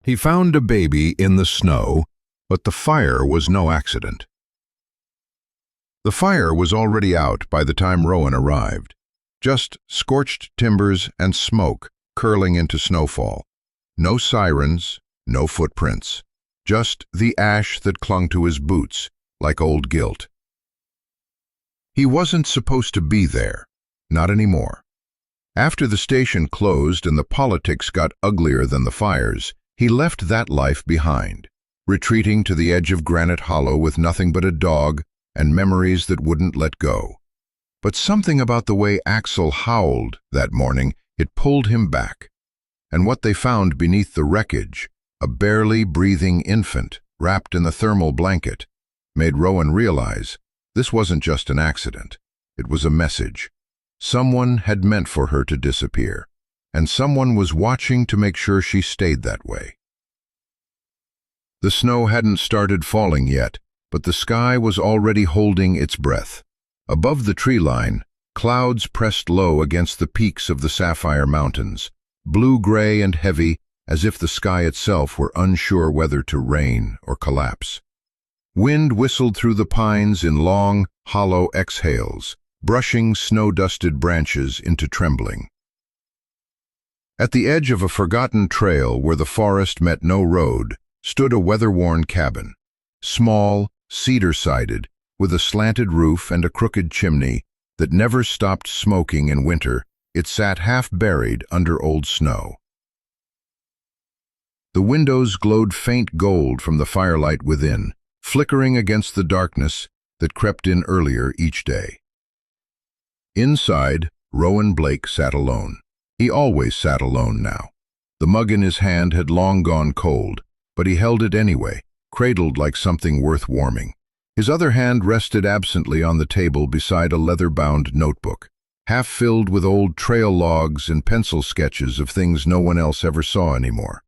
He found a baby in the snow, but the fire was no accident. The fire was already out by the time Rowan arrived. Just scorched timbers and smoke curling into snowfall. No sirens, no footprints. Just the ash that clung to his boots like old guilt. He wasn't supposed to be there, not anymore. After the station closed and the politics got uglier than the fires, he left that life behind, retreating to the edge of Granite Hollow with nothing but a dog and memories that wouldn't let go. But something about the way Axel howled that morning, it pulled him back. And what they found beneath the wreckage, a barely breathing infant wrapped in the thermal blanket, made Rowan realize this wasn't just an accident. It was a message. Someone had meant for her to disappear, and someone was watching to make sure she stayed that way. The snow hadn't started falling yet, but the sky was already holding its breath. Above the tree line, clouds pressed low against the peaks of the Sapphire Mountains, blue-gray and heavy, as if the sky itself were unsure whether to rain or collapse. Wind whistled through the pines in long, hollow exhales, brushing snow-dusted branches into trembling. At the edge of a forgotten trail where the forest met no road stood a weather-worn cabin, small, cedar-sided, with a slanted roof and a crooked chimney that never stopped smoking in winter. It sat half-buried under old snow. The windows glowed faint gold from the firelight within, flickering against the darkness that crept in earlier each day. Inside, Rowan Blake sat alone. He always sat alone now. The mug in his hand had long gone cold, but he held it anyway, cradled like something worth warming. His other hand rested absently on the table beside a leather-bound notebook, half filled with old trail logs and pencil sketches of things no one else ever saw anymore.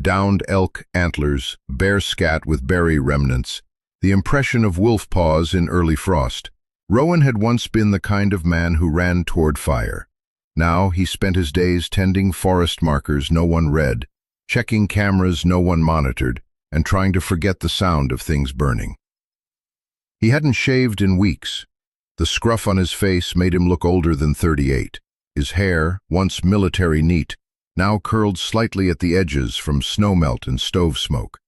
Downed elk antlers, bear scat with berry remnants, the impression of wolf paws in early frost. Rowan had once been the kind of man who ran toward fire. Now he spent his days tending forest markers no one read, checking cameras no one monitored, and trying to forget the sound of things burning. He hadn't shaved in weeks. The scruff on his face made him look older than 38. His hair, once military neat, now curled slightly at the edges from snowmelt and stove smoke.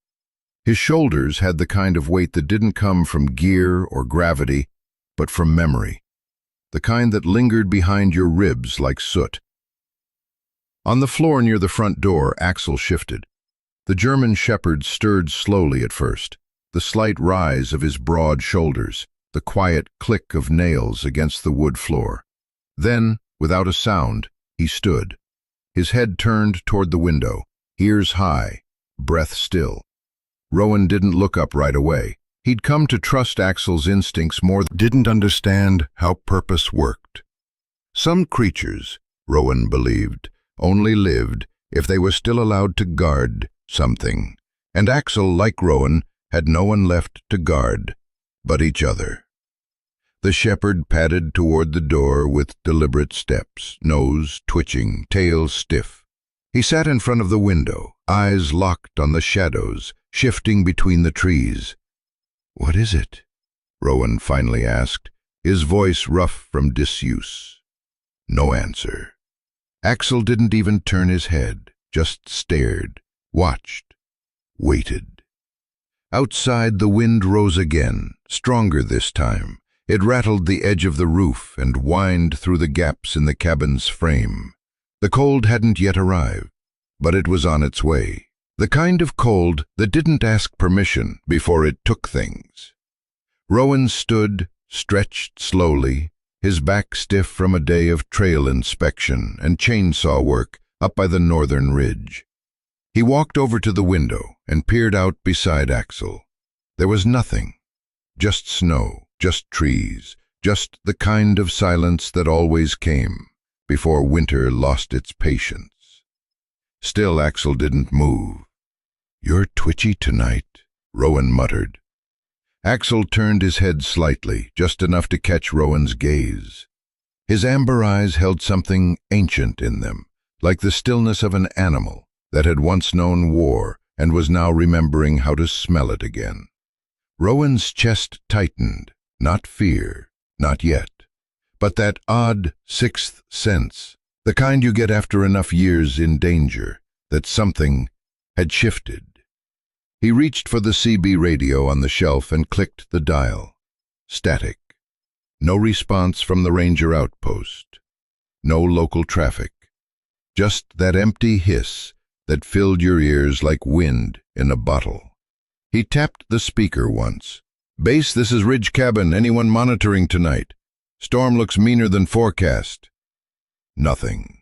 His shoulders had the kind of weight that didn't come from gear or gravity, but from memory, the kind that lingered behind your ribs like soot. On the floor near the front door, Axel shifted. The German shepherd stirred slowly at first, the slight rise of his broad shoulders, the quiet click of nails against the wood floor. Then, without a sound, he stood, his head turned toward the window, ears high, breath still. Rowan didn't look up right away. He'd come to trust Axel's instincts more than didn't understand how purpose worked. Some creatures, Rowan believed, only lived if they were still allowed to guard something, and Axel, like Rowan, had no one left to guard but each other. The shepherd padded toward the door with deliberate steps, nose twitching, tail stiff. He sat in front of the window, eyes locked on the shadows, shifting between the trees. "What is it?" Rowan finally asked, his voice rough from disuse. No answer. Axel didn't even turn his head, just stared, watched, waited. Outside, the wind rose again, stronger this time. It rattled the edge of the roof and whined through the gaps in the cabin's frame. The cold hadn't yet arrived, but it was on its way. The kind of cold that didn't ask permission before it took things. Rowan stood, stretched slowly, his back stiff from a day of trail inspection and chainsaw work up by the northern ridge. He walked over to the window and peered out beside Axel. There was nothing, just snow, just trees, just the kind of silence that always came before winter lost its patience. Still Axel didn't move. "You're twitchy tonight," Rowan muttered. Axel turned his head slightly, just enough to catch Rowan's gaze. His amber eyes held something ancient in them, like the stillness of an animal, that had once known war and was now remembering how to smell it again. Rowan's chest tightened, not fear, not yet, but that odd sixth sense, the kind you get after enough years in danger, that something had shifted. He reached for the CB radio on the shelf and clicked the dial. Static. No response from the ranger outpost. No local traffic. Just that empty hiss that filled your ears like wind in a bottle. He tapped the speaker once. "Base, this is Ridge Cabin. Anyone monitoring tonight? Storm looks meaner than forecast." Nothing.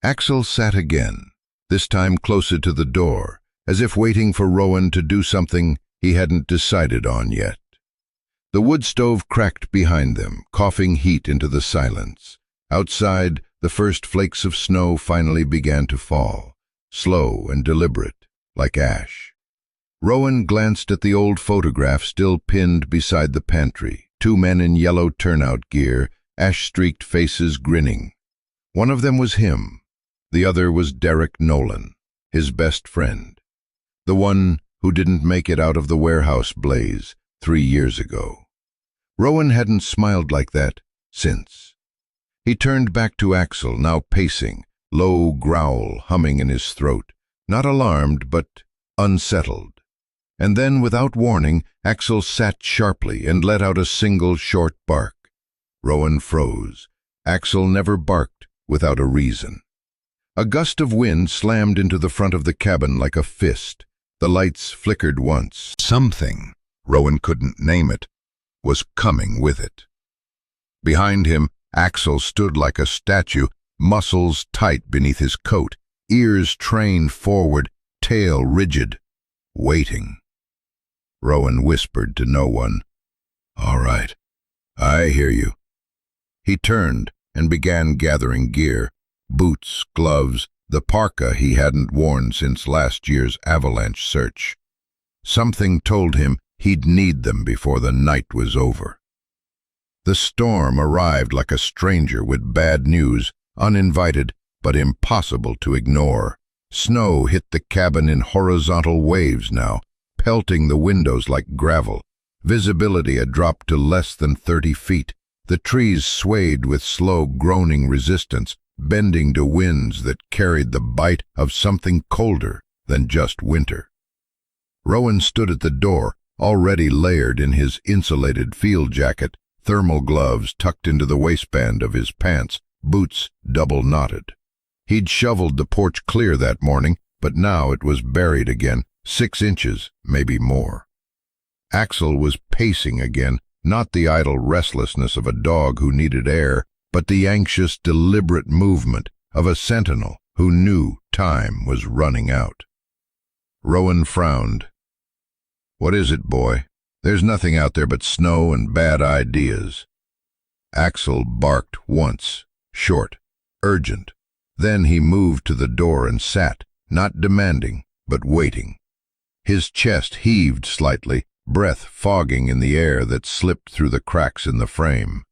Axel sat again, this time closer to the door, as if waiting for Rowan to do something he hadn't decided on yet. The wood stove cracked behind them, coughing heat into the silence. Outside, the first flakes of snow finally began to fall, slow and deliberate, like ash. Rowan glanced at the old photograph still pinned beside the pantry, two men in yellow turnout gear, ash-streaked faces grinning. One of them was him. The other was Derek Nolan, his best friend. The one who didn't make it out of the warehouse blaze 3 years ago. Rowan hadn't smiled like that since. He turned back to Axel, now pacing, low growl humming in his throat, not alarmed but unsettled. And then, without warning, Axel sat sharply and let out a single short bark. Rowan froze. Axel never barked without a reason. A gust of wind slammed into the front of the cabin like a fist. The lights flickered once. Something, Rowan couldn't name it, was coming with it. Behind him, Axel stood like a statue, muscles tight beneath his coat, ears trained forward, tail rigid, waiting. Rowan whispered to no one, "All right, I hear you." He turned and began gathering gear, boots, gloves, the parka he hadn't worn since last year's avalanche search. Something told him he'd need them before the night was over. The storm arrived like a stranger with bad news, uninvited but impossible to ignore. Snow hit the cabin in horizontal waves now, pelting the windows like gravel. Visibility had dropped to less than 30 feet. The trees swayed with slow, groaning resistance, bending to winds that carried the bite of something colder than just winter. Rowan stood at the door, already layered in his insulated field jacket, thermal gloves tucked into the waistband of his pants, boots double-knotted. He'd shoveled the porch clear that morning, but now it was buried again, 6 inches, maybe more. Axel was pacing again, not the idle restlessness of a dog who needed air, but the anxious, deliberate movement of a sentinel who knew time was running out. Rowan frowned. "What is it, boy? There's nothing out there but snow and bad ideas." Axel barked once, short, urgent. Then he moved to the door and sat, not demanding, but waiting. His chest heaved slightly, breath fogging in the air that slipped through the cracks in the frame.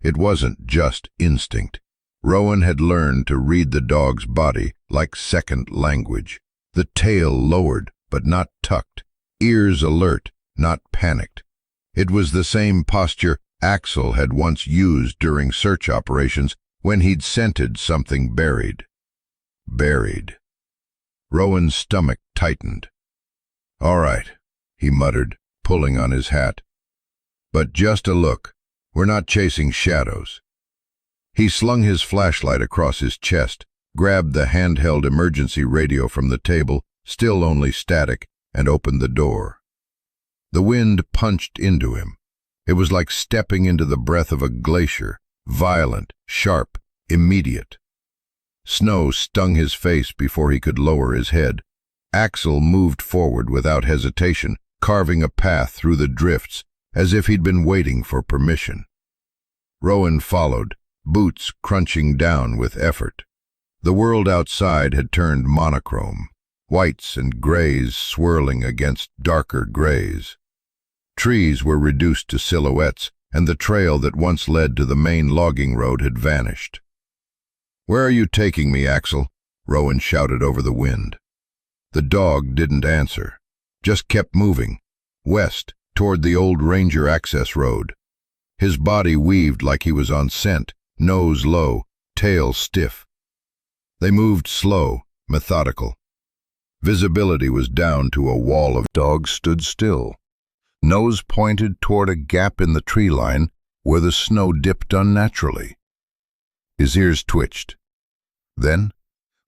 It wasn't just instinct. Rowan had learned to read the dog's body like second language. The tail lowered, but not tucked. Ears alert, not panicked. It was the same posture Axel had once used during search operations when he'd scented something buried. Buried. Rowan's stomach tightened. "All right," he muttered, pulling on his hat. "But just a look. We're not chasing shadows." He slung his flashlight across his chest, grabbed the handheld emergency radio from the table, still only static, and opened the door. The wind punched into him. It was like stepping into the breath of a glacier, violent, sharp, immediate. Snow stung his face before he could lower his head. Axel moved forward without hesitation, carving a path through the drifts as if he'd been waiting for permission. Rowan followed, boots crunching down with effort. The world outside had turned monochrome, whites and grays swirling against darker grays. Trees were reduced to silhouettes, and the trail that once led to the main logging road had vanished. "Where are you taking me, Axel?" Rowan shouted over the wind. The dog didn't answer, just kept moving, west, toward the old Ranger access road. His body weaved like he was on scent, nose low, tail stiff. They moved slow, methodical. Visibility was down to a wall of dogs stood still. Nose pointed toward a gap in the tree line where the snow dipped unnaturally. His ears twitched. Then,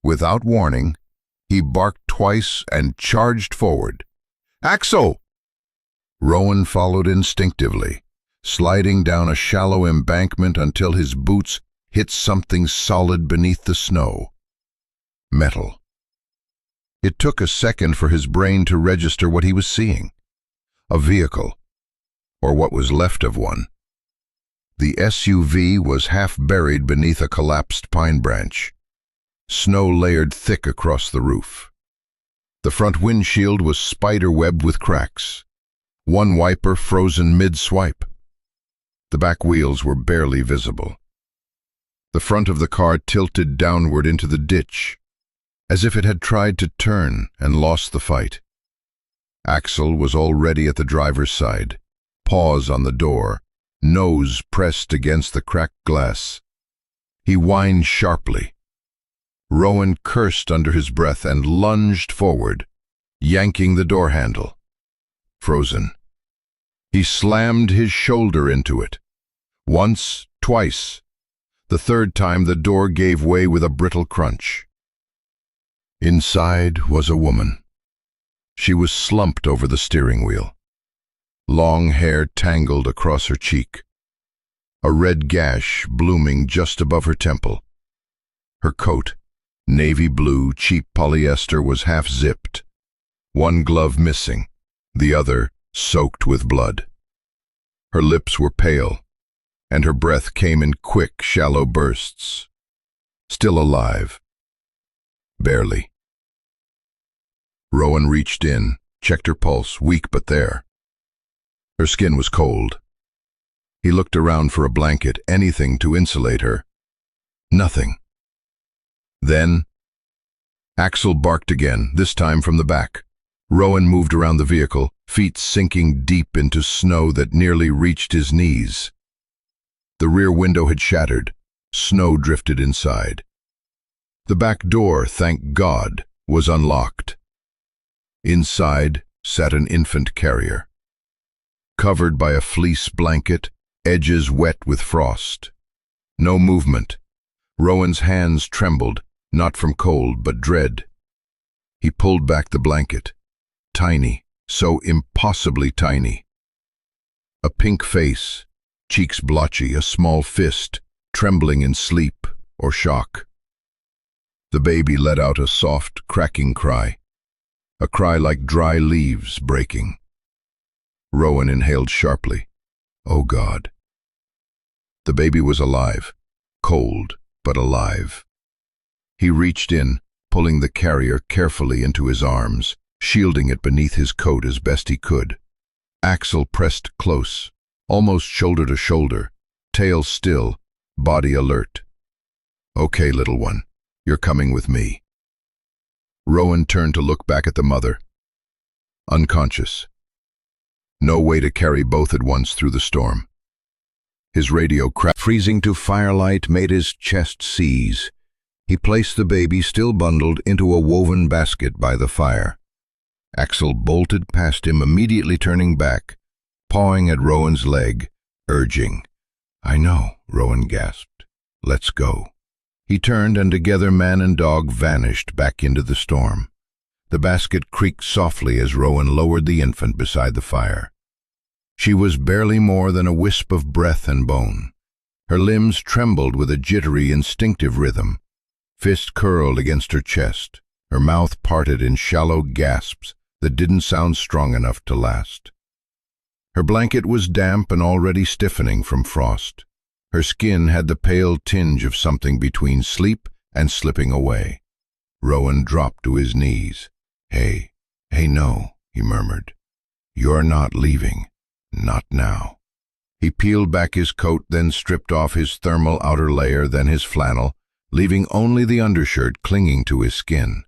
without warning, he barked twice and charged forward. "Axel!" Rowan followed instinctively, sliding down a shallow embankment until his boots hit something solid beneath the snow. Metal. It took a second for his brain to register what he was seeing. A vehicle, or what was left of one. The SUV was half buried beneath a collapsed pine branch. Snow layered thick across the roof. The front windshield was spider-webbed with cracks. One wiper frozen mid-swipe. The back wheels were barely visible. The front of the car tilted downward into the ditch, as if it had tried to turn and lost the fight. Axel was already at the driver's side, paws on the door, nose pressed against the cracked glass. He whined sharply. Rowan cursed under his breath and lunged forward, yanking the door handle. Frozen. He slammed his shoulder into it. Once, twice. The third time the door gave way with a brittle crunch. Inside was a woman. She was slumped over the steering wheel. Long hair tangled across her cheek. A red gash blooming just above her temple. Her coat, navy blue, cheap polyester, was half-zipped. One glove missing, the other soaked with blood. Her lips were pale, and her breath came in quick, shallow bursts. Still alive. Barely. Rowan reached in, checked her pulse, weak but there. Her skin was cold. He looked around for a blanket, anything to insulate her. Nothing. Then, Axel barked again, this time from the back. Rowan moved around the vehicle, feet sinking deep into snow that nearly reached his knees. The rear window had shattered. Snow drifted inside. The back door, thank God, was unlocked. Inside sat an infant carrier, covered by a fleece blanket, edges wet with frost. No movement. Rowan's hands trembled, not from cold, but dread. He pulled back the blanket. Tiny, so impossibly tiny. A pink face, cheeks blotchy, a small fist, trembling in sleep or shock. The baby let out a soft, cracking cry. A cry like dry leaves breaking. Rowan inhaled sharply. Oh God. The baby was alive, cold but alive. He reached in, pulling the carrier carefully into his arms, shielding it beneath his coat as best he could. Axel pressed close, almost shoulder to shoulder, tail still, body alert. Okay, little one, you're coming with me. Rowan turned to look back at the mother. Unconscious. No way to carry both at once through the storm. His radio cracked. Freezing to firelight made his chest seize. He placed the baby, still bundled, into a woven basket by the fire. Axel bolted past him, immediately turning back, pawing at Rowan's leg, urging. I know, Rowan gasped. Let's go. He turned, and together man and dog vanished back into the storm. The basket creaked softly as Rowan lowered the infant beside the fire. She was barely more than a wisp of breath and bone. Her limbs trembled with a jittery, instinctive rhythm. Fist curled against her chest, her mouth parted in shallow gasps that didn't sound strong enough to last. Her blanket was damp and already stiffening from frost. Her skin had the pale tinge of something between sleep and slipping away. Rowan dropped to his knees. Hey, no, he murmured. You're not leaving. Not now. He peeled back his coat, then stripped off his thermal outer layer, then his flannel, leaving only the undershirt clinging to his skin.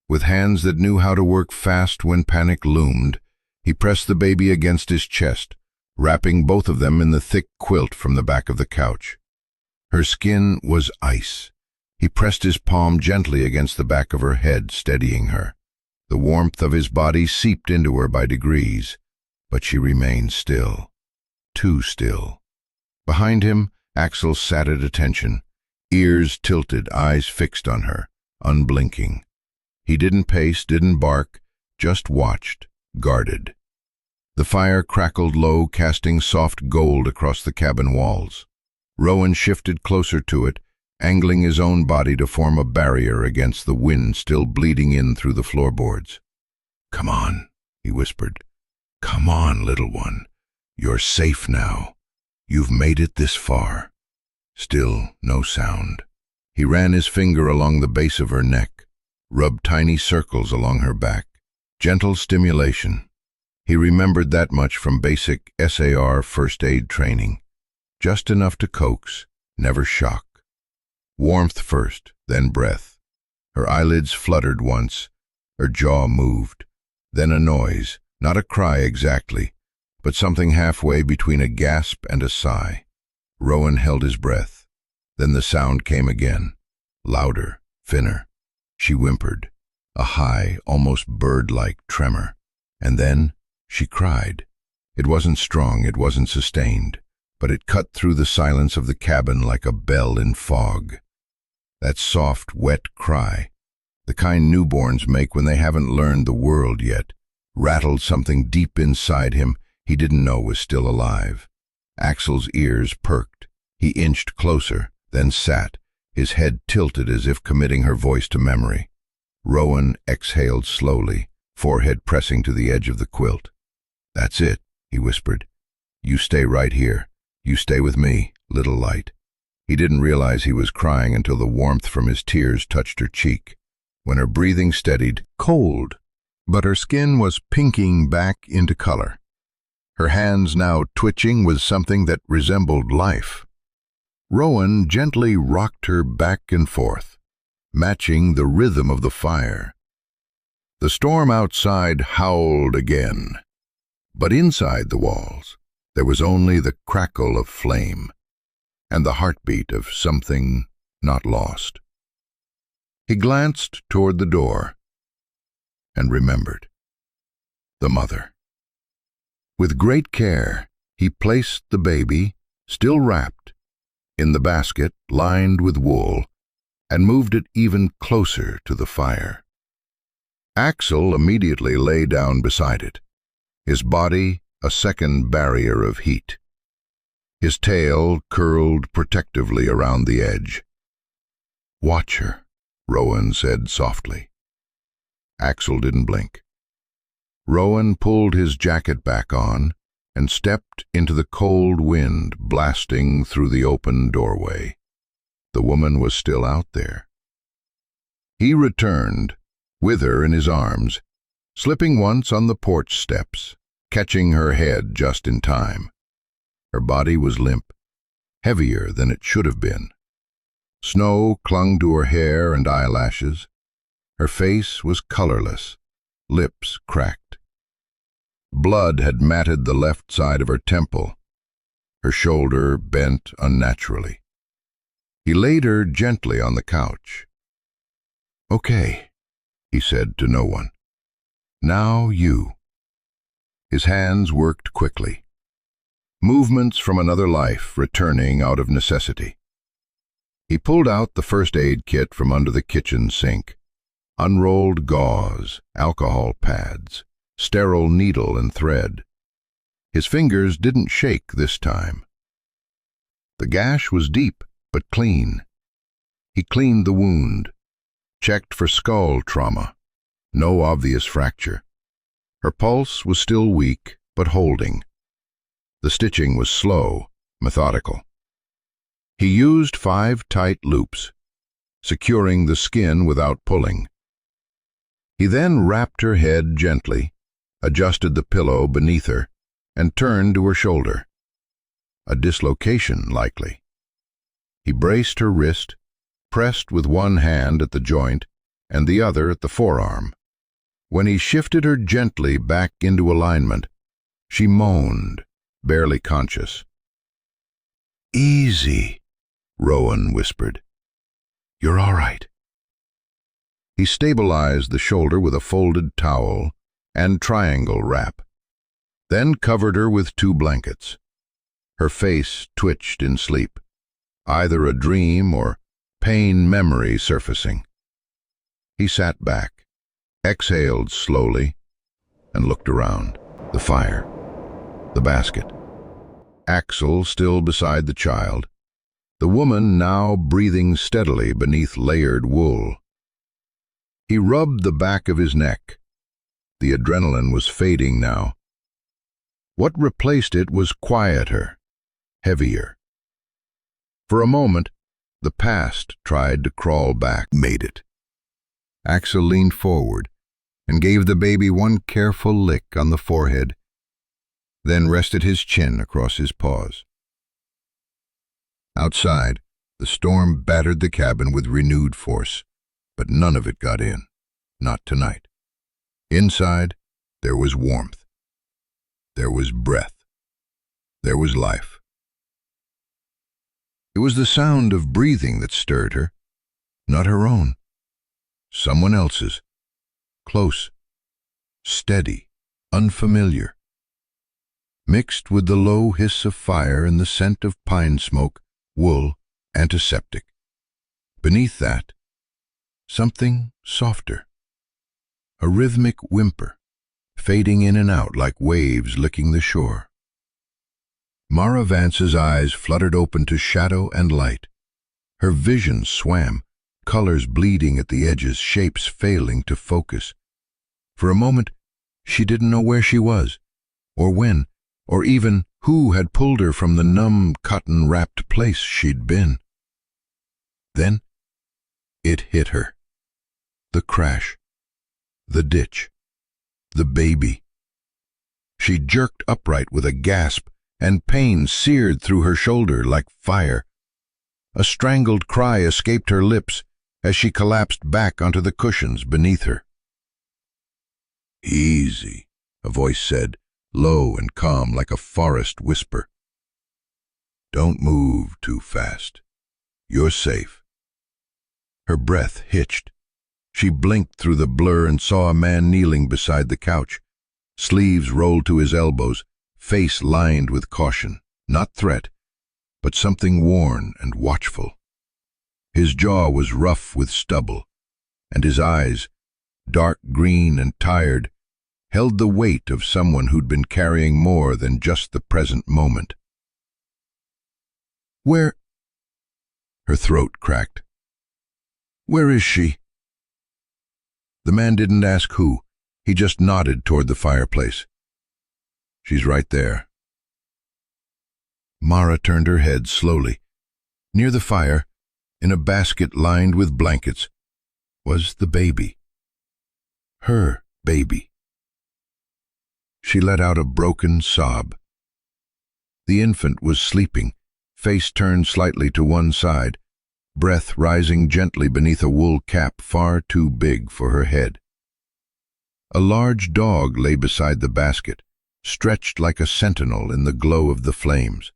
With hands that knew how to work fast when panic loomed, he pressed the baby against his chest, wrapping both of them in the thick quilt from the back of the couch. Her skin was ice. He pressed his palm gently against the back of her head, steadying her. The warmth of his body seeped into her by degrees, but she remained still. Too still. Behind him, Axel sat at attention, ears tilted, eyes fixed on her, unblinking. He didn't pace, didn't bark, just watched, guarded. The fire crackled low, casting soft gold across the cabin walls. Rowan shifted closer to it, angling his own body to form a barrier against the wind still bleeding in through the floorboards. "Come on," he whispered. "Come on, little one. You're safe now. You've made it this far." Still no sound. He ran his finger along the base of her neck, rubbed tiny circles along her back. Gentle stimulation. He remembered that much from basic SAR first aid training. Just enough to coax, never shock. Warmth first, then breath. Her eyelids fluttered once, her jaw moved. Then a noise, not a cry exactly, but something halfway between a gasp and a sigh. Rowan held his breath. Then the sound came again, louder, thinner. She whimpered, a high, almost bird-like tremor. And then she cried. It wasn't strong, it wasn't sustained, but it cut through the silence of the cabin like a bell in fog. That soft, wet cry, the kind newborns make when they haven't learned the world yet, rattled something deep inside him he didn't know was still alive. Axel's ears perked. He inched closer, then sat, his head tilted as if committing her voice to memory. Rowan exhaled slowly, forehead pressing to the edge of the quilt. "That's it," he whispered. "You stay right here. You stay with me, little light." He didn't realize he was crying until the warmth from his tears touched her cheek. When her breathing steadied, cold, but her skin was pinking back into color. Her hands now twitching with something that resembled life. Rowan gently rocked her back and forth, matching the rhythm of the fire. The storm outside howled again, but inside the walls there was only the crackle of flame and the heartbeat of something not lost. He glanced toward the door and remembered. The mother. With great care, he placed the baby, still wrapped, in the basket lined with wool and moved it even closer to the fire. Axel immediately lay down beside it, his body a second barrier of heat. His tail curled protectively around the edge. "Watch her," Rowan said softly. Axel didn't blink. Rowan pulled his jacket back on and stepped into the cold wind blasting through the open doorway. The woman was still out there. He returned, with her in his arms, slipping once on the porch steps, catching her head just in time. Her body was limp, heavier than it should have been. Snow clung to her hair and eyelashes. Her face was colorless, lips cracked. Blood had matted the left side of her temple. Her shoulder bent unnaturally. He laid her gently on the couch. "Okay," he said to no one. "Now you." His hands worked quickly. Movements from another life returning out of necessity. He pulled out the first aid kit from under the kitchen sink. Unrolled gauze, alcohol pads, sterile needle and thread. His fingers didn't shake this time. The gash was deep, but clean. He cleaned the wound, checked for skull trauma. No obvious fracture. Her pulse was still weak, but holding. The stitching was slow, methodical. He used 5 tight loops, securing the skin without pulling. He then wrapped her head gently, adjusted the pillow beneath her, and turned to her shoulder. A dislocation, likely. He braced her wrist, pressed with one hand at the joint and the other at the forearm. When he shifted her gently back into alignment, she moaned, barely conscious. "Easy," Rowan whispered. "You're all right." He stabilized the shoulder with a folded towel and triangle wrap, then covered her with 2 blankets. Her face twitched in sleep, either a dream or pain memory surfacing. He sat back, exhaled slowly, and looked around. The fire, the basket, Axel still beside the child, the woman now breathing steadily beneath layered wool. He rubbed the back of his neck. The adrenaline was fading now. What replaced it was quieter, heavier. For a moment, the past tried to crawl back, made it. Axel leaned forward and gave the baby one careful lick on the forehead, then rested his chin across his paws. Outside, the storm battered the cabin with renewed force, but none of it got in, not tonight. Inside, there was warmth. There was breath. There was life. It was the sound of breathing that stirred her, not her own. Someone else's. Close, steady, unfamiliar. Mixed with the low hiss of fire and the scent of pine smoke, wool, antiseptic. Beneath that, something softer. A rhythmic whimper, fading in and out like waves licking the shore. Mara Vance's eyes fluttered open to shadow and light. Her vision swam, colors bleeding at the edges, shapes failing to focus. For a moment, she didn't know where she was, or when, or even who had pulled her from the numb, cotton-wrapped place she'd been. Then, it hit her. The crash. The ditch. The baby. She jerked upright with a gasp, and pain seared through her shoulder like fire. A strangled cry escaped her lips as she collapsed back onto the cushions beneath her. "Easy," a voice said, low and calm like a forest whisper. "Don't move too fast. You're safe." Her breath hitched. She blinked through the blur and saw a man kneeling beside the couch, sleeves rolled to his elbows, face lined with caution, not threat, but something worn and watchful. His jaw was rough with stubble, and his eyes, dark green and tired, held the weight of someone who'd been carrying more than just the present moment. "Where?" Her throat cracked. "Where is she?" The man didn't ask who. He just nodded toward the fireplace. "She's right there." Mara turned her head slowly. Near the fire, in a basket lined with blankets, was the baby. Her baby. She let out a broken sob. The infant was sleeping, face turned slightly to one side, breath rising gently beneath a wool cap far too big for her head. A large dog lay beside the basket, stretched like a sentinel in the glow of the flames.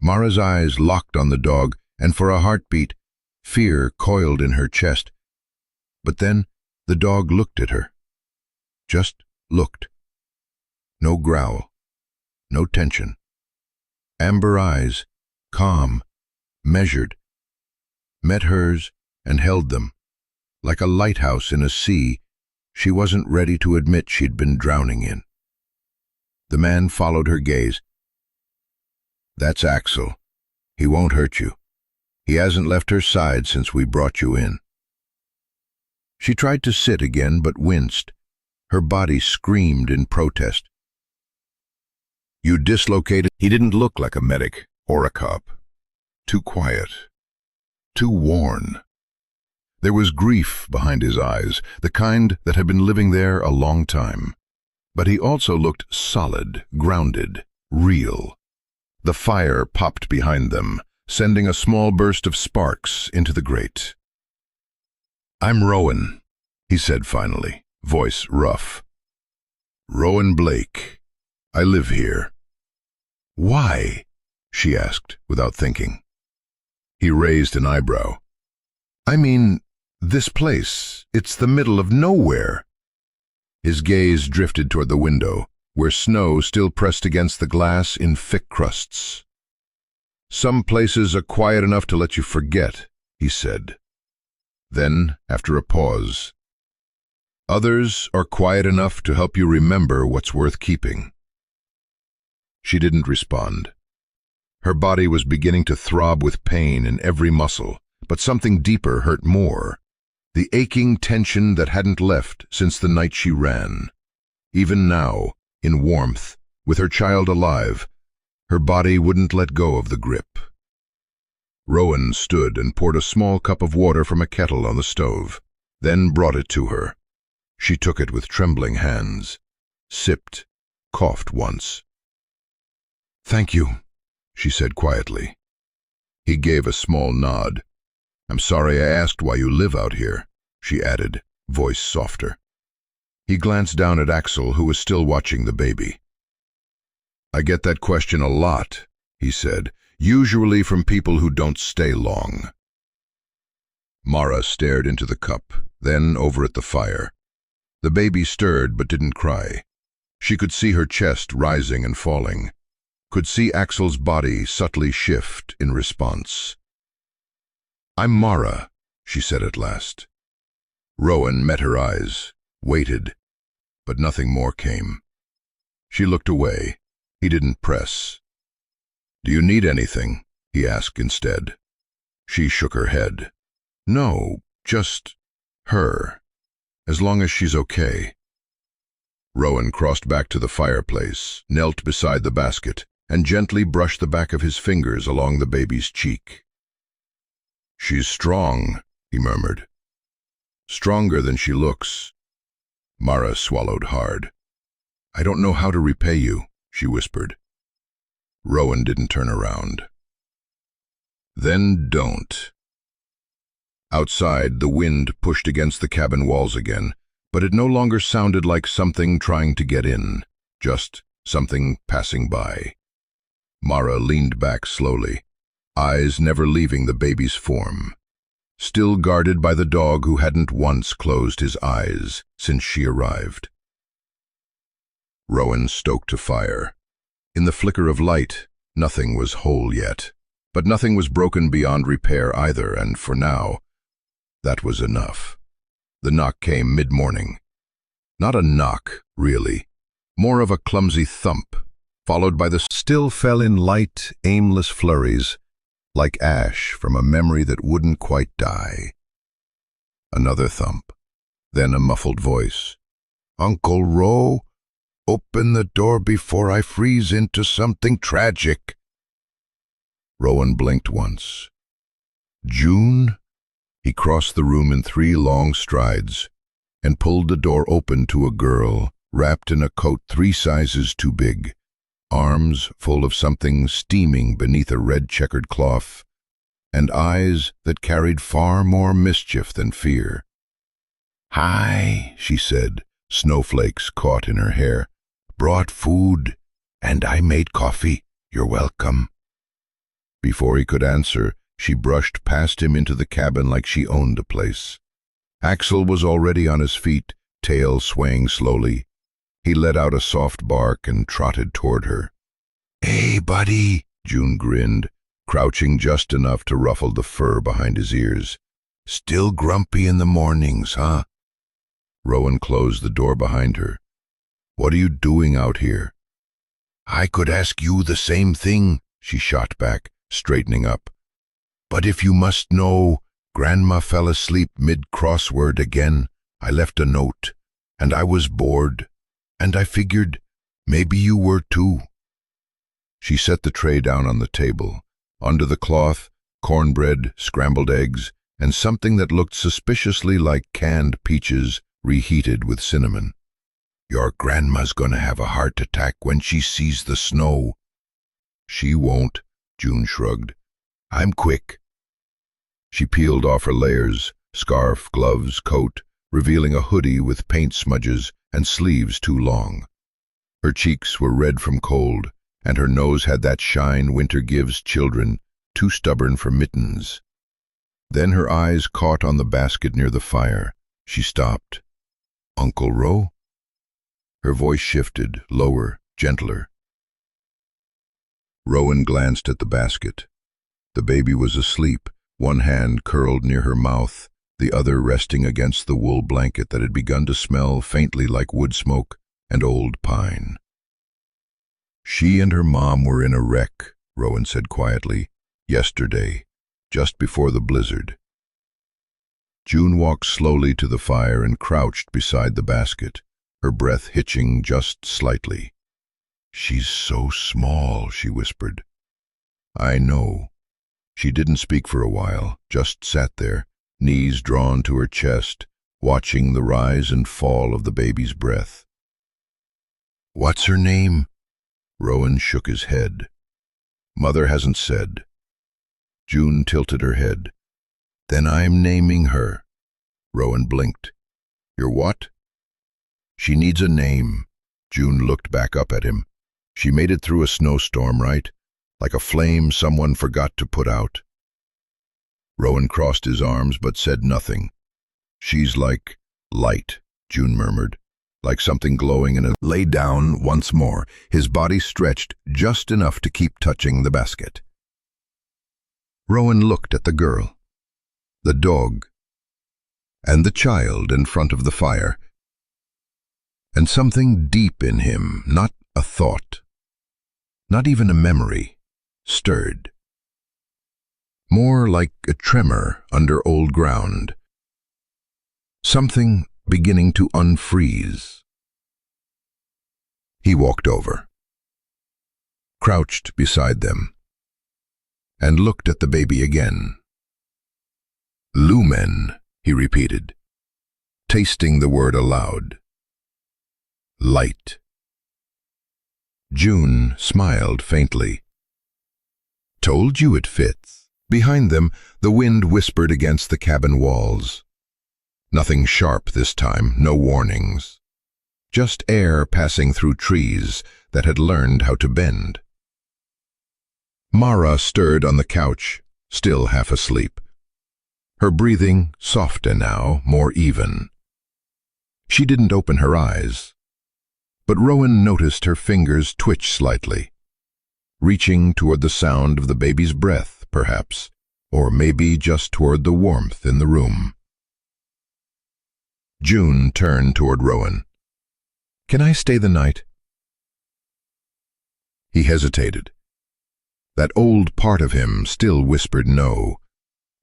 Mara's eyes locked on the dog, and for a heartbeat, fear coiled in her chest. But then the dog looked at her. Just looked. No growl, no tension. Amber eyes, calm, measured, met hers and held them, like a lighthouse in a sea she wasn't ready to admit she'd been drowning in. The man followed her gaze. "That's Axel. He won't hurt you. He hasn't left her side since we brought you in." She tried to sit again but winced. Her body screamed in protest. "You dislocated..." He didn't look like a medic or a cop. Too quiet. Too worn. There was grief behind his eyes, the kind that had been living there a long time. But he also looked solid, grounded, real. The fire popped behind them, sending a small burst of sparks into the grate. "I'm Rowan," he said finally, voice rough. "Rowan Blake. I live here." "Why?" she asked, without thinking. He raised an eyebrow. "I mean, this place, it's the middle of nowhere." His gaze drifted toward the window, where snow still pressed against the glass in thick crusts. "Some places are quiet enough to let you forget," he said. Then, after a pause, "Others are quiet enough to help you remember what's worth keeping." She didn't respond. Her body was beginning to throb with pain in every muscle, but something deeper hurt more. The aching tension that hadn't left since the night she ran. Even now, in warmth, with her child alive, her body wouldn't let go of the grip. Rowan stood and poured a small cup of water from a kettle on the stove, then brought it to her. She took it with trembling hands, sipped, coughed once. "Thank you," she said quietly. He gave a small nod. "I'm sorry I asked why you live out here," she added, voice softer. He glanced down at Axel, who was still watching the baby. "I get that question a lot," he said, "usually from people who don't stay long." Mara stared into the cup, then over at the fire. The baby stirred but didn't cry. She could see her chest rising and falling, could see Axel's body subtly shift in response. "I'm Mara," she said at last. Rowan met her eyes, waited, but nothing more came. She looked away. He didn't press. "Do you need anything?" he asked instead. She shook her head. "No, just her. As long as she's okay." Rowan crossed back to the fireplace, knelt beside the basket, and gently brushed the back of his fingers along the baby's cheek. "She's strong," he murmured. "Stronger than she looks." Mara swallowed hard. "I don't know how to repay you," she whispered. Rowan didn't turn around. "Then don't." Outside, the wind pushed against the cabin walls again, but it no longer sounded like something trying to get in, just something passing by. Mara leaned back slowly, eyes never leaving the baby's form, still guarded by the dog who hadn't once closed his eyes since she arrived. Rowan stoked a fire. In the flicker of light, nothing was whole yet, but nothing was broken beyond repair either, and for now, that was enough. The knock came mid-morning. Not a knock, really, more of a clumsy thump, followed by the still fell in light, aimless flurries, like ash from a memory that wouldn't quite die. Another thump, then a muffled voice. "Uncle Ro, open the door before I freeze into something tragic." Rowan blinked once. "June?" He crossed the room in 3 long strides and pulled the door open to a girl wrapped in a coat 3 sizes too big, arms full of something steaming beneath a red checkered cloth, and eyes that carried far more mischief than fear. "Hi," she said, snowflakes caught in her hair. "Brought food, and I made coffee. You're welcome." Before he could answer, she brushed past him into the cabin like she owned the place. Axel was already on his feet, tail swaying slowly. He let out a soft bark and trotted toward her. "Hey, buddy," June grinned, crouching just enough to ruffle the fur behind his ears. "Still grumpy in the mornings, huh?" Rowan closed the door behind her. "What are you doing out here?" "I could ask you the same thing," she shot back, straightening up. "But if you must know, Grandma fell asleep mid-crossword again. I left a note, and I was bored, and I figured maybe you were too." She set the tray down on the table. Under the cloth, cornbread, scrambled eggs, and something that looked suspiciously like canned peaches reheated with cinnamon. "Your grandma's gonna have a heart attack when she sees the snow." "She won't," June shrugged. I'm quick. She peeled off her layers, scarf, gloves, coat, revealing a hoodie with paint smudges and sleeves too long. Her cheeks were red from cold, and her nose had that shine winter gives children, too stubborn for mittens. Then her eyes caught on the basket near the fire. She stopped. "Uncle Ro?" Her voice shifted, lower, gentler. Rowan glanced at the basket. The baby was asleep, one hand curled near her mouth, the other resting against the wool blanket that had begun to smell faintly like wood smoke and old pine. "She and her mom were in a wreck," Rowan said quietly, "yesterday, just before the blizzard." June walked slowly to the fire and crouched beside the basket, her breath hitching just slightly. "She's so small," she whispered. "I know." She didn't speak for a while, just sat there, knees drawn to her chest, watching the rise and fall of the baby's breath. "What's her name?" Rowan shook his head. "Mother hasn't said." June tilted her head. "Then I'm naming her." Rowan blinked. "Your what?" "She needs a name." June looked back up at him. "She made it through a snowstorm, right? Like a flame someone forgot to put out." Rowan crossed his arms but said nothing. "She's like light," June murmured, "like something glowing in a—" Lay down once more, his body stretched just enough to keep touching the basket. Rowan looked at the girl, the dog, and the child in front of the fire, and something deep in him, not a thought, not even a memory, stirred. More like a tremor under old ground. Something beginning to unfreeze. He walked over, crouched beside them, and looked at the baby again. "Lumen," he repeated, tasting the word aloud. "Light." June smiled faintly. "Told you it fits." Behind them, the wind whispered against the cabin walls. Nothing sharp this time, no warnings. Just air passing through trees that had learned how to bend. Mara stirred on the couch, still half asleep. Her breathing softer now, more even. She didn't open her eyes, but Rowan noticed her fingers twitch slightly, reaching toward the sound of the baby's breath, perhaps, or maybe just toward the warmth in the room. June turned toward Rowan. "Can I stay the night?" He hesitated. That old part of him still whispered no,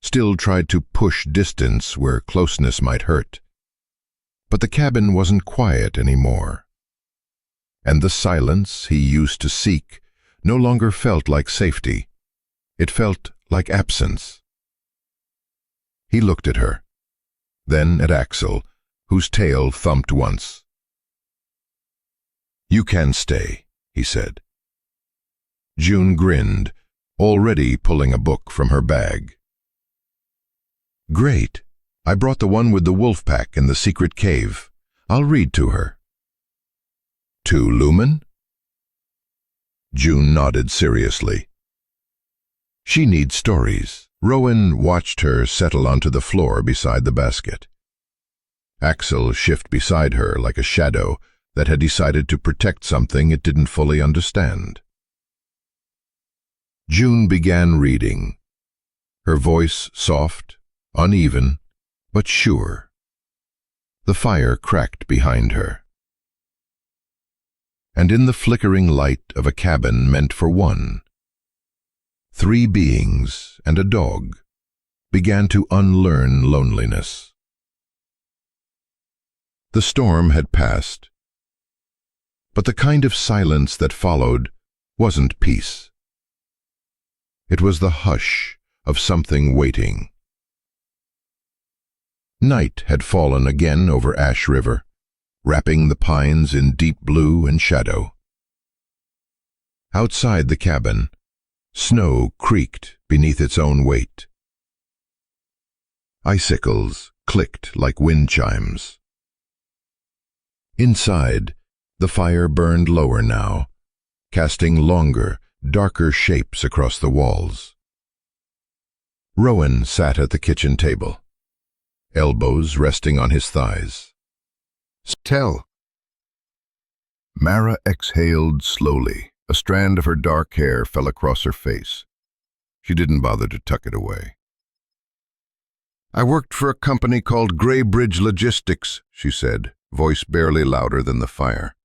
still tried to push distance where closeness might hurt. But the cabin wasn't quiet anymore, and the silence he used to seek no longer felt like safety. It felt like absence. He looked at her, then at Axel, whose tail thumped once. "You can stay," he said. June grinned, already pulling a book from her bag. "Great. I brought the one with the wolf pack in the secret cave. I'll read to her." "To Lumen?" June nodded seriously. "She needs stories." Rowan watched her settle onto the floor beside the basket. Axel shift beside her like a shadow that had decided to protect something it didn't fully understand. June began reading, her voice soft, uneven, but sure. The fire cracked behind her. And in the flickering light of a cabin meant for one, 3 beings and a dog began to unlearn loneliness. The storm had passed, but the kind of silence that followed wasn't peace. It was the hush of something waiting. Night had fallen again over Ash River, wrapping the pines in deep blue and shadow. Outside the cabin, Snow creaked beneath its own weight. Icicles clicked like wind chimes. Inside, the fire burned lower now, casting longer, darker shapes across the walls. Rowan sat at the kitchen table, elbows resting on his thighs. "Tell." Mara exhaled slowly. A strand of her dark hair fell across her face. She didn't bother to tuck it away. "I worked for a company called Graybridge Logistics," she said, voice barely louder than the fire.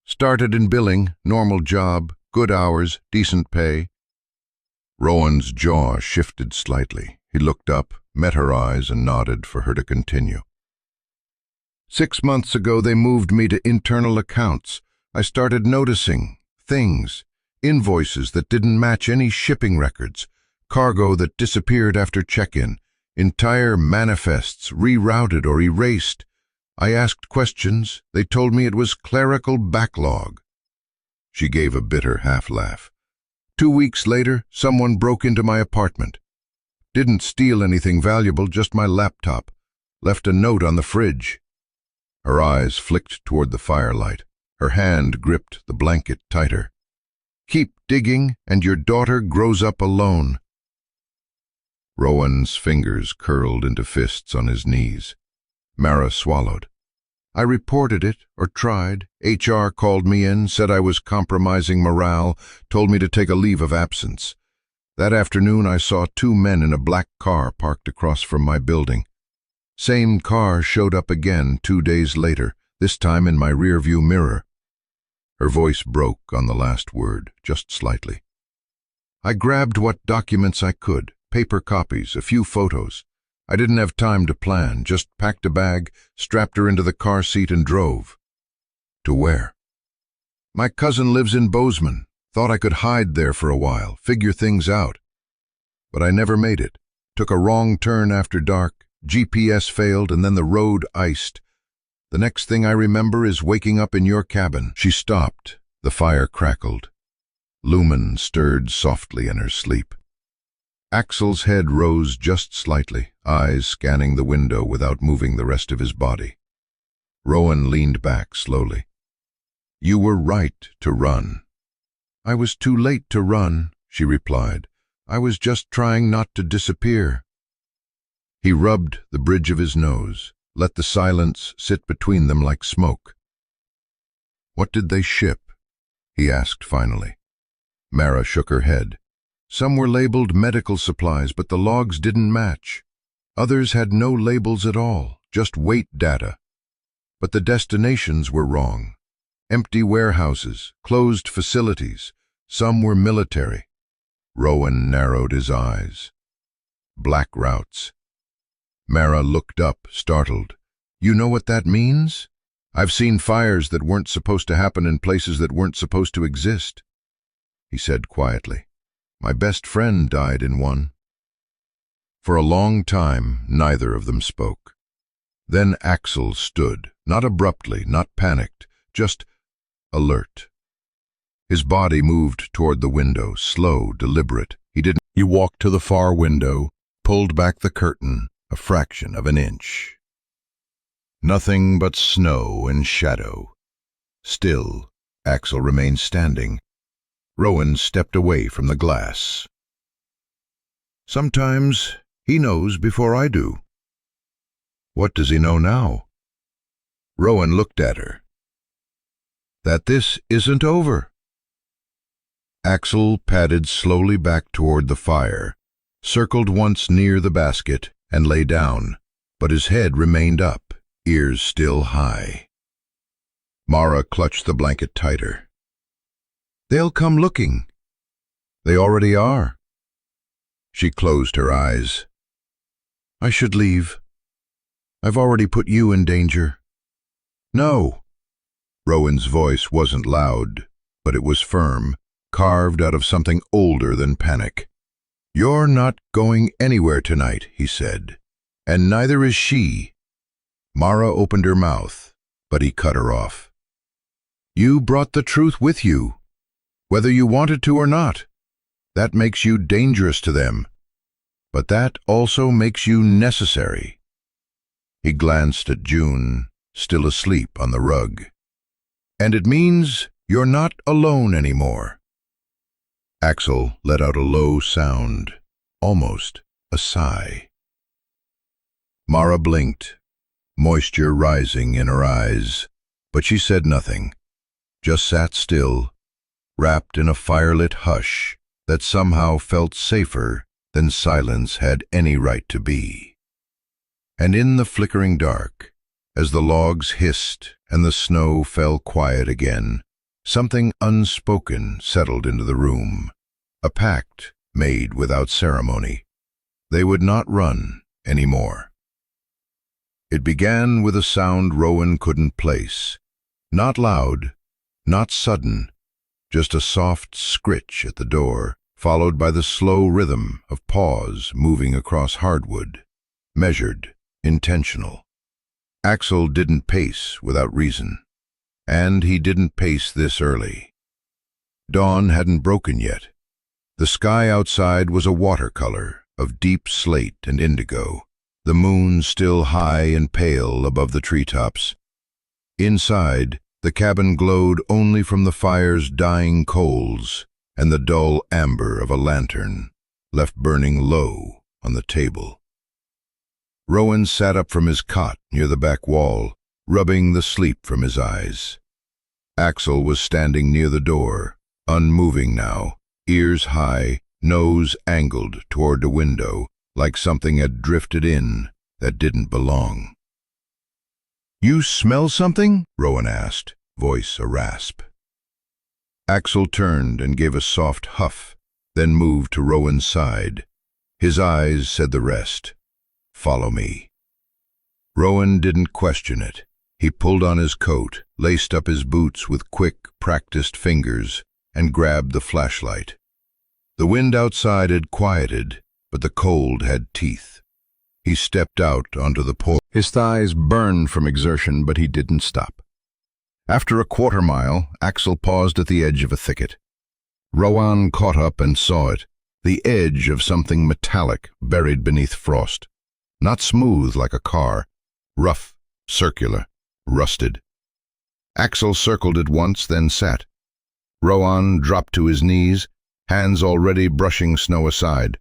"Started in billing, normal job, good hours, decent pay." Rowan's jaw shifted slightly. He looked up, met her eyes, and nodded for her to continue. "6 months ago they moved me to internal accounts. I started noticing things, invoices that didn't match any shipping records, cargo that disappeared after check-in, entire manifests rerouted or erased. I asked questions. They told me it was clerical backlog." She gave a bitter half-laugh. 2 weeks later, someone broke into my apartment. Didn't steal anything valuable, just my laptop. Left a note on the fridge. Her eyes flicked toward the firelight. Her hand gripped the blanket tighter. "Keep digging, and your daughter grows up alone." Rowan's fingers curled into fists on his knees. Mara swallowed. "I reported it, or tried. HR called me in, said I was compromising morale, told me to take a leave of absence. That afternoon I saw 2 men in a black car parked across from my building. Same car showed up again 2 days later, this time in my rearview mirror." Her voice broke on the last word, just slightly. "I grabbed what documents I could, paper copies, a few photos. I didn't have time to plan, just packed a bag, strapped her into the car seat and drove." "To where?" "My cousin lives in Bozeman. Thought I could hide there for a while, figure things out. But I never made it. Took a wrong turn after dark, GPS failed, and then the road iced. The next thing I remember is waking up in your cabin." She stopped. The fire crackled. Lumen stirred softly in her sleep. Axel's head rose just slightly, eyes scanning the window without moving the rest of his body. Rowan leaned back slowly. "You were right to run." "I was too late to run," she replied. "I was just trying not to disappear." He rubbed the bridge of his nose, let the silence sit between them like smoke. "What did they ship?" he asked finally. Mara shook her head. "Some were labeled medical supplies, but the logs didn't match. Others had no labels at all, just weight data. But the destinations were wrong. Empty warehouses, closed facilities. Some were military." Rowan narrowed his eyes. "Black routes." Mara looked up, startled. "You know what that means? I've seen fires that weren't supposed to happen in places that weren't supposed to exist." He said quietly, "My best friend died in one." For a long time, neither of them spoke. Then Axel stood, not abruptly, not panicked, just alert. His body moved toward the window, slow, deliberate. He walked to the far window, pulled back the curtain a fraction of an inch. Nothing but snow and shadow. Still, Axel remained standing. Rowan stepped away from the glass. "Sometimes he knows before I do." "What does he know now?" Rowan looked at her. "That this isn't over." Axel padded slowly back toward the fire, circled once near the basket, and lay down, but his head remained up, ears still high. Mara clutched the blanket tighter. "They'll come looking." "They already are." She closed her eyes. "I should leave. I've already put you in danger." "No." Rowan's voice wasn't loud, but it was firm, carved out of something older than panic. "You're not going anywhere tonight," he said, "and neither is she." Mara opened her mouth, but he cut her off. "You brought the truth with you, whether you wanted to or not. That makes you dangerous to them, but that also makes you necessary. He glanced at June, still asleep on the rug. And it means you're not alone anymore. Axel let out a low sound, almost a sigh. Mara blinked, moisture rising in her eyes, but she said nothing, just sat still, wrapped in a firelit hush that somehow felt safer than silence had any right to be. And in the flickering dark, as the logs hissed and the snow fell quiet again, something unspoken settled into the room, a pact made without ceremony. They would not run anymore. It began with a sound Rowan couldn't place. Not loud, not sudden, just a soft scritch at the door, followed by the slow rhythm of paws moving across hardwood, measured, intentional. Axel didn't pace without reason, and he didn't pace this early. Dawn hadn't broken yet. The sky outside was a watercolor of deep slate and indigo, the moon still high and pale above the treetops. Inside, the cabin glowed only from the fire's dying coals and the dull amber of a lantern left burning low on the table. Rowan sat up from his cot near the back wall, rubbing the sleep from his eyes. Axel was standing near the door, unmoving now, ears high, nose angled toward a window, like something had drifted in that didn't belong. "You smell something?" Rowan asked, voice a rasp. Axel turned and gave a soft huff, then moved to Rowan's side. His eyes said the rest. "Follow me." Rowan didn't question it. He pulled on his coat, laced up his boots with quick, practiced fingers, and grabbed the flashlight. The wind outside had quieted, but the cold had teeth. He stepped out onto the porch. His thighs burned from exertion, but he didn't stop. After a quarter-mile, Axel paused at the edge of a thicket. Rowan caught up and saw it, the edge of something metallic buried beneath frost. Not smooth like a car, rough, circular, rusted. Axel circled it once, then sat. Rowan dropped to his knees, hands already brushing snow aside.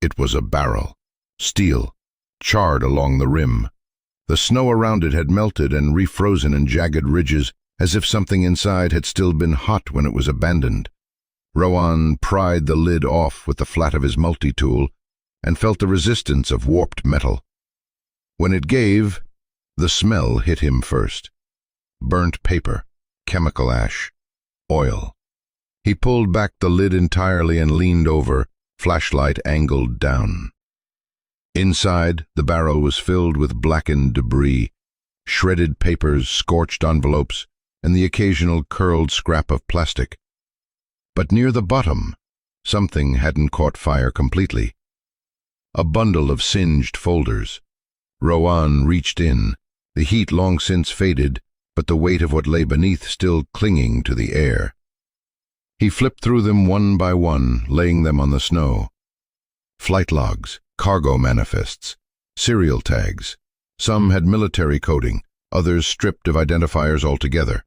It was a barrel, steel, charred along the rim. The snow around it had melted and refrozen in jagged ridges, as if something inside had still been hot when it was abandoned. Rowan pried the lid off with the flat of his multi-tool and felt the resistance of warped metal. When it gave, the smell hit him first. Burnt paper, chemical ash, oil. He pulled back the lid entirely and leaned over, flashlight angled down. Inside, the barrel was filled with blackened debris, shredded papers, scorched envelopes, and the occasional curled scrap of plastic. But near the bottom, something hadn't caught fire completely. A bundle of singed folders. Rowan reached in, the heat long since faded, but the weight of what lay beneath still clinging to the air. He flipped through them one by one, laying them on the snow. Flight logs, cargo manifests, serial tags. Some had military coding, others stripped of identifiers altogether.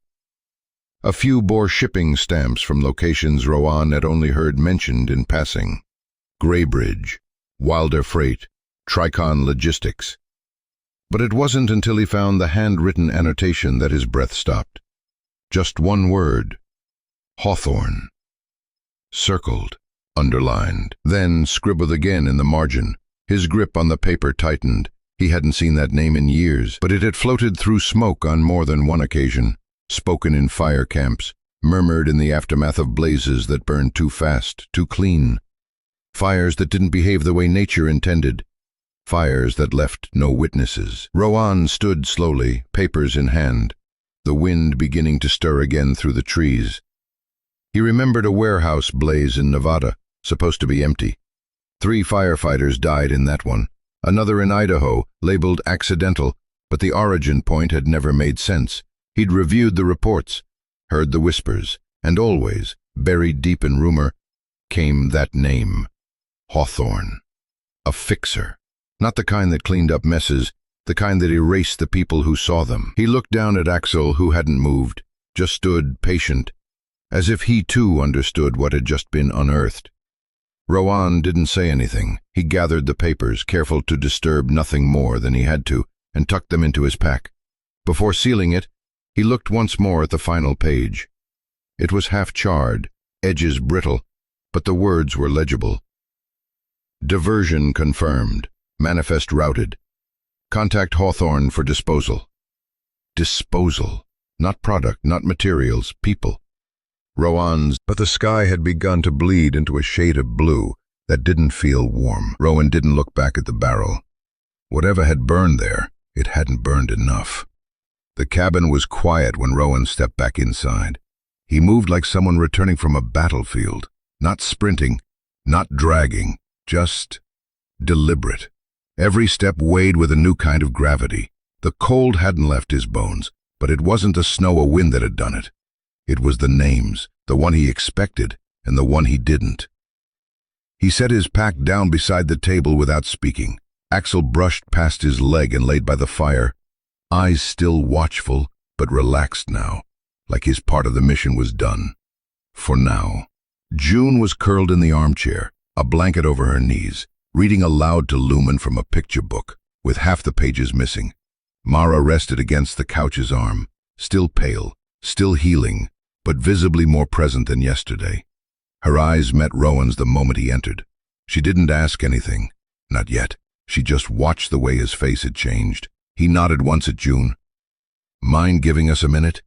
A few bore shipping stamps from locations Rowan had only heard mentioned in passing. Graybridge, Wilder Freight, Tricon Logistics. But it wasn't until he found the handwritten annotation that his breath stopped. Just one word. Hawthorne. Circled, underlined, then scribbled again in the margin. His grip on the paper tightened. He hadn't seen that name in years, but it had floated through smoke on more than one occasion, spoken in fire camps, murmured in the aftermath of blazes that burned too fast, too clean. Fires that didn't behave the way nature intended. Fires that left no witnesses. Rowan stood slowly, papers in hand, the wind beginning to stir again through the trees. He remembered a warehouse blaze in Nevada, supposed to be empty. 3 firefighters died in that one. Another in Idaho, labeled accidental, but the origin point had never made sense. He'd reviewed the reports, heard the whispers, and always, buried deep in rumor, came that name, Hawthorne. A fixer. Not the kind that cleaned up messes, the kind that erased the people who saw them. He looked down at Axel, who hadn't moved, just stood patient, as if he too understood what had just been unearthed. Rowan didn't say anything. He gathered the papers, careful to disturb nothing more than he had to, and tucked them into his pack. Before sealing it, he looked once more at the final page. It was half-charred, edges brittle, but the words were legible. Diversion confirmed. Manifest routed. Contact Hawthorne for disposal. Disposal. Not product, not materials, people. But the sky had begun to bleed into a shade of blue that didn't feel warm. Rowan didn't look back at the barrel. Whatever had burned there, it hadn't burned enough. The cabin was quiet when Rowan stepped back inside. He moved like someone returning from a battlefield, not sprinting, not dragging, just deliberate. Every step weighed with a new kind of gravity. The cold hadn't left his bones, but it wasn't the snow or wind that had done it. It was the names, the one he expected and the one he didn't. He set his pack down beside the table without speaking. Axel brushed past his leg and laid by the fire, eyes still watchful, but relaxed now, like his part of the mission was done. For now. June was curled in the armchair, a blanket over her knees, reading aloud to Lumen from a picture book, with half the pages missing. Mara rested against the couch's arm, still pale, still healing, but visibly more present than yesterday. Her eyes met Rowan's the moment he entered. She didn't ask anything, not yet. She just watched the way his face had changed. He nodded once at June. Mind giving us a minute?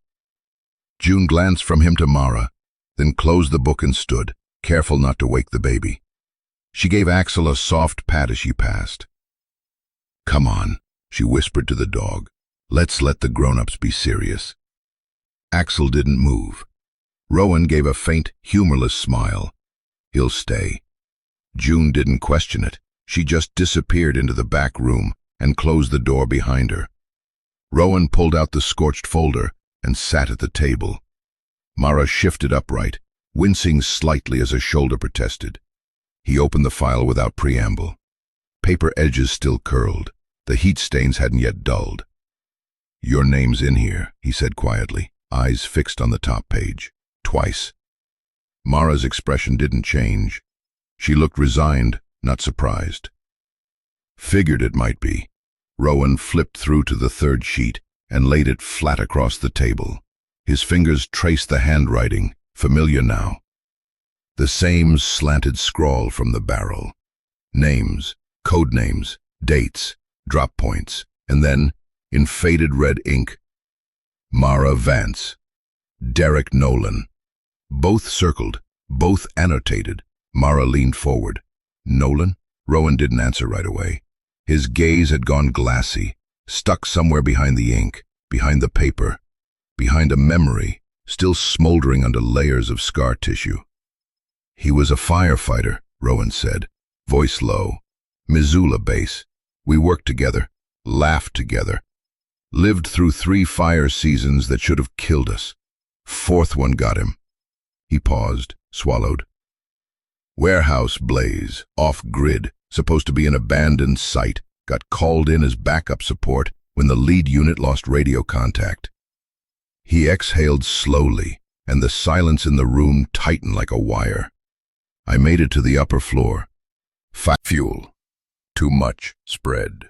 June glanced from him to Mara, then closed the book and stood, careful not to wake the baby. She gave Axel a soft pat as she passed. Come on, she whispered to the dog. Let's let the grown-ups be serious. Axel didn't move. Rowan gave a faint, humorless smile. He'll stay. June didn't question it. She just disappeared into the back room and closed the door behind her. Rowan pulled out the scorched folder and sat at the table. Mara shifted upright, wincing slightly as her shoulder protested. He opened the file without preamble. Paper edges still curled. The heat stains hadn't yet dulled. Your name's in here, he said quietly, eyes fixed on the top page. Twice. Mara's expression didn't change. She looked resigned, not surprised. Figured it might be. Rowan flipped through to the third sheet and laid it flat across the table. His fingers traced the handwriting, familiar now. The same slanted scrawl from the barrel. Names, code names, dates, drop points, and then, in faded red ink, Mara Vance, Derek Nolan. Both circled, both annotated. Mara leaned forward. Nolan? Rowan didn't answer right away. His gaze had gone glassy, stuck somewhere behind the ink, behind the paper, behind a memory, still smoldering under layers of scar tissue. He was a firefighter, Rowan said, voice low. Missoula base. We worked together, laughed together, lived through 3 fire seasons that should have killed us. 4th one got him. He paused, swallowed. Warehouse blaze, off-grid, supposed to be an abandoned site, got called in as backup support when the lead unit lost radio contact. He exhaled slowly, and the silence in the room tightened like a wire. I made it to the upper floor. Fuel. Too much spread.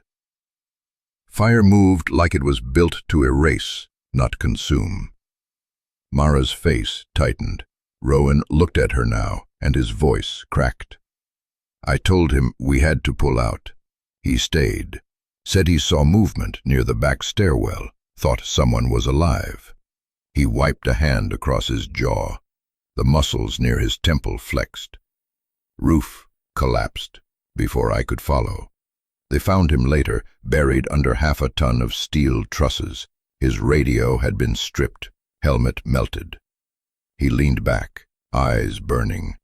Fire moved like it was built to erase, not consume. Mara's face tightened. Rowan looked at her now, and his voice cracked. I told him we had to pull out. He stayed. Said he saw movement near the back stairwell, thought someone was alive. He wiped a hand across his jaw. The muscles near his temple flexed. Roof collapsed before I could follow. They found him later, buried under half a ton of steel trusses. His radio had been stripped, helmet melted. He leaned back, eyes burning.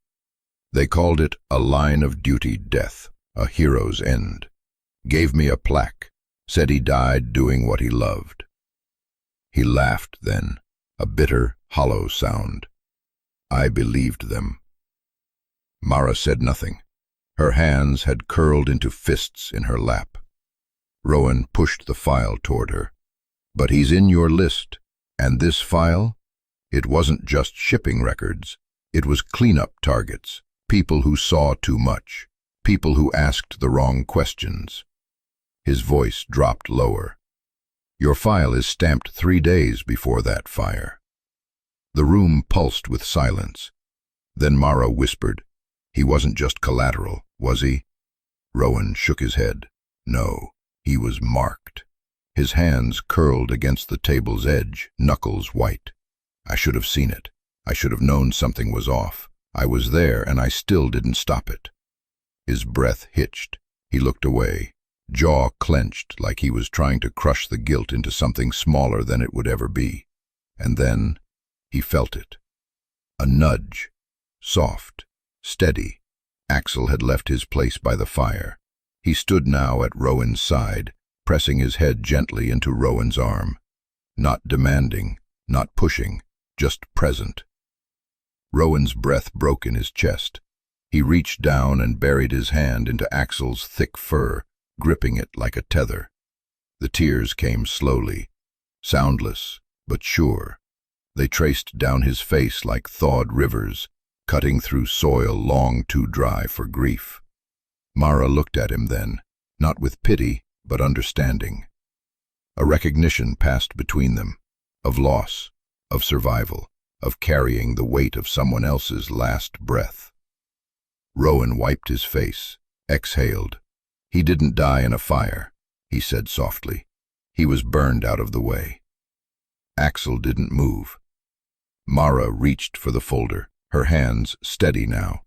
They called it a line of duty death, a hero's end. Gave me a plaque, said he died doing what he loved. He laughed then, a bitter, hollow sound. I believed them. Mara said nothing. Her hands had curled into fists in her lap. Rowan pushed the file toward her. But he's in your list, and this file? It wasn't just shipping records. It was cleanup targets, people who saw too much, people who asked the wrong questions. His voice dropped lower. Your file is stamped 3 days before that fire. The room pulsed with silence. Then Mara whispered, "He wasn't just collateral, was he?" Rowan shook his head. No, he was marked. His hands curled against the table's edge, knuckles white. I should have seen it. I should have known something was off. I was there, and I still didn't stop it. His breath hitched. He looked away, jaw clenched like he was trying to crush the guilt into something smaller than it would ever be. And then he felt it. A nudge. Soft, steady. Axel had left his place by the fire. He stood now at Rowan's side, pressing his head gently into Rowan's arm. Not demanding, not pushing, just present. Rowan's breath broke in his chest. He reached down and buried his hand into Axel's thick fur, gripping it like a tether. The tears came slowly, soundless, but sure. They traced down his face like thawed rivers, cutting through soil long too dry for grief. Mara looked at him then, not with pity, but understanding. A recognition passed between them, of loss, of survival, of carrying the weight of someone else's last breath. Rowan wiped his face, exhaled. He didn't die in a fire, he said softly. He was burned out of the way. Axel didn't move. Mara reached for the folder, her hands steady now.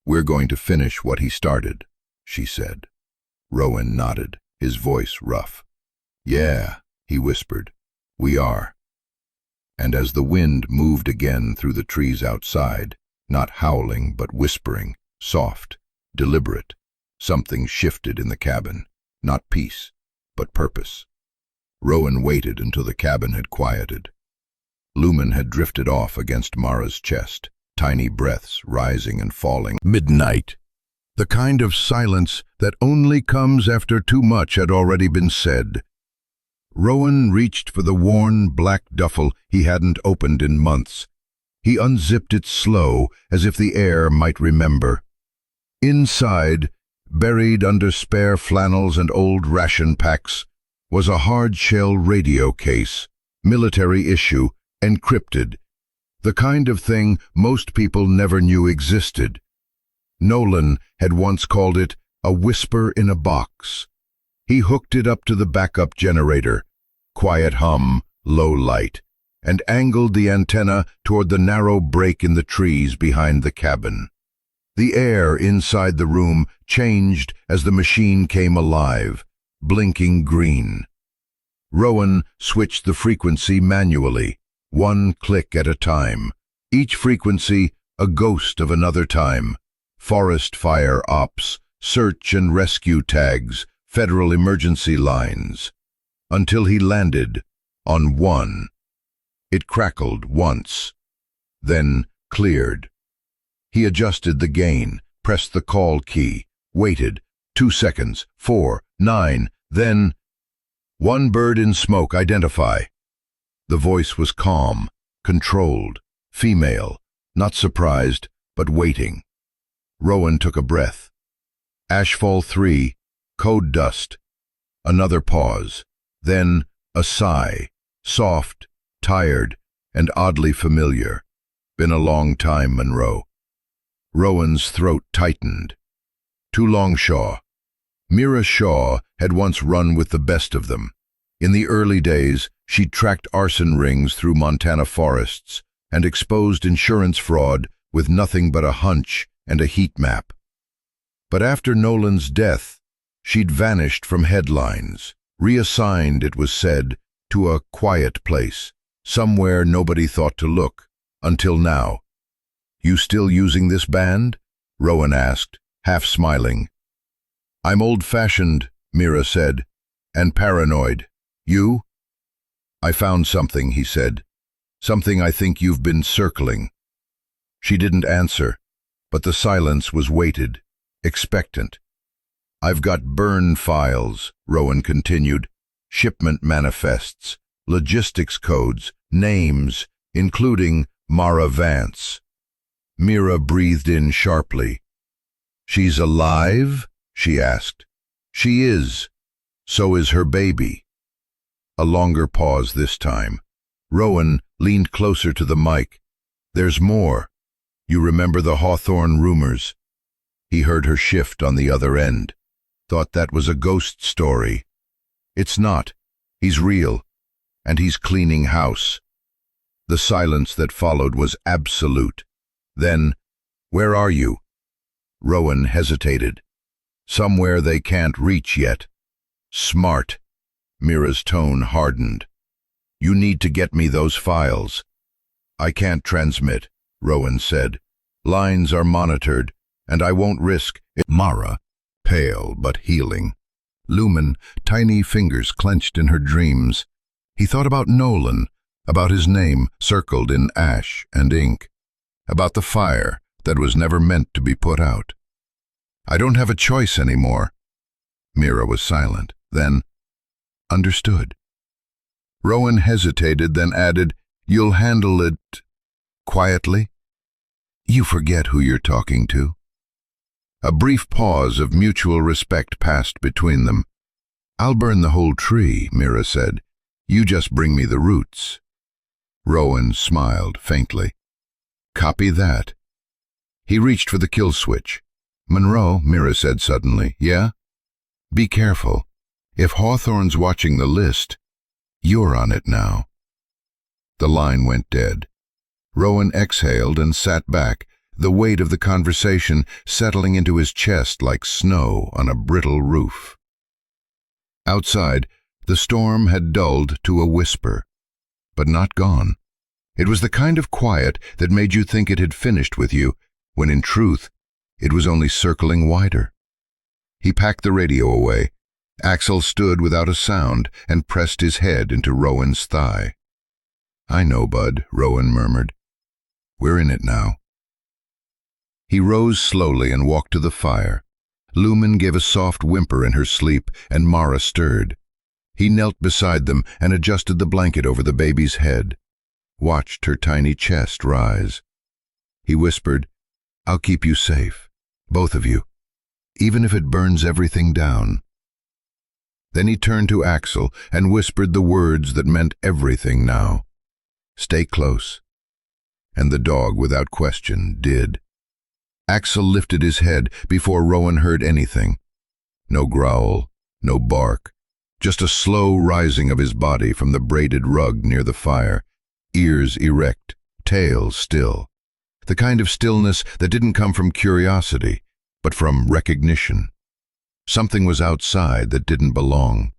"We're going to finish what he started," she said. Rowan nodded, his voice rough. "Yeah," he whispered, "we are." And as the wind moved again through the trees outside, not howling but whispering, soft, deliberate, something shifted in the cabin, not peace, but purpose. Rowan waited until the cabin had quieted. Lumen had drifted off against Mara's chest, tiny breaths rising and falling. Midnight. The kind of silence that only comes after too much had already been said. Rowan reached for the worn black duffel he hadn't opened in months. He unzipped it slow, as if the air might remember. Inside, buried under spare flannels and old ration packs, was a hard-shell radio case, military issue, encrypted, the kind of thing most people never knew existed. Nolan had once called it a whisper in a box. He hooked it up to the backup generator, quiet hum, low light, and angled the antenna toward the narrow break in the trees behind the cabin. The air inside the room changed as the machine came alive, blinking green. Rowan switched the frequency manually, one click at a time, each frequency a ghost of another time. Forest fire ops, search and rescue tags, federal emergency lines, until he landed on one. It crackled once, then cleared. He adjusted the gain, pressed the call key, waited, 2 seconds, 4, 9, then, "One bird in smoke, identify." The voice was calm, controlled, female, not surprised, but waiting. Rowan took a breath. Ashfall 3, code dust. Another pause, then a sigh, soft, tired, and oddly familiar. Been a long time, Monroe. Rowan's throat tightened. To Longshaw. Mira Shaw had once run with the best of them. In the early days, she'd tracked arson rings through Montana forests and exposed insurance fraud with nothing but a hunch and a heat map. But after Nolan's death, she'd vanished from headlines, reassigned, it was said, to a quiet place, somewhere nobody thought to look, until now. "You still using this band?" Rowan asked, half smiling. "I'm old-fashioned," Mira said, "and paranoid. You?" "I found something," he said. "Something I think you've been circling." She didn't answer. But the silence was weighted, expectant. "I've got burn files," Rowan continued. "Shipment manifests, logistics codes, names, including Mara Vance." Mira breathed in sharply. "She's alive?" she asked. "She is. So is her baby." A longer pause this time. Rowan leaned closer to the mic. "There's more. You remember the Hawthorne rumors?" He heard her shift on the other end. "Thought that was a ghost story. It's not. He's real. And he's cleaning house." The silence that followed was absolute. Then, "Where are you?" Rowan hesitated. "Somewhere they can't reach yet." "Smart." Mira's tone hardened. "You need to get me those files." "I can't transmit," Rowan said. "Lines are monitored, and I won't risk it." Mara, pale but healing. Lumen, tiny fingers clenched in her dreams. He thought about Nolan, about his name circled in ash and ink, about the fire that was never meant to be put out. "I don't have a choice anymore." Mira was silent. Then, "Understood." Rowan hesitated, then added, "You'll handle it quietly? You forget who you're talking to." A brief pause of mutual respect passed between them. "I'll burn the whole tree," Mira said. "You just bring me the roots." Rowan smiled faintly. "Copy that." He reached for the kill switch. "Monroe," Mira said suddenly. "Yeah? Be careful. If Hawthorne's watching the list, you're on it now." The line went dead. Rowan exhaled and sat back, the weight of the conversation settling into his chest like snow on a brittle roof. Outside, the storm had dulled to a whisper, but not gone. It was the kind of quiet that made you think it had finished with you, when in truth, it was only circling wider. He packed the radio away. Axel stood without a sound and pressed his head into Rowan's thigh. "I know, bud," Rowan murmured. "We're in it now." He rose slowly and walked to the fire. Lumen gave a soft whimper in her sleep, and Mara stirred. He knelt beside them and adjusted the blanket over the baby's head, watched her tiny chest rise. He whispered, "I'll keep you safe, both of you, even if it burns everything down." Then he turned to Axel and whispered the words that meant everything now. "Stay close." And the dog, without question, did. Axel lifted his head before Rowan heard anything. No growl, no bark, just a slow rising of his body from the braided rug near the fire, ears erect, tail still. The kind of stillness that didn't come from curiosity, but from recognition. Something was outside that didn't belong.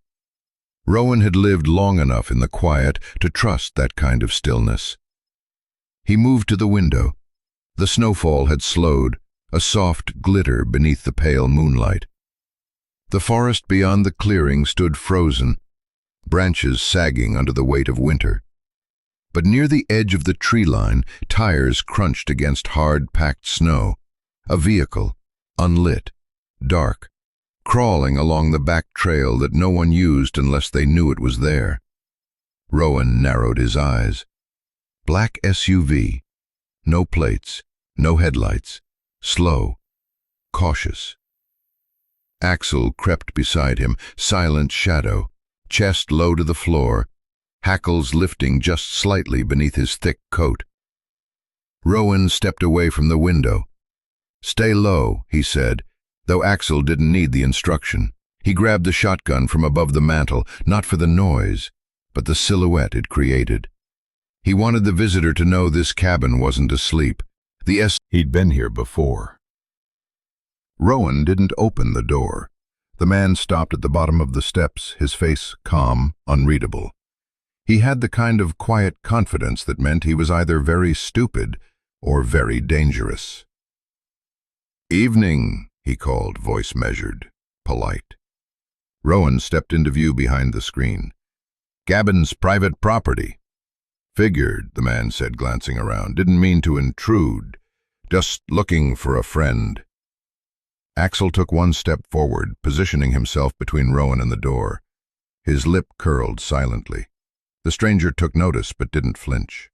Rowan had lived long enough in the quiet to trust that kind of stillness. He moved to the window. The snowfall had slowed, a soft glitter beneath the pale moonlight. The forest beyond the clearing stood frozen, branches sagging under the weight of winter. But near the edge of the tree line, tires crunched against hard-packed snow. A vehicle, unlit, dark, crawling along the back trail that no one used unless they knew it was there. Rowan narrowed his eyes. Black SUV, no plates, no headlights, slow, cautious. Axel crept beside him, silent shadow, chest low to the floor, hackles lifting just slightly beneath his thick coat. Rowan stepped away from the window. "Stay low," he said, though Axel didn't need the instruction. He grabbed the shotgun from above the mantel, not for the noise, but the silhouette it created. He wanted the visitor to know this cabin wasn't asleep. He'd been here before. Rowan didn't open the door. The man stopped at the bottom of the steps, his face calm, unreadable. He had the kind of quiet confidence that meant he was either very stupid or very dangerous. "Evening," he called, voice measured, polite. Rowan stepped into view behind the screen. "Cabin's private property." "Figured," the man said, glancing around. "Didn't mean to intrude. Just looking for a friend." Axel took one step forward, positioning himself between Rowan and the door. His lip curled silently. The stranger took notice but didn't flinch.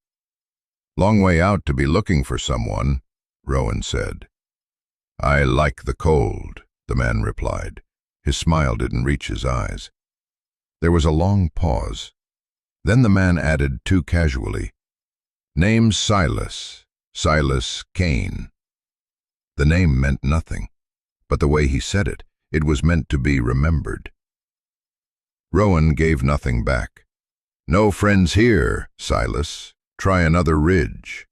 "Long way out to be looking for someone," Rowan said. "I like the cold," the man replied. His smile didn't reach his eyes. There was a long pause. Then the man added too casually, "Name's Silas Kane." The name meant nothing, but the way he said it, it was meant to be remembered. Rowan gave nothing back. "No friends here, Silas. Try another ridge."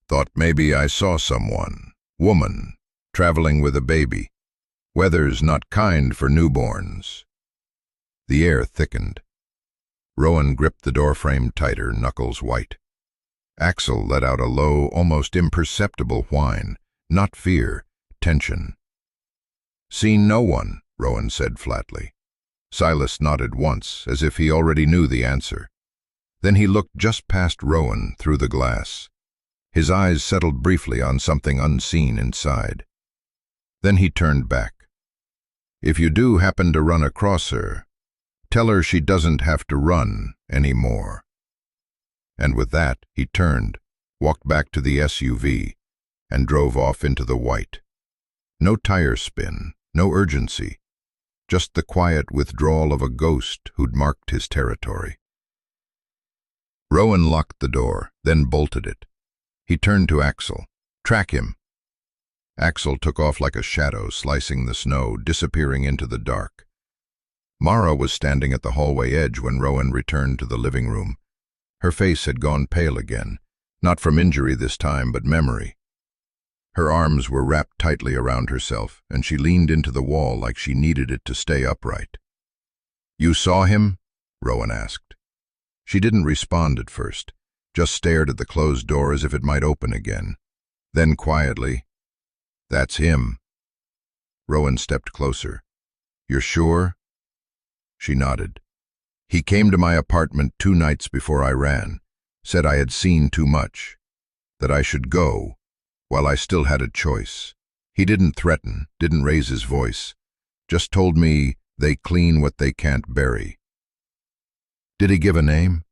"Thought maybe I saw someone, woman, traveling with a baby. Weather's not kind for newborns." The air thickened. Rowan gripped the doorframe tighter, knuckles white. Axel let out a low, almost imperceptible whine. Not fear, tension. "Seen no one," Rowan said flatly. Silas nodded once, as if he already knew the answer. Then he looked just past Rowan through the glass. His eyes settled briefly on something unseen inside. Then he turned back. "If you do happen to run across her, tell her she doesn't have to run anymore." And with that, he turned, walked back to the SUV, and drove off into the white. No tire spin, no urgency, just the quiet withdrawal of a ghost who'd marked his territory. Rowan locked the door, then bolted it. He turned to Axel. "Track him." Axel took off like a shadow, slicing the snow, disappearing into the dark. Mara was standing at the hallway edge when Rowan returned to the living room. Her face had gone pale again, not from injury this time, but memory. Her arms were wrapped tightly around herself, and she leaned into the wall like she needed it to stay upright. "You saw him?" Rowan asked. She didn't respond at first, just stared at the closed door as if it might open again. Then quietly, "That's him." Rowan stepped closer. "You're sure?" She nodded. "He came to my apartment 2 nights before I ran, said I had seen too much, that I should go, while I still had a choice. He didn't threaten, didn't raise his voice, just told me they clean what they can't bury." "Did he give a name?"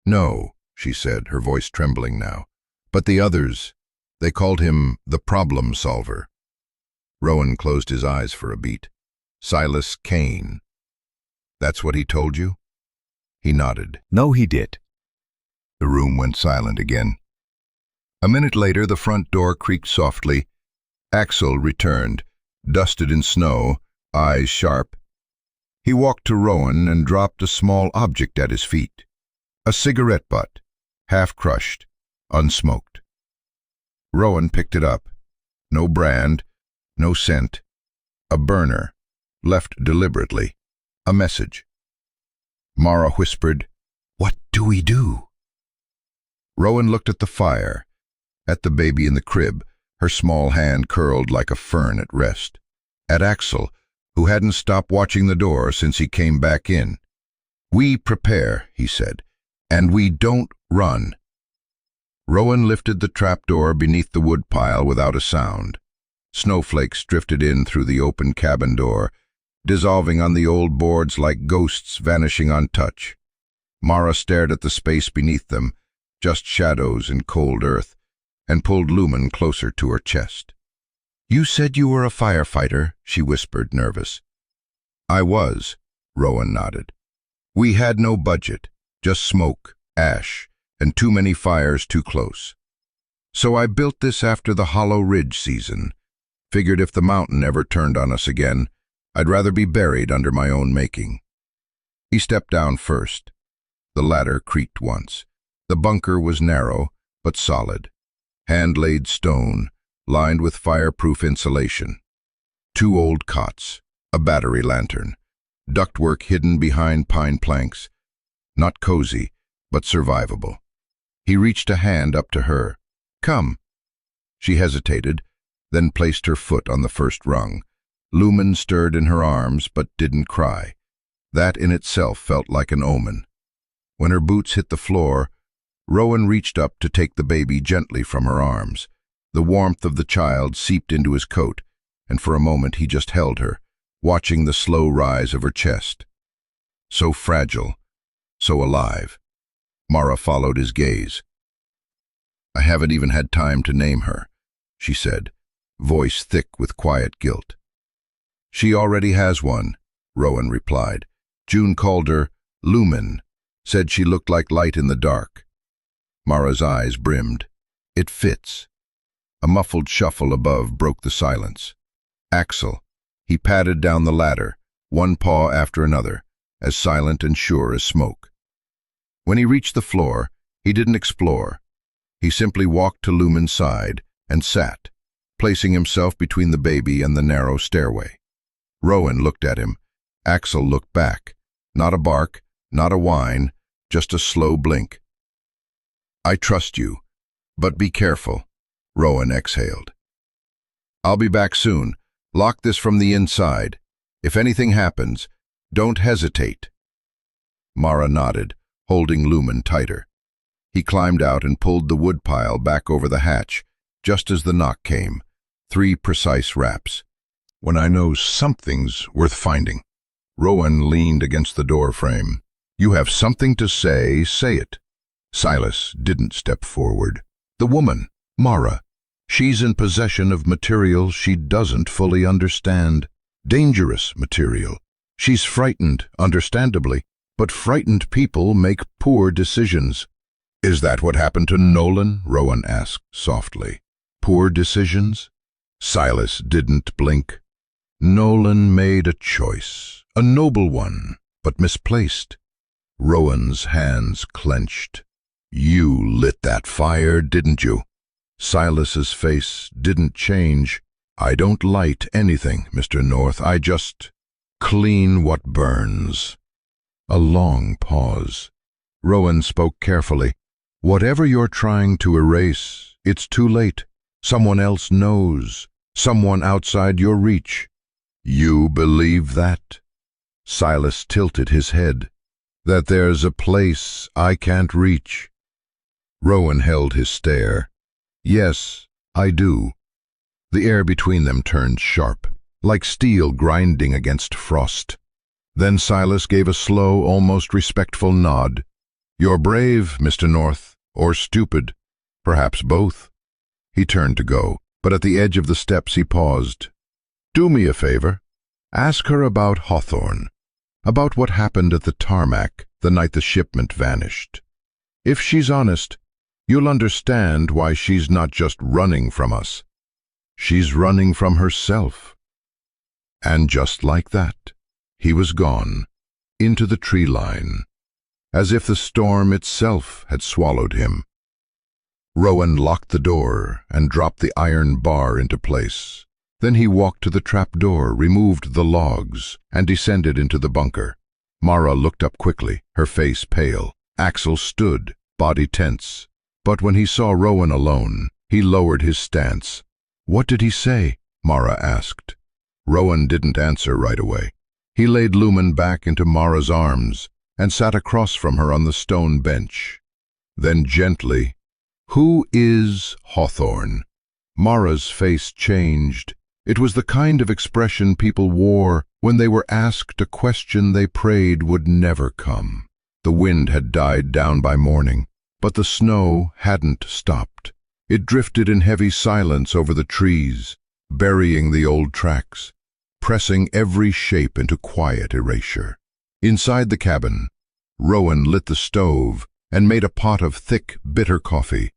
"No," she said, her voice trembling now. "But the others, they called him the problem solver." Rowan closed his eyes for a beat. "Silas Kane. That's what he told you?" He nodded. "No, he did." The room went silent again. A minute later, the front door creaked softly. Axel returned, dusted in snow, eyes sharp. He walked to Rowan and dropped a small object at his feet. A cigarette butt, half crushed, unsmoked. Rowan picked it up. No brand, no scent. A burner, left deliberately. A message. Mara whispered, "What do we do?" Rowan looked at the fire, at the baby in the crib, her small hand curled like a fern at rest. At Axel, who hadn't stopped watching the door since he came back in. "We prepare," he said, "and we don't run." Rowan lifted the trapdoor beneath the woodpile without a sound. Snowflakes drifted in through the open cabin door, dissolving on the old boards like ghosts vanishing on touch. Mara stared at the space beneath them, just shadows and cold earth, and pulled Lumen closer to her chest. "You said you were a firefighter," she whispered, nervous. "I was," Rowan nodded. "We had no budget, just smoke, ash, and too many fires too close. So I built this after the Hollow Ridge season. Figured if the mountain ever turned on us again, I'd rather be buried under my own making." He stepped down first. The ladder creaked once. The bunker was narrow, but solid. Hand-laid stone, lined with fireproof insulation. 2 old cots, a battery lantern, ductwork hidden behind pine planks. Not cozy, but survivable. He reached a hand up to her. "Come." She hesitated, then placed her foot on the first rung. Lumen stirred in her arms, but didn't cry. That in itself felt like an omen. When her boots hit the floor, Rowan reached up to take the baby gently from her arms. The warmth of the child seeped into his coat, and for a moment he just held her, watching the slow rise of her chest. So fragile, so alive. Mara followed his gaze. "I haven't even had time to name her," she said, voice thick with quiet guilt. "She already has one," Rowan replied. "June called her Lumen, said she looked like light in the dark." Mara's eyes brimmed. "It fits." A muffled shuffle above broke the silence. Axel. He padded down the ladder, one paw after another, as silent and sure as smoke. When he reached the floor, he didn't explore. He simply walked to Lumen's side and sat, placing himself between the baby and the narrow stairway. Rowan looked at him. Axel looked back. Not a bark, not a whine, just a slow blink. "I trust you, but be careful," Rowan exhaled. "I'll be back soon. Lock this from the inside. If anything happens, don't hesitate." Mara nodded, holding Lumen tighter. He climbed out and pulled the woodpile back over the hatch, just as the knock came. 3 precise raps. "When I know something's worth finding." Rowan leaned against the door frame. "You have something to say it." Silas didn't step forward. "The woman, Mara. She's in possession of material she doesn't fully understand. Dangerous material. She's frightened, understandably, but frightened people make poor decisions." "Is that what happened to Nolan?" Rowan asked softly. "Poor decisions?" Silas didn't blink. "Nolan made a choice, a noble one, but misplaced." Rowan's hands clenched. "You lit that fire, didn't you?" Silas's face didn't change. "I don't light anything, Mr. North. I just clean what burns." A long pause. Rowan spoke carefully. "Whatever you're trying to erase, it's too late. Someone else knows. Someone outside your reach." "You believe that?" Silas tilted his head. "That there's a place I can't reach?" Rowan held his stare. "Yes, I do." The air between them turned sharp, like steel grinding against frost. Then Silas gave a slow, almost respectful nod. "You're brave, Mr. North, or stupid, perhaps both." He turned to go, but at the edge of the steps he paused. "Do me a favor. Ask her about Hawthorne, about what happened at the tarmac the night the shipment vanished. If she's honest, you'll understand why she's not just running from us. She's running from herself." And just like that, he was gone, into the tree line, as if the storm itself had swallowed him. Rowan locked the door and dropped the iron bar into place. Then he walked to the trapdoor, removed the logs, and descended into the bunker. Mara looked up quickly, her face pale. Axel stood, body tense. But when he saw Rowan alone, he lowered his stance. "What did he say?" Mara asked. Rowan didn't answer right away. He laid Lumen back into Mara's arms and sat across from her on the stone bench. Then gently, "Who is Hawthorne?" Mara's face changed. It was the kind of expression people wore when they were asked a question they prayed would never come. The wind had died down by morning, but the snow hadn't stopped. It drifted in heavy silence over the trees, burying the old tracks, pressing every shape into quiet erasure. Inside the cabin, Rowan lit the stove and made a pot of thick, bitter coffee,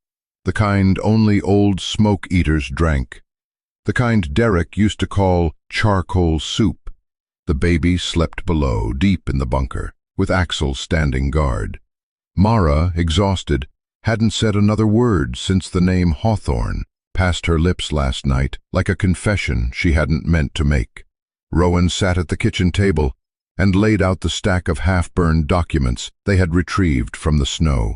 the kind only old smoke-eaters drank, the kind Derek used to call charcoal soup. The baby slept below, deep in the bunker, with Axel standing guard. Mara, exhausted, hadn't said another word since the name Hawthorne passed her lips last night, like a confession she hadn't meant to make. Rowan sat at the kitchen table and laid out the stack of half-burned documents they had retrieved from the snow.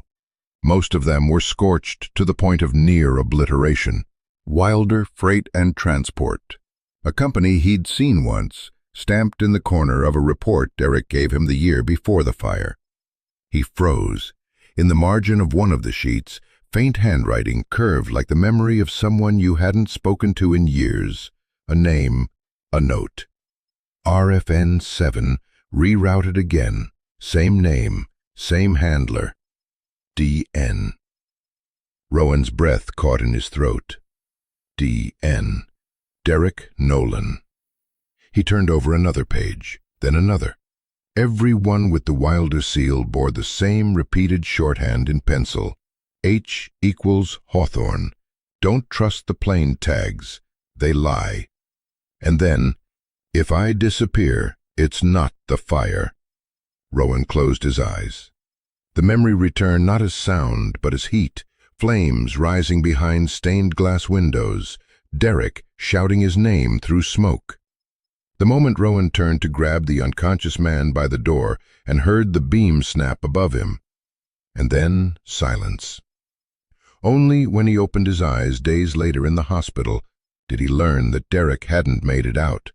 Most of them were scorched to the point of near obliteration. Wilder Freight and Transport, a company he'd seen once, stamped in the corner of a report Derek gave him the year before the fire. He froze. In the margin of one of the sheets, Faint handwriting curved like the memory of someone you hadn't spoken to in years. A name, a note. RFN 7, rerouted again. Same name, same handler. DN. Rowan's breath caught in his throat. DN. Derek Nolan. He turned over another page, then another. Every one with the Wilder seal bore the same repeated shorthand in pencil. H equals Hawthorne. Don't trust the plain tags. They lie. And then, if I disappear, it's not the fire. Rowan closed his eyes. The memory returned not as sound, but as heat, flames rising behind stained glass windows, Derek shouting his name through smoke. The moment Rowan turned to grab the unconscious man by the door and heard the beam snap above him. And then silence. Only when he opened his eyes days later in the hospital did he learn that Derek hadn't made it out.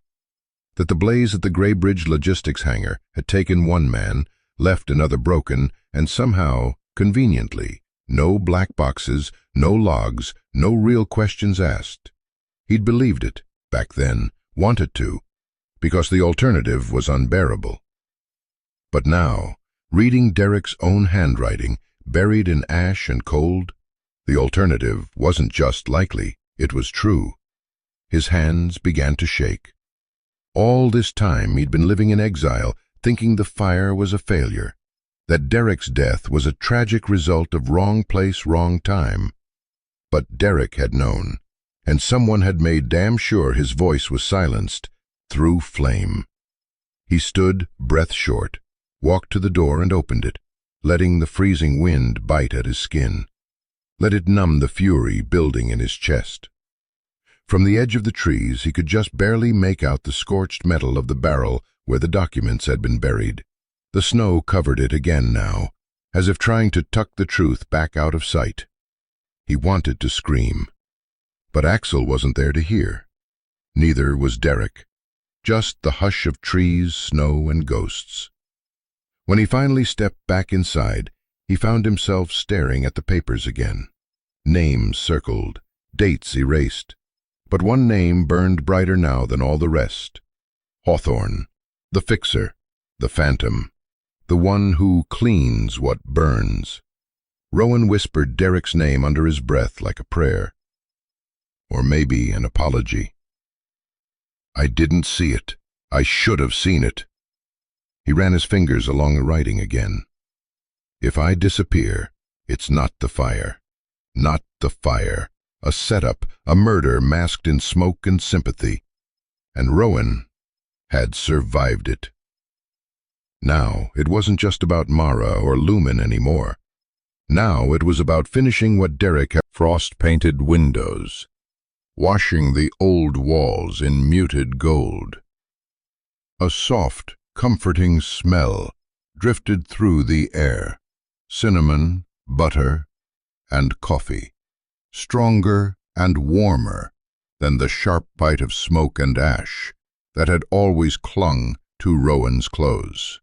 That the blaze at the Graybridge logistics hangar had taken one man, left another broken, and somehow, conveniently, no black boxes, no logs, no real questions asked. He'd believed it, back then, wanted to, because the alternative was unbearable. But now, reading Derek's own handwriting, buried in ash and cold, the alternative wasn't just likely, it was true. His hands began to shake. All this time he'd been living in exile, thinking the fire was a failure, that Derek's death was a tragic result of wrong place, wrong time. But Derek had known, and someone had made damn sure his voice was silenced through flame. He stood, breath short, walked to the door and opened it, letting the freezing wind bite at his skin. Let it numb the fury building in his chest. From the edge of the trees he could just barely make out the scorched metal of the barrel where the documents had been buried. The snow covered it again now, as if trying to tuck the truth back out of sight. He wanted to scream. But Axel wasn't there to hear. Neither was Derek. Just the hush of trees, snow, and ghosts. When he finally stepped back inside, he found himself staring at the papers again. Names circled, dates erased. But one name burned brighter now than all the rest. Hawthorne, the fixer, the phantom, the one who cleans what burns. Rowan whispered Derek's name under his breath like a prayer. Or maybe an apology. I didn't see it. I should have seen it. He ran his fingers along the writing again. If I disappear, it's not the fire. Not the fire. A setup, a murder masked in smoke and sympathy. And Rowan had survived it. Now, it wasn't just about Mara or Lumen anymore. Now it was about finishing what Derek had frost-painted windows, washing the old walls in muted gold. A soft, comforting smell drifted through the air. Cinnamon, butter, and coffee. Stronger and warmer than the sharp bite of smoke and ash that had always clung to Rowan's clothes.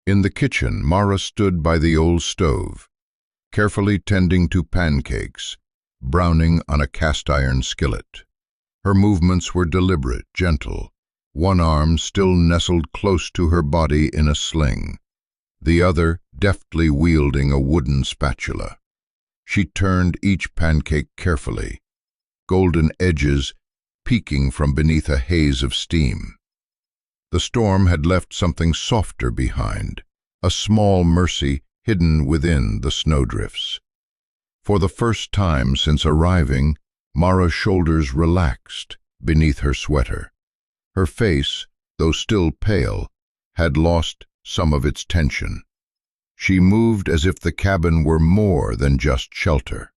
In the kitchen, Mara stood by the old stove, carefully tending to pancakes, browning on a cast-iron skillet. Her movements were deliberate, gentle, one arm still nestled close to her body in a sling, the other deftly wielding a wooden spatula. She turned each pancake carefully, golden edges peeking from beneath a haze of steam. The storm had left something softer behind, a small mercy hidden within the snowdrifts. For the first time since arriving, Mara's shoulders relaxed beneath her sweater. Her face, though still pale, had lost some of its tension. She moved as if the cabin were more than just shelter,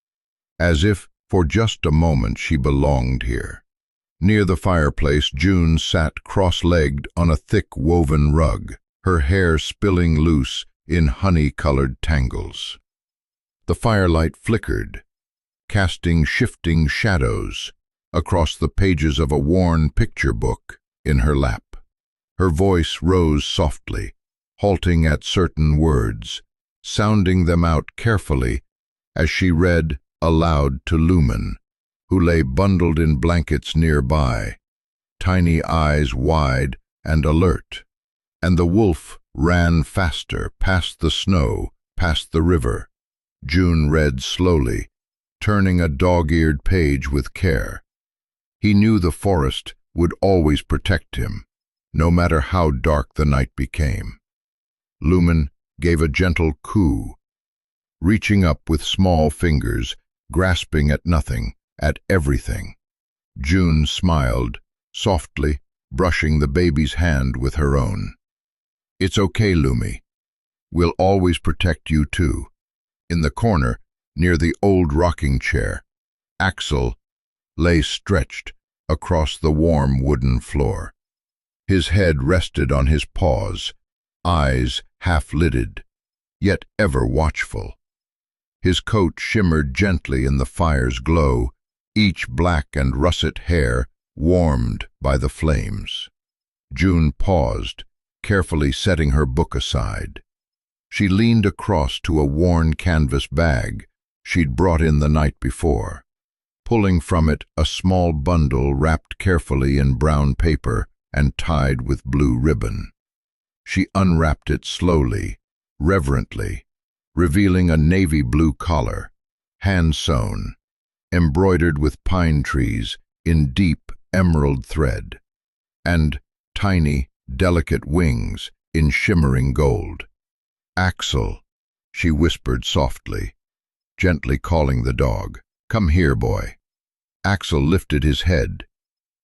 as if for just a moment she belonged here. Near the fireplace, June sat cross-legged on a thick woven rug, her hair spilling loose in honey-colored tangles. The firelight flickered, casting shifting shadows across the pages of a worn picture book in her lap. Her voice rose softly, halting at certain words, sounding them out carefully as she read aloud to Lumen, who lay bundled in blankets nearby, tiny eyes wide and alert. And the wolf ran faster, past the snow, past the river. June read slowly, turning a dog-eared page with care. He knew the forest would always protect him, no matter how dark the night became. Lumen gave a gentle coo, reaching up with small fingers, grasping at nothing, at everything. June smiled, softly, brushing the baby's hand with her own. "It's okay, Lumi. We'll always protect you too." In the corner, near the old rocking chair, Axel lay stretched across the warm wooden floor. His head rested on his paws, eyes half-lidded, yet ever watchful. His coat shimmered gently in the fire's glow, each black and russet hair warmed by the flames. June paused, carefully setting her book aside. She leaned across to a worn canvas bag she'd brought in the night before, pulling from it a small bundle wrapped carefully in brown paper and tied with blue ribbon. She unwrapped it slowly, reverently, revealing a navy blue collar, hand-sewn, embroidered with pine trees in deep emerald thread, and tiny, delicate wings in shimmering gold. "Axel," she whispered softly, gently calling the dog. "Come here, boy." Axel lifted his head,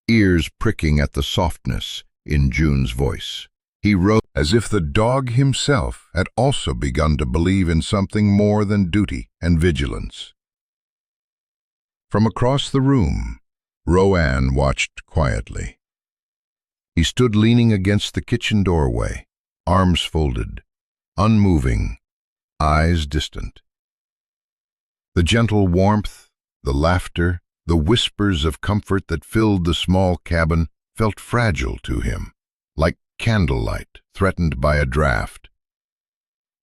ears pricking at the softness in June's voice. He rose as if the dog himself had also begun to believe in something more than duty and vigilance. From across the room, Rowan watched quietly. He stood leaning against the kitchen doorway, arms folded, unmoving, eyes distant. The gentle warmth, the laughter, the whispers of comfort that filled the small cabin felt fragile to him, like candlelight threatened by a draught.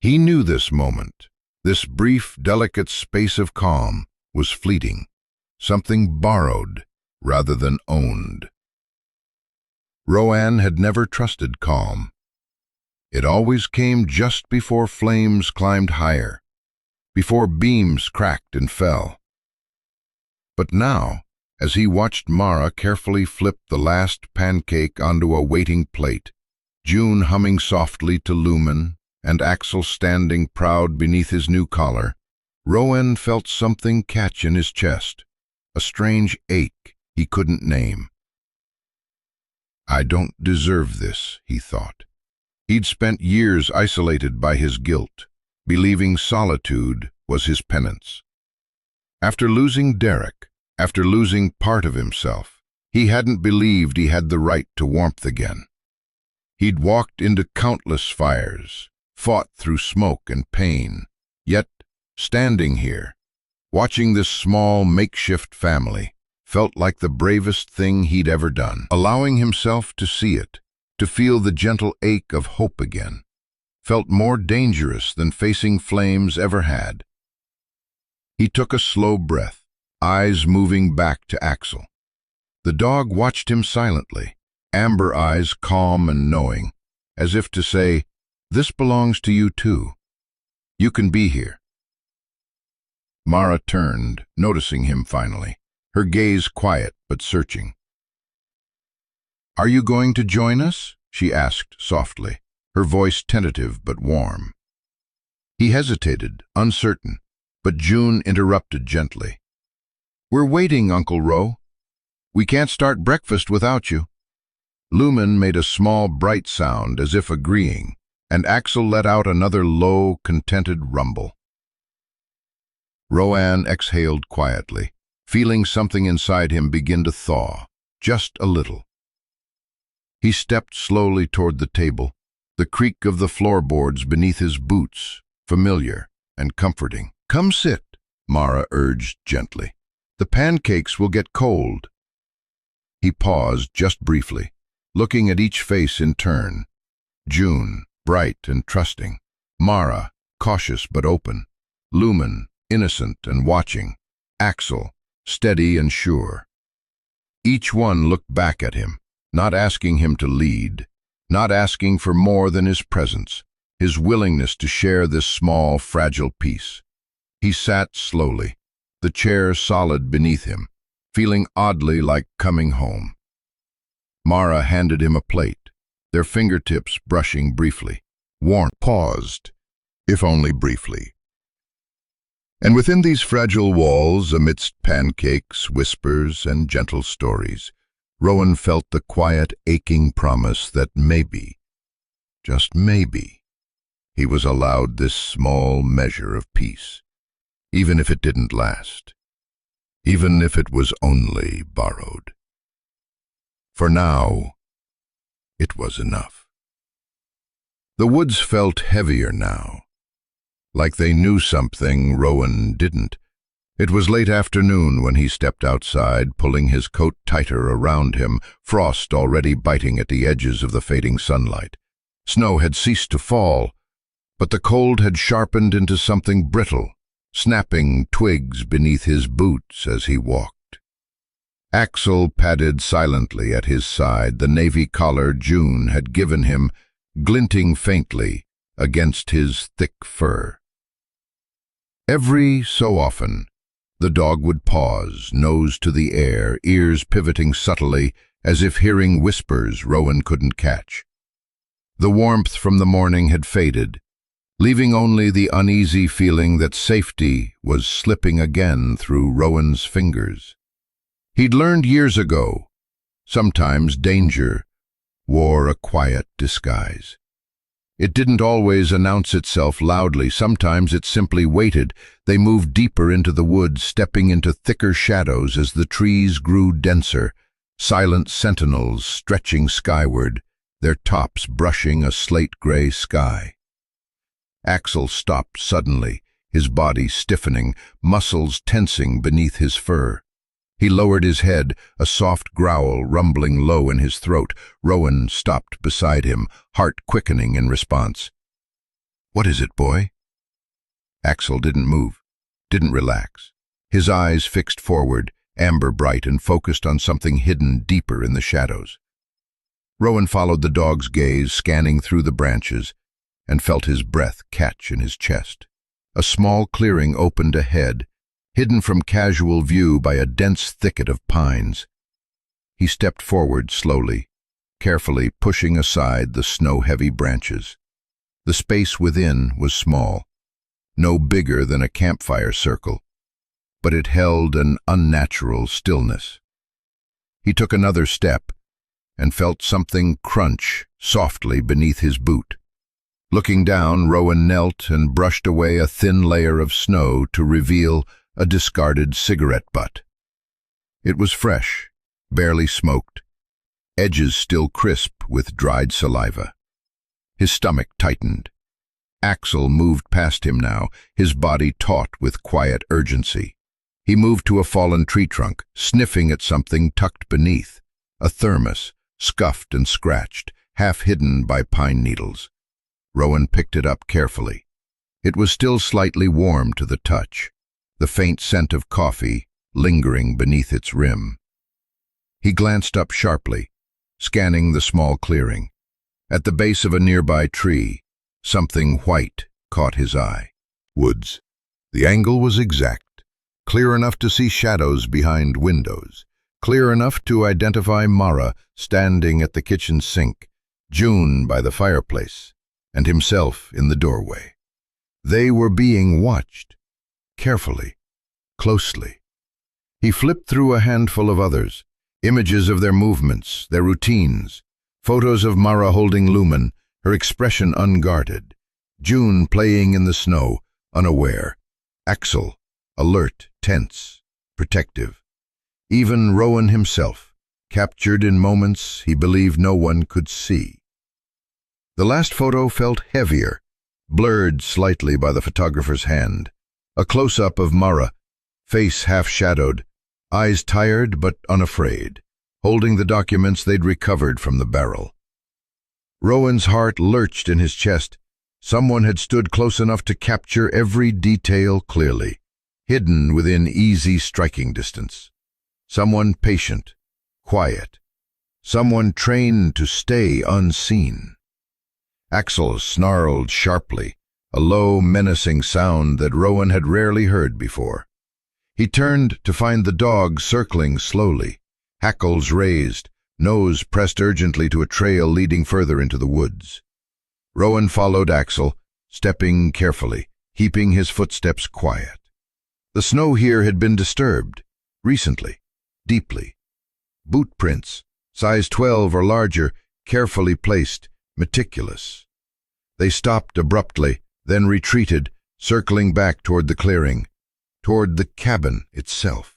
He knew this moment, this brief, delicate space of calm, was fleeting, something borrowed rather than owned. Rowan had never trusted calm. It always came just before flames climbed higher, before beams cracked and fell. But now, as he watched Mara carefully flip the last pancake onto a waiting plate, June humming softly to Lumen, and Axel standing proud beneath his new collar, Rowan felt something catch in his chest, a strange ache he couldn't name. "I don't deserve this," he thought. He'd spent years isolated by his guilt, believing solitude was his penance. After losing Derek, after losing part of himself, he hadn't believed he had the right to warmth again. He'd walked into countless fires, fought through smoke and pain, yet, standing here, watching this small makeshift family, felt like the bravest thing he'd ever done. Allowing himself to see it, to feel the gentle ache of hope again, felt more dangerous than facing flames ever had. He took a slow breath, eyes moving back to Axel. The dog watched him silently, amber eyes calm and knowing, as if to say, "This belongs to you too. You can be here." Mara turned, noticing him finally, her gaze quiet but searching. "Are you going to join us?" she asked softly, her voice tentative but warm. He hesitated, uncertain, but June interrupted gently. "We're waiting, Uncle Ro. We can't start breakfast without you." Lumen made a small, bright sound as if agreeing, and Axel let out another low, contented rumble. Rowan exhaled quietly, feeling something inside him begin to thaw, just a little. He stepped slowly toward the table, the creak of the floorboards beneath his boots, familiar and comforting. "Come sit," Mara urged gently. "The pancakes will get cold." He paused just briefly, looking at each face in turn. June, bright and trusting. Mara, cautious but open. Lumen, innocent and watching. Axel, steady and sure. Each one looked back at him, not asking him to lead, not asking for more than his presence, his willingness to share this small, fragile piece. He sat slowly, the chair solid beneath him, feeling oddly like coming home. Mara handed him a plate, their fingertips brushing briefly. Warren paused, if only briefly. And within these fragile walls, amidst pancakes, whispers, and gentle stories, Rowan felt the quiet, aching promise that maybe, just maybe, he was allowed this small measure of peace, even if it didn't last, even if it was only borrowed. For now, it was enough. The woods felt heavier now, like they knew something Rowan didn't. It was late afternoon when he stepped outside, pulling his coat tighter around him, frost already biting at the edges of the fading sunlight. Snow had ceased to fall, but the cold had sharpened into something brittle, snapping twigs beneath his boots as he walked. Axel padded silently at his side, the navy collar June had given him, glinting faintly against his thick fur. Every so often, the dog would pause, nose to the air, ears pivoting subtly, as if hearing whispers Rowan couldn't catch. The warmth from the morning had faded, leaving only the uneasy feeling that safety was slipping again through Rowan's fingers. He'd learned years ago, sometimes danger wore a quiet disguise. It didn't always announce itself loudly. Sometimes it simply waited. They moved deeper into the woods, stepping into thicker shadows as the trees grew denser, silent sentinels stretching skyward, their tops brushing a slate-gray sky. Axel stopped suddenly, his body stiffening, muscles tensing beneath his fur. He lowered his head, a soft growl rumbling low in his throat. Rowan stopped beside him, heart quickening in response. "What is it, boy?" Axel didn't move, didn't relax. His eyes fixed forward, amber bright and focused on something hidden deeper in the shadows. Rowan followed the dog's gaze, scanning through the branches, and felt his breath catch in his chest. A small clearing opened ahead, hidden from casual view by a dense thicket of pines. He stepped forward slowly, carefully pushing aside the snow-heavy branches. The space within was small, no bigger than a campfire circle, but it held an unnatural stillness. He took another step and felt something crunch softly beneath his boot. Looking down, Rowan knelt and brushed away a thin layer of snow to reveal a discarded cigarette butt. It was fresh, barely smoked, edges still crisp with dried saliva. His stomach tightened. Axel moved past him now, his body taut with quiet urgency. He moved to a fallen tree trunk, sniffing at something tucked beneath, a thermos, scuffed and scratched, half hidden by pine needles. Rowan picked it up carefully. It was still slightly warm to the touch, the faint scent of coffee lingering beneath its rim. He glanced up sharply, scanning the small clearing. At the base of a nearby tree, something white caught his eye. Woods. The angle was exact, clear enough to see shadows behind windows, clear enough to identify Mara standing at the kitchen sink, June by the fireplace, and himself in the doorway. They were being watched, carefully, closely. He flipped through a handful of others, images of their movements, their routines, photos of Mara holding Lumen, her expression unguarded, June playing in the snow, unaware, Axel, alert, tense, protective. Even Rowan himself, captured in moments he believed no one could see. The last photo felt heavier, blurred slightly by the photographer's hand. A close-up of Mara, face half-shadowed, eyes tired but unafraid, holding the documents they'd recovered from the barrel. Rowan's heart lurched in his chest. Someone had stood close enough to capture every detail clearly. hidden within easy striking distance. Someone patient, quiet, someone trained to stay unseen. Axel snarled sharply, a low, menacing sound that Rowan had rarely heard before. He turned to find the dog circling slowly, hackles raised, nose pressed urgently to a trail leading further into the woods. Rowan followed Axel, stepping carefully, keeping his footsteps quiet. The snow here had been disturbed, recently, deeply. Boot prints, size 12 or larger, carefully placed, meticulous. They stopped abruptly, then retreated, circling back toward the clearing, toward the cabin itself.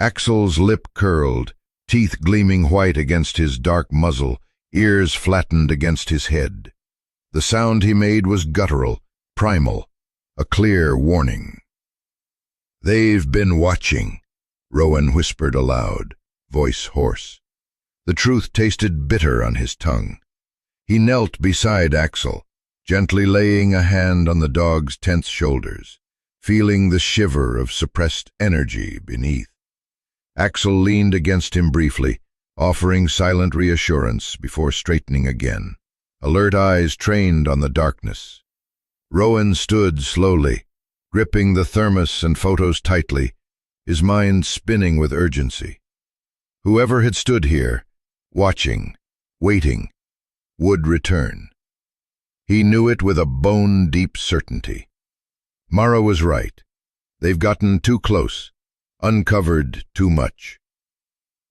Axel's lip curled, teeth gleaming white against his dark muzzle, ears flattened against his head. The sound he made was guttural, primal, a clear warning. "They've been watching," Rowan whispered aloud, voice hoarse. The truth tasted bitter on his tongue. He knelt beside Axel, gently laying a hand on the dog's tense shoulders, feeling the shiver of suppressed energy beneath. Axel leaned against him briefly, offering silent reassurance before straightening again, alert eyes trained on the darkness. Rowan stood slowly, gripping the thermos and photos tightly, his mind spinning with urgency. Whoever had stood here, watching, waiting, would return. He knew it with a bone-deep certainty. Mara was right. They've gotten too close, uncovered too much.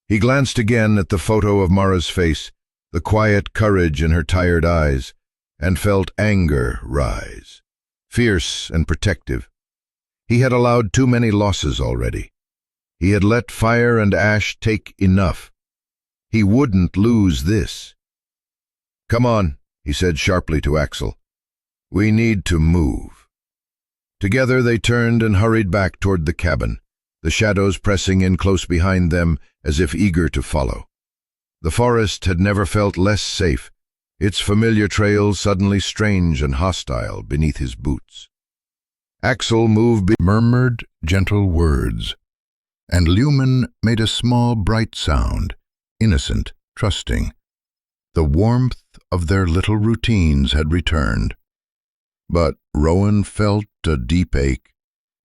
He glanced again at the photo of Mara's face, the quiet courage in her tired eyes, and felt anger rise, fierce and protective. He had allowed too many losses already. He had let fire and ash take enough. He wouldn't lose this. "Come on," he said sharply to Axel. "We need to move." Together they turned and hurried back toward the cabin, the shadows pressing in close behind them as if eager to follow. The forest had never felt less safe, its familiar trails suddenly strange and hostile beneath his boots. Axel murmured gentle words, and Lumen made a small bright sound, innocent, trusting. The warmth of their little routines had returned. But Rowan felt a deep ache,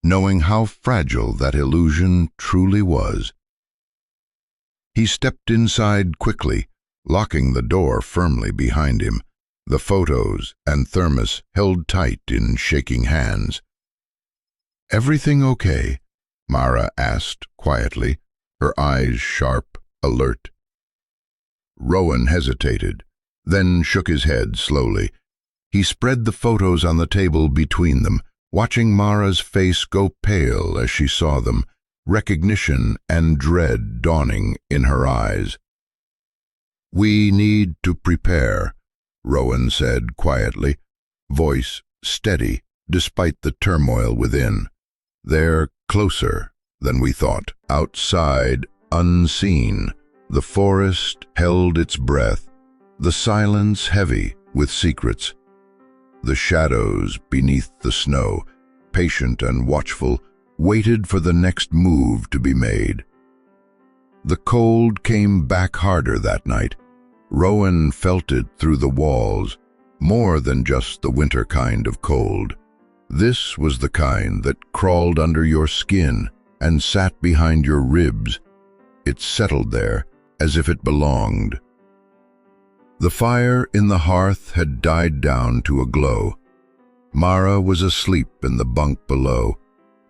knowing how fragile that illusion truly was. He stepped inside quickly, locking the door firmly behind him, the photos and thermos held tight in shaking hands. "Everything okay?" Mara asked quietly, her eyes sharp, alert. Rowan hesitated, then shook his head slowly. He spread the photos on the table between them, watching Mara's face go pale as she saw them, recognition and dread dawning in her eyes. "We need to prepare," Rowan said quietly, voice steady despite the turmoil within. "They're closer than we thought." Outside, unseen, the forest held its breath, the silence heavy with secrets. The shadows beneath the snow, patient and watchful, waited for the next move to be made. The cold came back harder that night. Rowan felt it through the walls, more than just the winter kind of cold. This was the kind that crawled under your skin and sat behind your ribs. It settled there as if it belonged. The fire in the hearth had died down to a glow. Mara was asleep in the bunk below,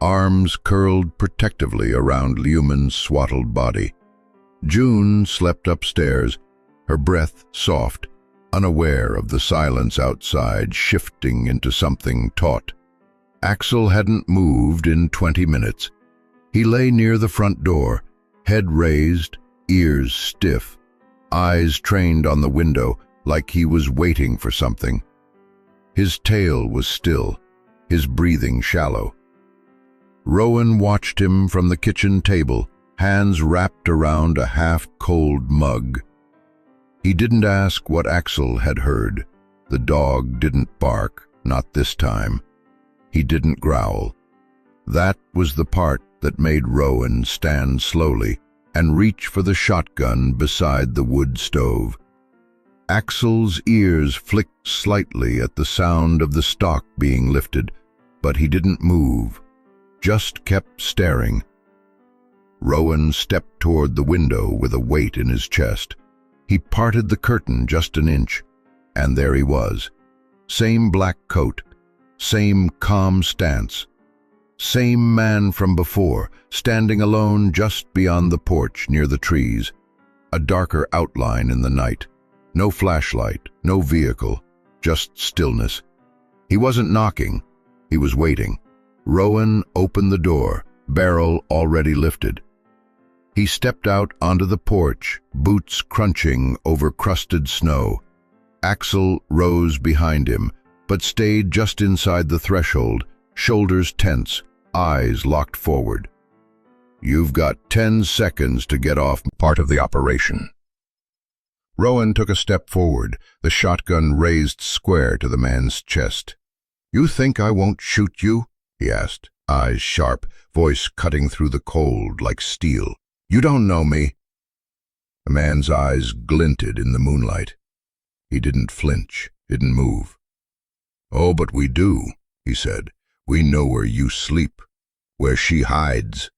arms curled protectively around Lumen's swaddled body. June slept upstairs, her breath soft, unaware of the silence outside shifting into something taut. Axel hadn't moved in 20 minutes. He lay near the front door, head raised, ears stiff, eyes trained on the window like he was waiting for something. His tail was still, his breathing shallow. Rowan watched him from the kitchen table, hands wrapped around a half-cold mug. He didn't ask what Axel had heard. The dog didn't bark, not this time. He didn't growl. That was the part that made Rowan stand slowly and reach for the shotgun beside the wood stove. Axel's ears flicked slightly at the sound of the stock being lifted, but he didn't move, just kept staring. Rowan stepped toward the window with a weight in his chest. He parted the curtain just an inch, and there he was. Same black coat, same calm stance, same man from before, standing alone just beyond the porch near the trees, a darker outline in the night. No flashlight, no vehicle, just stillness. He wasn't knocking, he was waiting. Rowan opened the door, barrel already lifted. He stepped out onto the porch, boots crunching over crusted snow. Axel rose behind him, but stayed just inside the threshold, shoulders tense, eyes locked forward. "You've got 10 seconds to get off part of the operation." Rowan took a step forward, the shotgun raised square to the man's chest. "You think I won't shoot you?" he asked, eyes sharp, voice cutting through the cold like steel. "You don't know me." The man's eyes glinted in the moonlight. He didn't flinch, didn't move. "Oh, but we do," he said. "We know where you sleep, where she hides,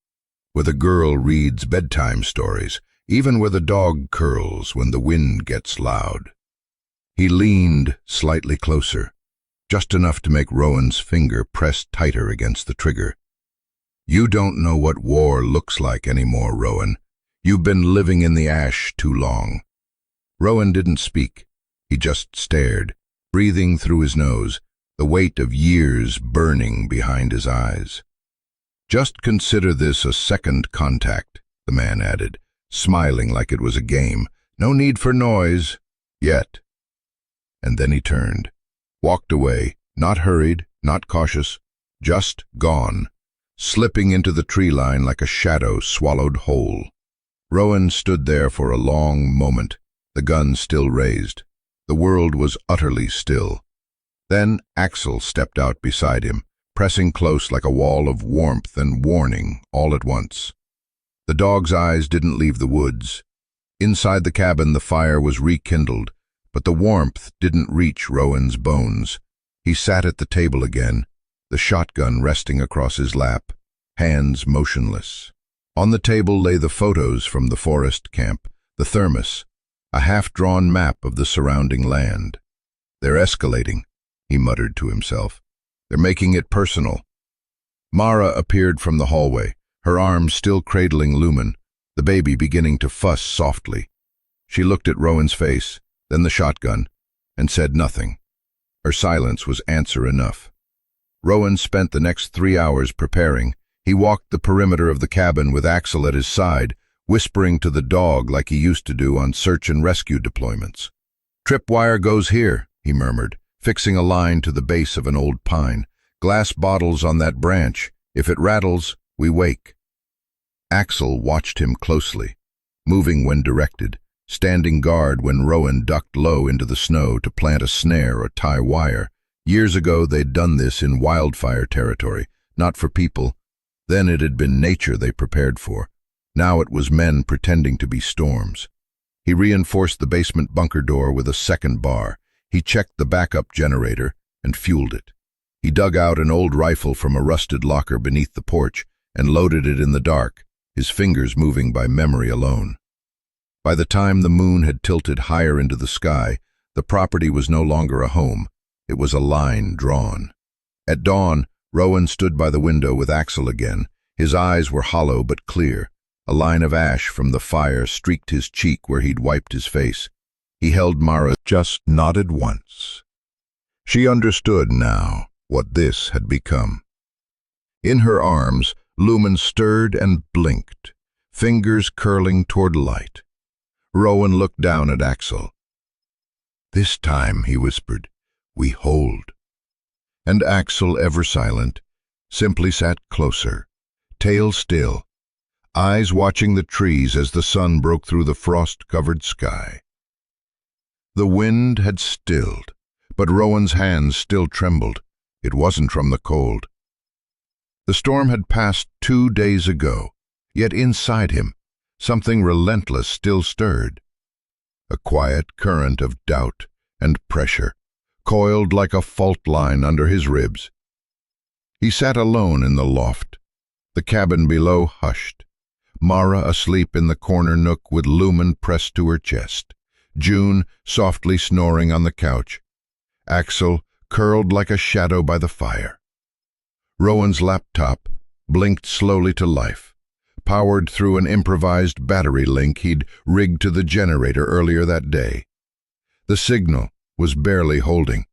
where the girl reads bedtime stories, even where the dog curls when the wind gets loud." He leaned slightly closer, just enough to make Rowan's finger press tighter against the trigger. "You don't know what war looks like anymore, Rowan. You've been living in the ash too long." Rowan didn't speak. He just stared, breathing through his nose, the weight of years burning behind his eyes. "Just consider this a second contact," the man added, smiling like it was a game. "No need for noise, yet." And then he turned, walked away, not hurried, not cautious, just gone, slipping into the tree line like a shadow swallowed whole. Rowan stood there for a long moment, the gun still raised. The world was utterly still. Then Axel stepped out beside him, pressing close like a wall of warmth and warning all at once. The dog's eyes didn't leave the woods. Inside the cabin the fire was rekindled, but the warmth didn't reach Rowan's bones. He sat at the table again, the shotgun resting across his lap, hands motionless. On the table lay the photos from the forest camp, the thermos, a half-drawn map of the surrounding land. "They're escalating," he muttered to himself. "They're making it personal." Mara appeared from the hallway, her arms still cradling Lumen, the baby beginning to fuss softly. She looked at Rowan's face, then the shotgun, and said nothing. Her silence was answer enough. Rowan spent the next 3 hours preparing. He walked the perimeter of the cabin with Axel at his side, whispering to the dog like he used to do on search and rescue deployments. "Tripwire goes here," he murmured, fixing a line to the base of an old pine. "Glass bottles on that branch. If it rattles, we wake." Axel watched him closely, moving when directed, standing guard when Rowan ducked low into the snow to plant a snare or tie wire. Years ago they'd done this in wildfire territory, not for people. Then it had been nature they prepared for. Now it was men pretending to be storms. He reinforced the basement bunker door with a second bar. He checked the backup generator and fueled it. He dug out an old rifle from a rusted locker beneath the porch and loaded it in the dark, his fingers moving by memory alone. By the time the moon had tilted higher into the sky, the property was no longer a home. It was a line drawn. At dawn, Rowan stood by the window with Axel again. His eyes were hollow but clear. A line of ash from the fire streaked his cheek where he'd wiped his face. He held Mara, just nodded once. She understood now what this had become. In her arms, Lumen stirred and blinked, fingers curling toward light. Rowan looked down at Axel. "This time," he whispered, "we hold." And Axel, ever silent, simply sat closer, tail still, eyes watching the trees as the sun broke through the frost-covered sky. The wind had stilled, but Rowan's hands still trembled. It wasn't from the cold. The storm had passed 2 days ago, yet inside him, something relentless still stirred. A quiet current of doubt and pressure, coiled like a fault line under his ribs. He sat alone in the loft, the cabin below hushed, Mara asleep in the corner nook with Lumen pressed to her chest, June softly snoring on the couch, Axel curled like a shadow by the fire. Rowan's laptop blinked slowly to life, powered through an improvised battery link he'd rigged to the generator earlier that day. The signal was barely holding.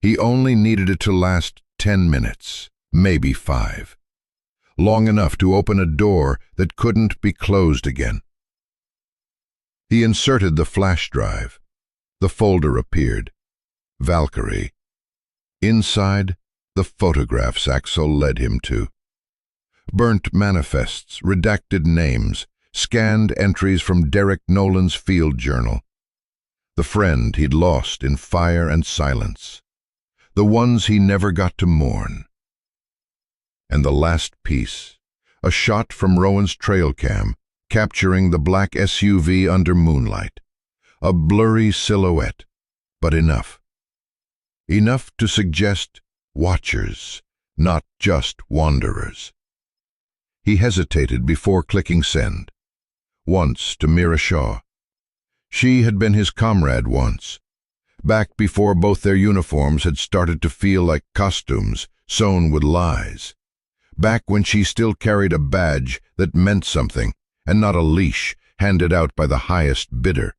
He only needed it to last 10 minutes, maybe 5. Long enough to open a door that couldn't be closed again. He inserted the flash drive. The folder appeared. Valkyrie. Inside, the photographs Axel led him to. Burnt manifests, redacted names, scanned entries from Derek Nolan's field journal. The friend he'd lost in fire and silence. The ones he never got to mourn. And the last piece, a shot from Rowan's trail cam, capturing the black SUV under moonlight. A blurry silhouette, but enough. Enough to suggest watchers, not just wanderers. He hesitated before clicking send. Once to Mira Shaw. She had been his comrade once, back before both their uniforms had started to feel like costumes sewn with lies. Back when she still carried a badge that meant something, and not a leash handed out by the highest bidder.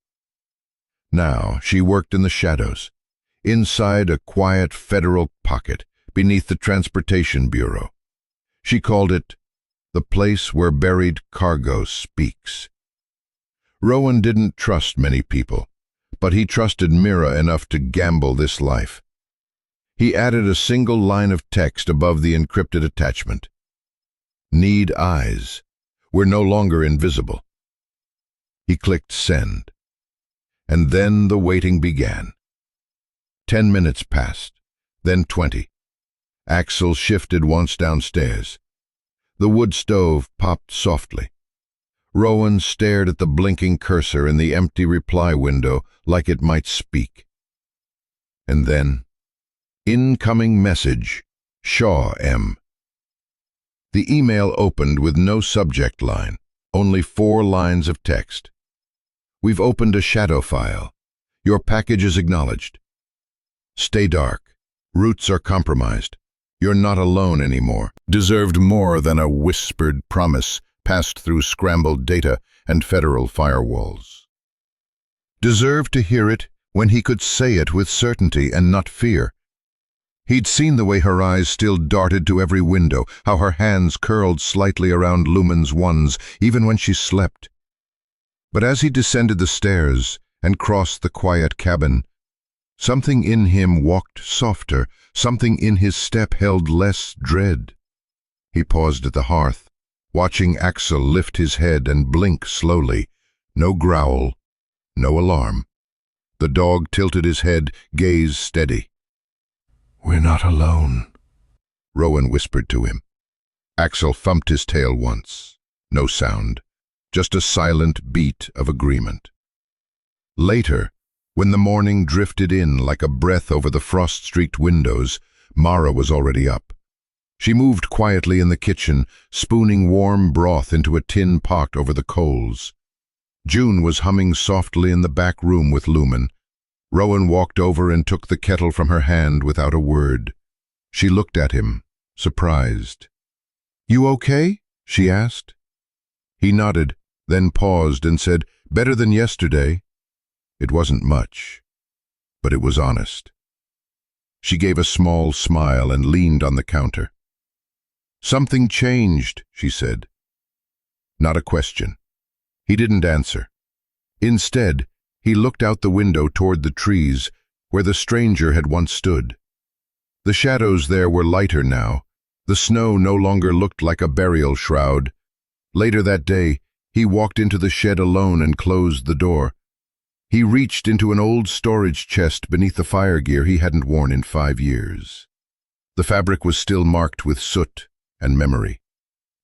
Now she worked in the shadows, inside a quiet federal pocket beneath the Transportation Bureau. She called it the place where buried cargo speaks. Rowan didn't trust many people, but he trusted Mira enough to gamble this life. He added a single line of text above the encrypted attachment. Need eyes. We're no longer invisible. He clicked send. And then the waiting began. 10 minutes passed, then 20. Axel shifted once downstairs. The wood stove popped softly. Rowan stared at the blinking cursor in the empty reply window like it might speak. And then, incoming message, Shaw M. The email opened with no subject line, only 4 lines of text. We've opened a shadow file. Your package is acknowledged. Stay dark. Routes are compromised. You're not alone anymore. Deserved more than a whispered promise passed through scrambled data and federal firewalls. Deserved to hear it when he could say it with certainty and not fear. He'd seen the way her eyes still darted to every window, how her hands curled slightly around Lumen's ones, even when she slept. But as he descended the stairs and crossed the quiet cabin, something in him walked softer, something in his step held less dread. He paused at the hearth, watching Axel lift his head and blink slowly. No growl, no alarm. The dog tilted his head, gaze steady. "We're not alone," Rowan whispered to him. Axel thumped his tail once. No sound, just a silent beat of agreement. Later, when the morning drifted in like a breath over the frost-streaked windows, Mara was already up. She moved quietly in the kitchen, spooning warm broth into a tin pot over the coals. June was humming softly in the back room with Lumen. Rowan walked over and took the kettle from her hand without a word. She looked at him, surprised. "You okay?" she asked. He nodded, then paused and said, "Better than yesterday." It wasn't much, but it was honest. She gave a small smile and leaned on the counter. "Something changed," she said. Not a question. He didn't answer. Instead, he looked out the window toward the trees where the stranger had once stood. The shadows there were lighter now. The snow no longer looked like a burial shroud. Later that day, he walked into the shed alone and closed the door. He reached into an old storage chest beneath the fire gear he hadn't worn in 5 years. The fabric was still marked with soot, and memory.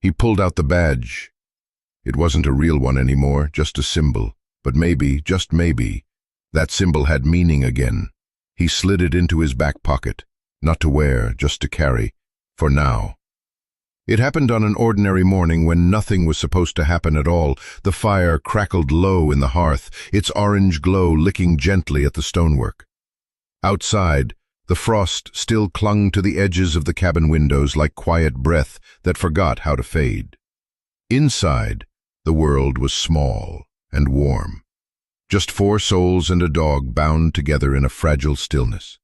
He pulled out the badge. It wasn't a real one anymore, just a symbol. But maybe, just maybe, that symbol had meaning again. He slid it into his back pocket, not to wear, just to carry, for now. It happened on an ordinary morning when nothing was supposed to happen at all. The fire crackled low in the hearth, its orange glow licking gently at the stonework. Outside, the frost still clung to the edges of the cabin windows like quiet breath that forgot how to fade. Inside, the world was small and warm. Just 4 souls and a dog bound together in a fragile stillness.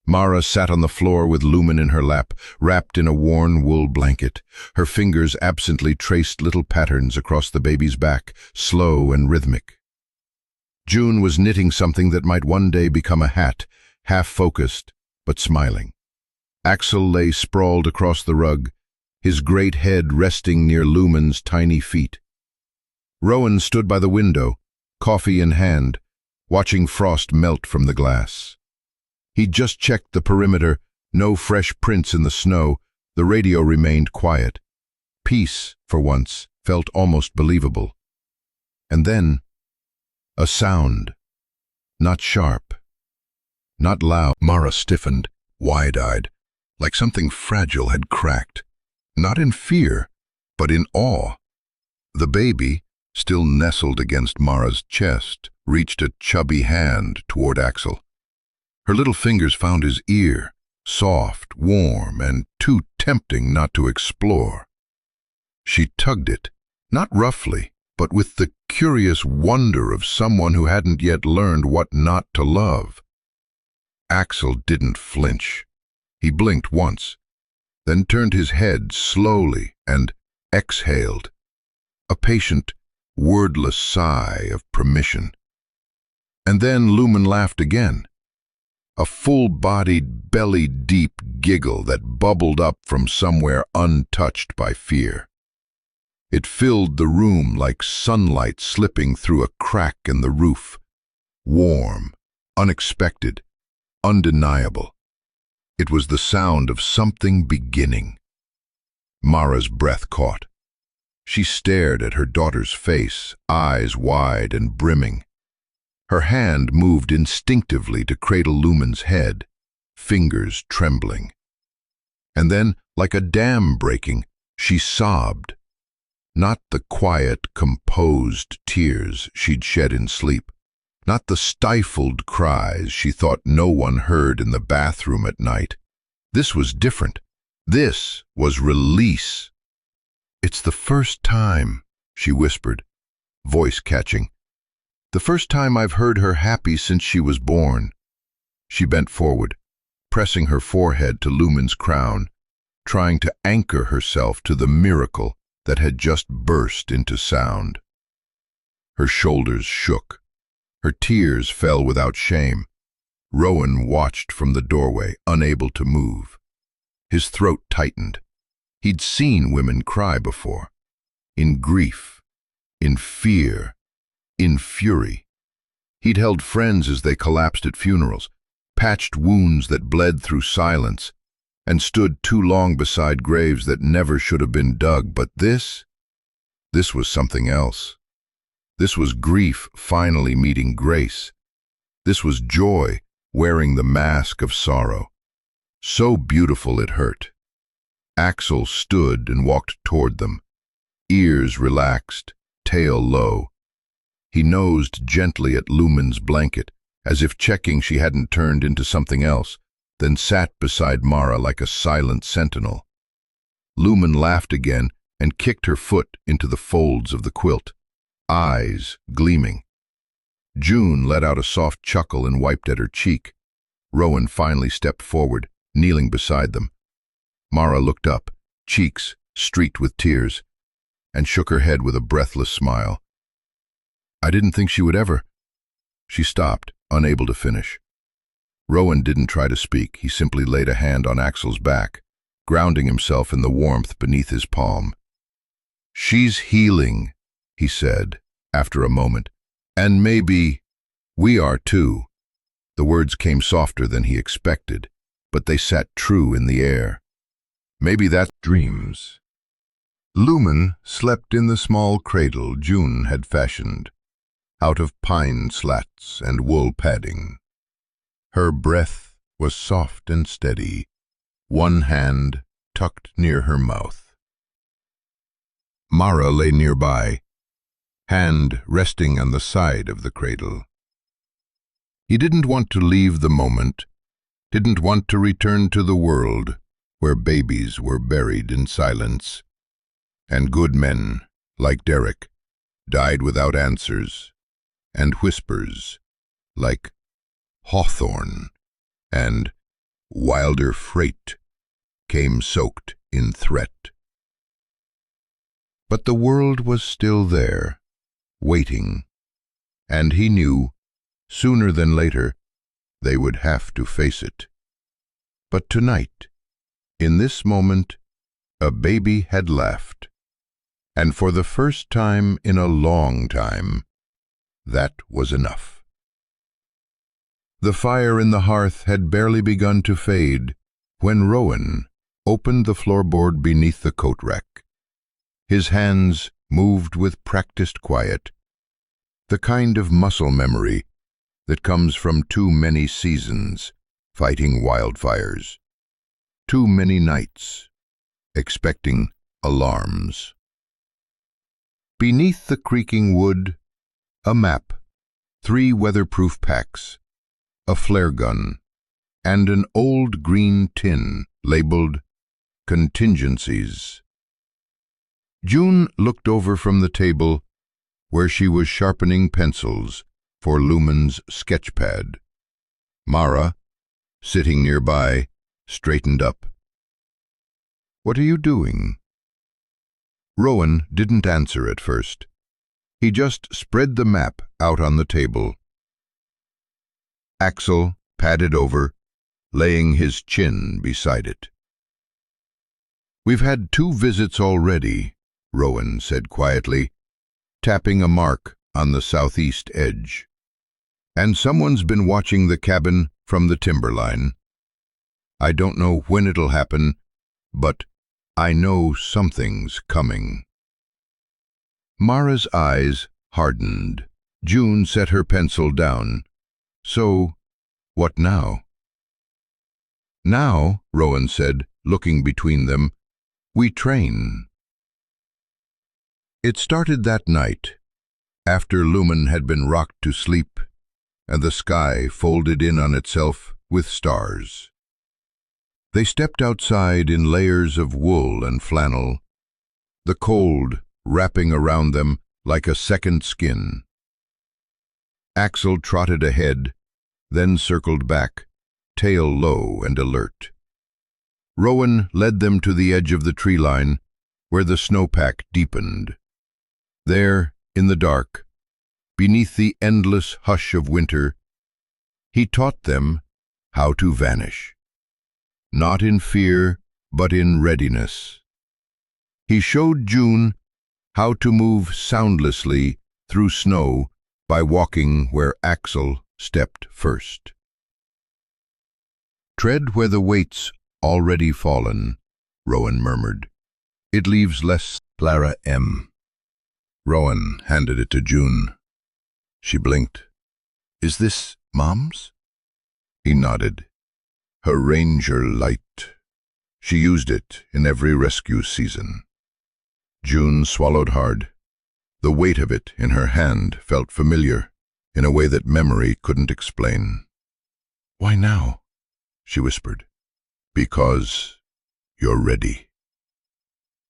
Mara sat on the floor with Lumen in her lap, wrapped in a worn wool blanket. Her fingers absently traced little patterns across the baby's back, slow and rhythmic. June was knitting something that might one day become a hat, half-focused, but smiling. Axel lay sprawled across the rug, his great head resting near Lumen's tiny feet. Rowan stood by the window, coffee in hand, watching frost melt from the glass. He'd just checked the perimeter, no fresh prints in the snow, the radio remained quiet. Peace, for once, felt almost believable. And then, a sound. Not sharp, not loud. Mara stiffened, wide-eyed, like something fragile had cracked. Not in fear, but in awe. The baby, still nestled against Mara's chest, reached a chubby hand toward Axel. Her little fingers found his ear, soft, warm, and too tempting not to explore. She tugged it, not roughly, but with the curious wonder of someone who hadn't yet learned what not to love. Axel didn't flinch. He blinked once, then turned his head slowly and exhaled, a patient, wordless sigh of permission. And then Lumen laughed again, a full-bodied, belly-deep giggle that bubbled up from somewhere untouched by fear. It filled the room like sunlight slipping through a crack in the roof, warm, unexpected, undeniable. It was the sound of something beginning. Mara's breath caught. She stared at her daughter's face, eyes wide and brimming. Her hand moved instinctively to cradle Lumen's head, fingers trembling. And then, like a dam breaking, she sobbed. Not the quiet, composed tears she'd shed in sleep, not the stifled cries she thought no one heard in the bathroom at night. This was different. This was release. "It's the first time," she whispered, voice catching. "The first time I've heard her happy since she was born." She bent forward, pressing her forehead to Lumen's crown, trying to anchor herself to the miracle that had just burst into sound. Her shoulders shook. Her tears fell without shame. Rowan watched from the doorway, unable to move. His throat tightened. He'd seen women cry before, in grief, in fear, in fury. He'd held friends as they collapsed at funerals, patched wounds that bled through silence, and stood too long beside graves that never should have been dug. But this was something else. This was grief finally meeting grace. This was joy wearing the mask of sorrow. So beautiful it hurt. Axel stood and walked toward them, ears relaxed, tail low. He nosed gently at Lumen's blanket, as if checking she hadn't turned into something else, then sat beside Mara like a silent sentinel. Lumen laughed again and kicked her foot into the folds of the quilt, eyes gleaming. June let out a soft chuckle and wiped at her cheek. Rowan finally stepped forward, kneeling beside them. Mara looked up, cheeks streaked with tears, and shook her head with a breathless smile. "I didn't think she would ever—" She stopped, unable to finish. Rowan didn't try to speak. He simply laid a hand on Axel's back, grounding himself in the warmth beneath his palm. "She's healing," he said, after a moment. "And maybe we are too." The words came softer than he expected, but they sat true in the air. "Maybe that's dreams." Lumen slept in the small cradle June had fashioned, out of pine slats and wool padding. Her breath was soft and steady, one hand tucked near her mouth. Mara lay nearby, hand resting on the side of the cradle. He didn't want to leave the moment, didn't want to return to the world where babies were buried in silence, and good men, like Derek, died without answers, and whispers, like Hawthorne and Wilder Freight, came soaked in threat. But the world was still there, waiting, and he knew, sooner than later, they would have to face it. But tonight, in this moment, a baby had laughed, and for the first time in a long time, that was enough. The fire in the hearth had barely begun to fade when Rowan opened the floorboard beneath the coat rack. His hands moved with practiced quiet, the kind of muscle memory that comes from too many seasons fighting wildfires, too many nights expecting alarms. Beneath the creaking wood, a map, 3 weatherproof packs, a flare gun, and an old green tin labeled Contingencies. June looked over from the table where she was sharpening pencils for Lumen's sketchpad. Mara, sitting nearby, straightened up. "What are you doing?" Rowan didn't answer at first. He just spread the map out on the table. Axel padded over, laying his chin beside it. "We've had 2 visits already," Rowan said quietly, tapping a mark on the southeast edge. "And someone's been watching the cabin from the timberline. I don't know when it'll happen, but I know something's coming." Mara's eyes hardened. June set her pencil down. "So, what now?" "Now," Rowan said, looking between them, "we train." It started that night, after Lumen had been rocked to sleep and the sky folded in on itself with stars. They stepped outside in layers of wool and flannel, the cold wrapping around them like a second skin. Axel trotted ahead, then circled back, tail low and alert. Rowan led them to the edge of the tree line, where the snowpack deepened. There, in the dark, beneath the endless hush of winter, he taught them how to vanish. Not in fear, but in readiness. He showed June how to move soundlessly through snow by walking where Axel stepped first. "Tread where the weight's already fallen," Rowan murmured. "It leaves less." Clara M. Rowan handed it to June. She blinked. "Is this Mom's?" He nodded. "Her Ranger light. She used it in every rescue season." June swallowed hard. The weight of it in her hand felt familiar, in a way that memory couldn't explain. "Why now?" she whispered. "Because you're ready."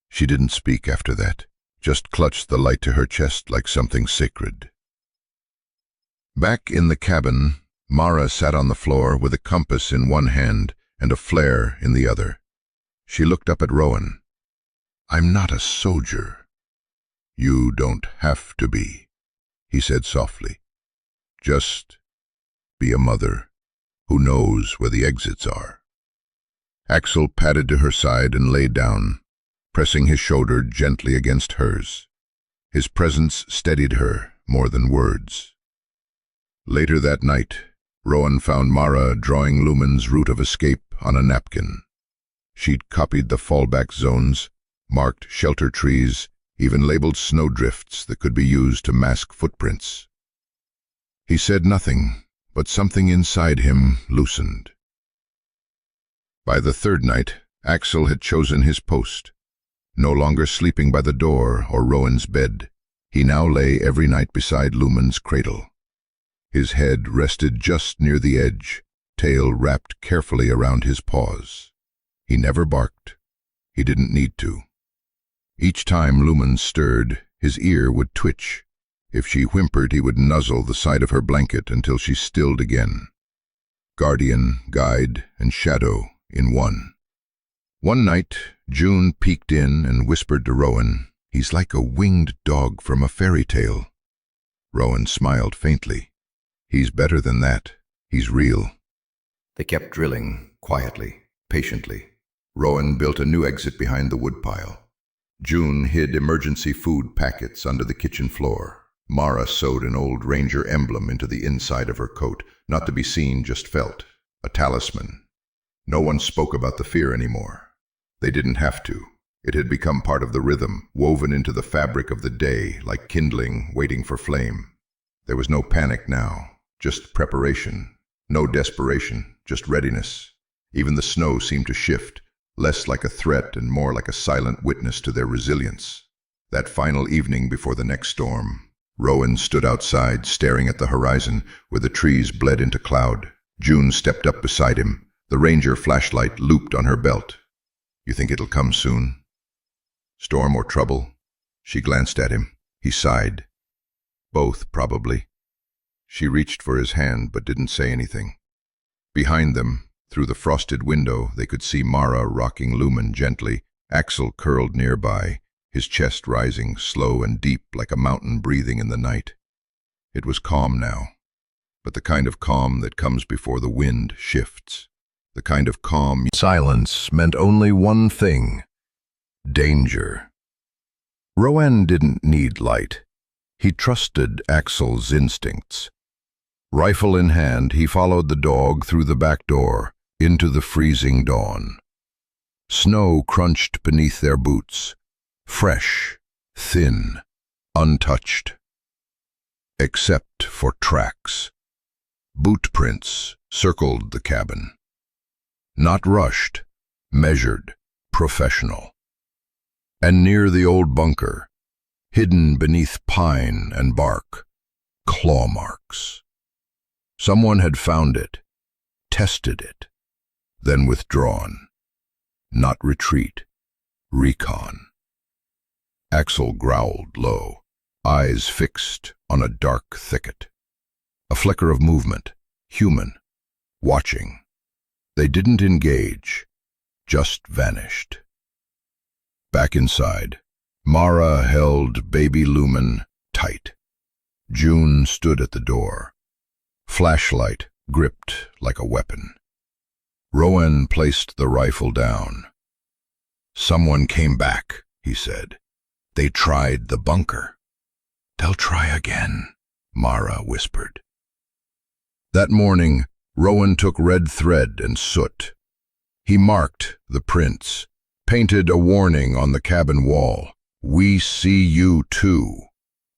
She didn't speak after that, just clutched the light to her chest like something sacred. Back in the cabin, Mara sat on the floor with a compass in one hand and a flare in the other. She looked up at Rowan. "I'm not a soldier." "You don't have to be," he said softly. "Just be a mother who knows where the exits are." Axel padded to her side and lay down, pressing his shoulder gently against hers. His presence steadied her more than words. Later that night, Rowan found Mara drawing Lumen's route of escape on a napkin. She'd copied the fallback zones, marked shelter trees, even labeled snowdrifts that could be used to mask footprints. He said nothing, but something inside him loosened. By the third night, Axel had chosen his post. No longer sleeping by the door or Rowan's bed, he now lay every night beside Lumen's cradle. His head rested just near the edge, tail wrapped carefully around his paws. He never barked. He didn't need to. Each time Lumen stirred, his ear would twitch. If she whimpered, he would nuzzle the side of her blanket until she stilled again. Guardian, guide, and shadow in one. One night, June peeked in and whispered to Rowan, "He's like a winged dog from a fairy tale." Rowan smiled faintly. "He's better than that. He's real." They kept drilling, quietly, patiently. Rowan built a new exit behind the woodpile. June hid emergency food packets under the kitchen floor. Mara sewed an old ranger emblem into the inside of her coat, not to be seen, just felt, a talisman. No one spoke about the fear anymore. They didn't have to. It had become part of the rhythm, woven into the fabric of the day, like kindling waiting for flame. There was no panic now, just preparation. No desperation, just readiness. Even the snow seemed to shift, less like a threat and more like a silent witness to their resilience. That final evening before the next storm, Rowan stood outside, staring at the horizon, where the trees bled into cloud. June stepped up beside him, the ranger flashlight looped on her belt. "You think it'll come soon? Storm or trouble?" She glanced at him. He sighed. "Both, probably." She reached for his hand, but didn't say anything. Behind them, through the frosted window, they could see Mara rocking Lumen gently, Axel curled nearby, his chest rising, slow and deep like a mountain breathing in the night. It was calm now, but the kind of calm that comes before the wind shifts. The kind of calm silence meant only one thing: danger. Rowan didn't need light. He trusted Axel's instincts. Rifle in hand, he followed the dog through the back door, into the freezing dawn. Snow crunched beneath their boots, fresh, thin, untouched. Except for tracks. Boot prints circled the cabin. Not rushed, measured, professional. And near the old bunker, hidden beneath pine and bark, claw marks. Someone had found it, tested it, then withdrawn. Not retreat, recon. Axel growled low, eyes fixed on a dark thicket. A flicker of movement, human, watching. They didn't engage, just vanished. Back inside, Mara held baby Lumen tight. June stood at the door, flashlight gripped like a weapon. Rowan placed the rifle down. "Someone came back," he said. "They tried the bunker." "They'll try again," Mara whispered. That morning, Rowan took red thread and soot. He marked the prints, painted a warning on the cabin wall. "We see you too."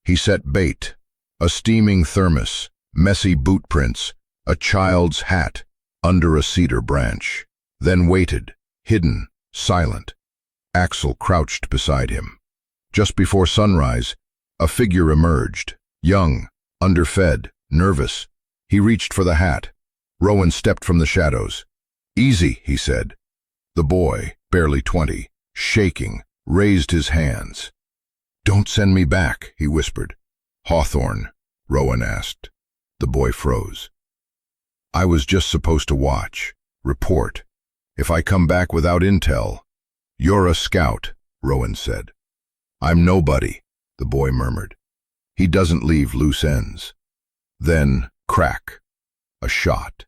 He set bait, a steaming thermos, messy boot prints, a child's hat under a cedar branch. Then waited, hidden, silent. Axel crouched beside him. Just before sunrise, a figure emerged, young, underfed, nervous. He reached for the hat. Rowan stepped from the shadows. "Easy," he said. The boy, barely 20, shaking, raised his hands. "Don't send me back," he whispered. "Hawthorne?" Rowan asked. The boy froze. "I was just supposed to watch, report. If I come back without intel—" "You're a scout," Rowan said. "I'm nobody," the boy murmured. "He doesn't leave loose ends." Then, crack. A shot.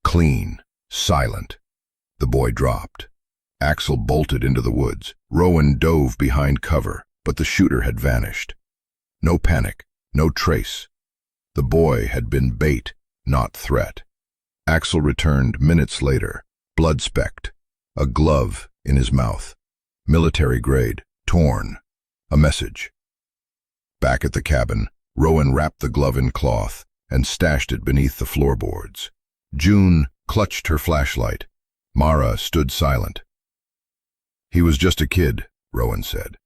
Clean, silent. The boy dropped. Axel bolted into the woods. Rowan dove behind cover, but the shooter had vanished. No panic, no trace. The boy had been bait, not threat. Axel returned minutes later, blood-specked, a glove in his mouth. military grade, torn. A message. Back at the cabin, Rowan wrapped the glove in cloth and stashed it beneath the floorboards. June clutched her flashlight. Mara stood silent. "He was just a kid," Rowan said.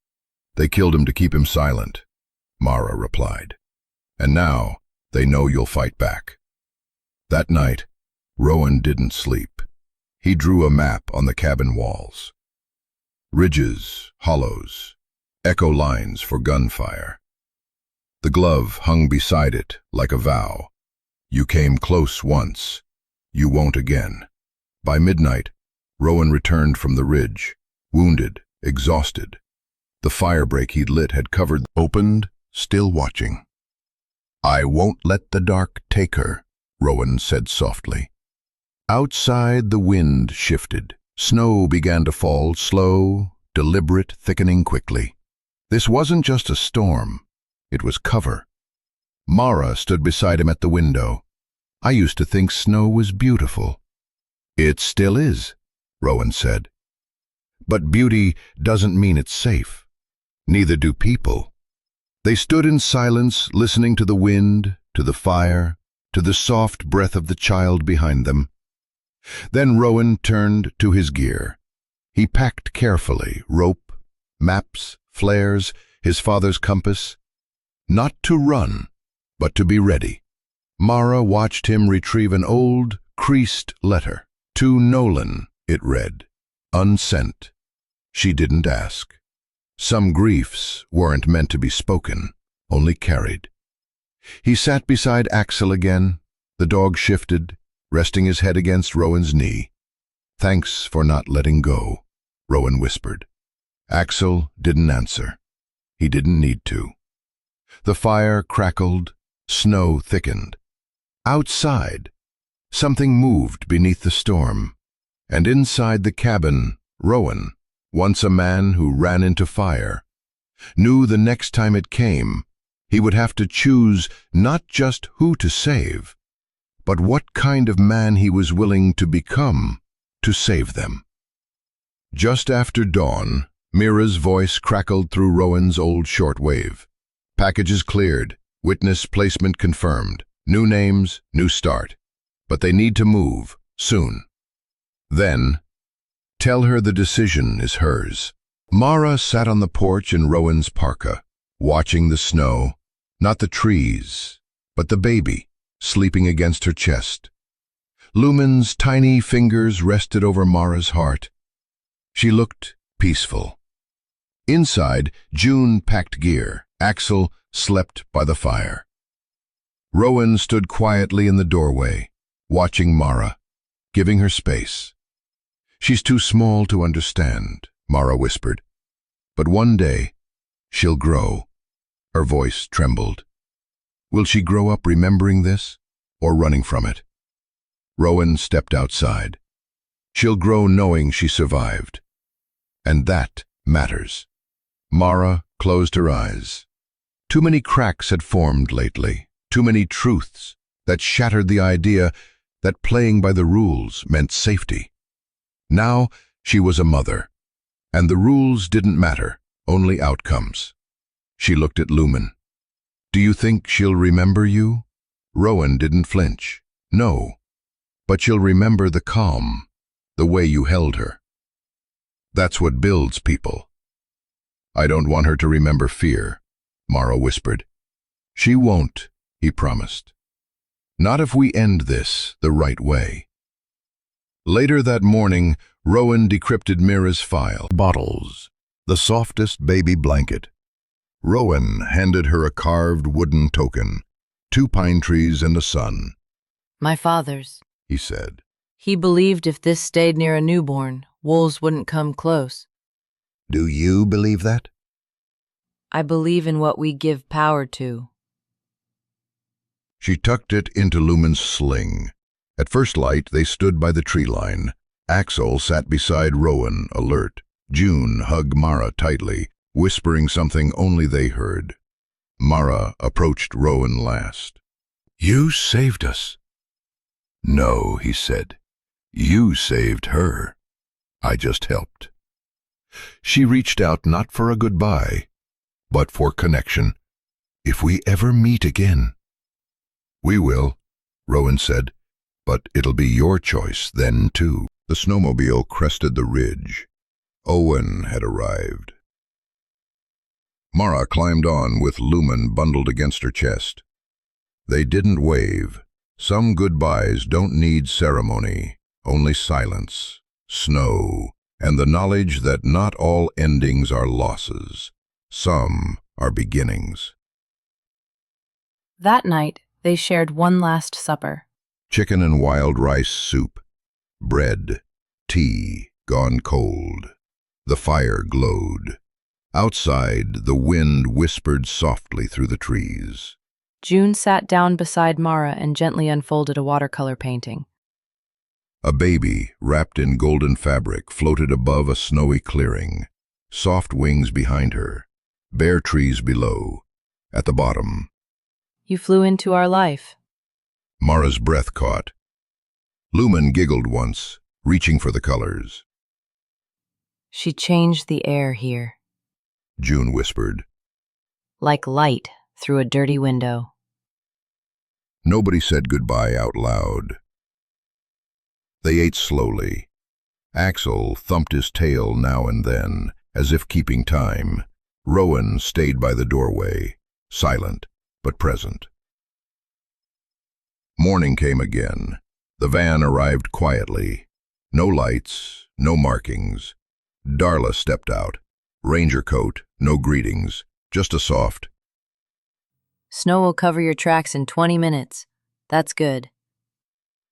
"They killed him to keep him silent," Mara replied. "And now they know you'll fight back." That night, Rowan didn't sleep. He drew a map on the cabin walls. Ridges, hollows, echo lines for gunfire. The glove hung beside it like a vow. You came close once, you won't again. By midnight, Rowan returned from the ridge, wounded, exhausted. The firebreak he'd lit had covered, opened, still watching. "I won't let the dark take her," Rowan said softly. Outside, the wind shifted. Snow began to fall, slow, deliberate, thickening quickly. This wasn't just a storm. It was cover. Mara stood beside him at the window. "I used to think snow was beautiful." "It still is," Rowan said. "But beauty doesn't mean it's safe. Neither do people." They stood in silence, listening to the wind, to the fire, to the soft breath of the child behind them. Then Rowan turned to his gear. He packed carefully, rope, maps, flares, his father's compass. Not to run, but to be ready. Mara watched him retrieve an old, creased letter. "To Nolan," it read, unsent. She didn't ask. Some griefs weren't meant to be spoken, only carried. He sat beside Axel again. The dog shifted, resting his head against Rowan's knee. "Thanks for not letting go," Rowan whispered. Axel didn't answer. He didn't need to. The fire crackled, snow thickened. Outside, something moved beneath the storm. And inside the cabin, Rowan, once a man who ran into fire, knew the next time it came, he would have to choose not just who to save, but what kind of man he was willing to become to save them. Just after dawn, Mira's voice crackled through Rowan's old shortwave. "Packages cleared, witness placement confirmed, new names, new start. But they need to move, soon." Then, "Tell her the decision is hers." Mara sat on the porch in Rowan's parka, watching the snow, not the trees, but the baby, sleeping against her chest. Lumen's tiny fingers rested over Mara's heart. She looked peaceful. Inside, June packed gear. Axel slept by the fire. Rowan stood quietly in the doorway, watching Mara, giving her space. "She's too small to understand," Mara whispered. "But one day, she'll grow." Her voice trembled. "Will she grow up remembering this, or running from it?" Rowan stepped outside. "She'll grow knowing she survived. And that matters." Mara closed her eyes. Too many cracks had formed lately, too many truths that shattered the idea that playing by the rules meant safety. Now she was a mother, and the rules didn't matter, only outcomes. She looked at Lumen. "Do you think she'll remember you?" Rowan didn't flinch. "No, but she'll remember the calm, the way you held her. That's what builds people." "I don't want her to remember fear," Mara whispered. "She won't," he promised. "Not if we end this the right way." Later that morning, Rowan decrypted Mira's file. Bottles, the softest baby blanket. Rowan handed her a carved wooden token, 2 pine trees and a sun. "My father's," he said. "He believed if this stayed near a newborn, wolves wouldn't come close." "Do you believe that?" "I believe in what we give power to." She tucked it into Lumen's sling. At first light, they stood by the tree line. Axel sat beside Rowan, alert. June hugged Mara tightly, whispering something only they heard. Mara approached Rowan last. "You saved us." "No," he said. "You saved her. I just helped." She reached out not for a goodbye, but for connection. If we ever meet again. We will, Rowan said, but it'll be your choice then too. The snowmobile crested the ridge. Owen had arrived. Mara climbed on with Lumen bundled against her chest. They didn't wave. Some goodbyes don't need ceremony, only silence, snow, and the knowledge that not all endings are losses. Some are beginnings. That night, they shared one last supper. Chicken and wild rice soup, bread, tea, gone cold. The fire glowed. Outside, the wind whispered softly through the trees. June sat down beside Mara and gently unfolded a watercolor painting. A baby, wrapped in golden fabric, floated above a snowy clearing. Soft wings behind her, bare trees below. At the bottom, You flew into our life. Mara's breath caught. Lumen giggled once, reaching for the colors. She changed the air here, June whispered. like light through a dirty window. Nobody said goodbye out loud. They ate slowly. Axel thumped his tail now and then, as if keeping time. Rowan stayed by the doorway, silent but present. Morning came again. The van arrived quietly. No lights, no markings. Darla stepped out. Ranger coat, no greetings, just a soft, Snow will cover your tracks in 20 minutes. That's good.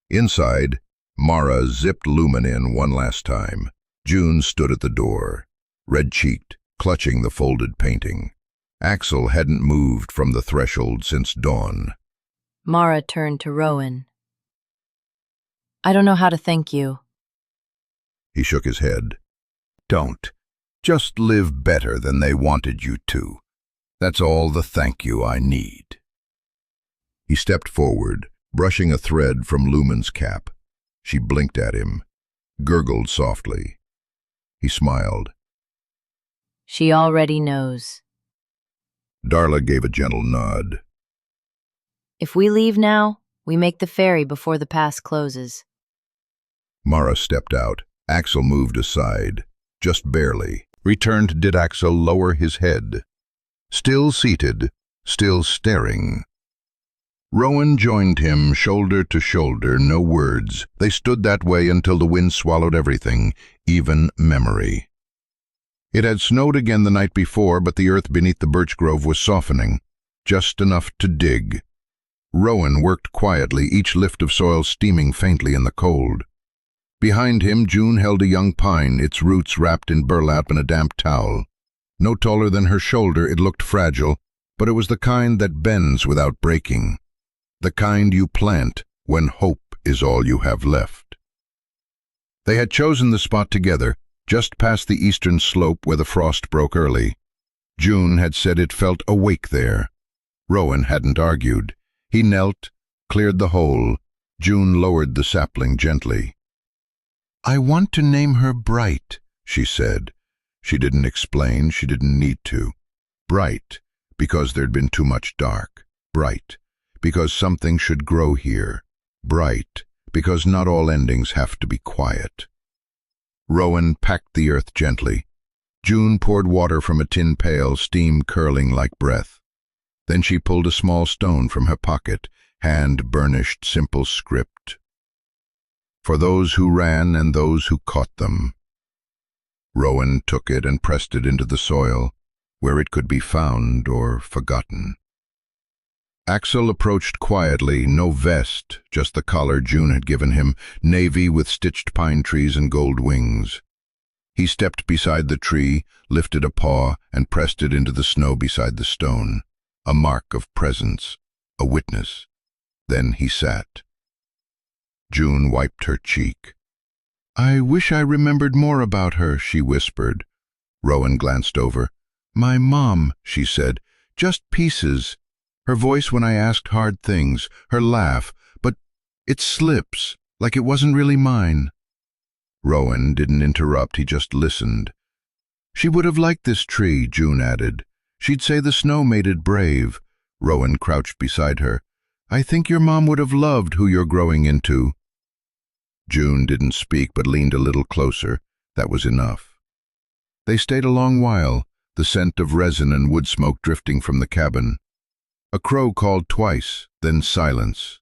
Inside, Mara zipped Lumen in one last time. June stood at the door, red-cheeked, clutching the folded painting. Axel hadn't moved from the threshold since dawn. Mara turned to Rowan. I don't know how to thank you. He shook his head. Don't. Just live better than they wanted you to. That's all the thank you I need. He stepped forward, brushing a thread from Lumen's cap. She blinked at him, gurgled softly. He smiled. She already knows. Darla gave a gentle nod. If we leave now, we make the ferry before the pass closes. Mara stepped out. Axel moved aside, just barely. Returned did Axel lower his head. Still seated, still staring. Rowan joined him, shoulder to shoulder, no words. They stood that way until the wind swallowed everything, even memory. It had snowed again the night before, but the earth beneath the birch grove was softening, just enough to dig. Rowan worked quietly, each lift of soil steaming faintly in the cold. Behind him, June held a young pine, its roots wrapped in burlap and a damp towel. No taller than her shoulder, it looked fragile, but it was the kind that bends without breaking. The kind you plant when hope is all you have left. They had chosen the spot together, just past the eastern slope where the frost broke early. June had said it felt awake there. Rowan hadn't argued. He knelt, cleared the hole. June lowered the sapling gently. I want to name her Bright, she said. She didn't explain, she didn't need to. Bright, because there'd been too much dark. Bright, because something should grow here. Bright, because not all endings have to be quiet. Rowan packed the earth gently. June poured water from a tin pail, steam curling like breath. Then she pulled a small stone from her pocket, hand-burnished simple script. For those who ran and those who caught them. Rowan took it and pressed it into the soil, where it could be found or forgotten. Axel approached quietly, no vest, just the collar June had given him, navy with stitched pine trees and gold wings. He stepped beside the tree, lifted a paw, and pressed it into the snow beside the stone, a mark of presence, a witness. Then he sat. June wiped her cheek. I wish I remembered more about her, she whispered. Rowan glanced over. My mom, she said, just pieces. Her voice when I asked hard things, her laugh, but it slips, like it wasn't really mine. Rowan didn't interrupt, he just listened. She would have liked this tree, June added. She'd say the snow made it brave. Rowan crouched beside her. I think your mom would have loved who you're growing into. June didn't speak but leaned a little closer. That was enough. They stayed a long while, the scent of resin and wood smoke drifting from the cabin. A crow called twice, then silence.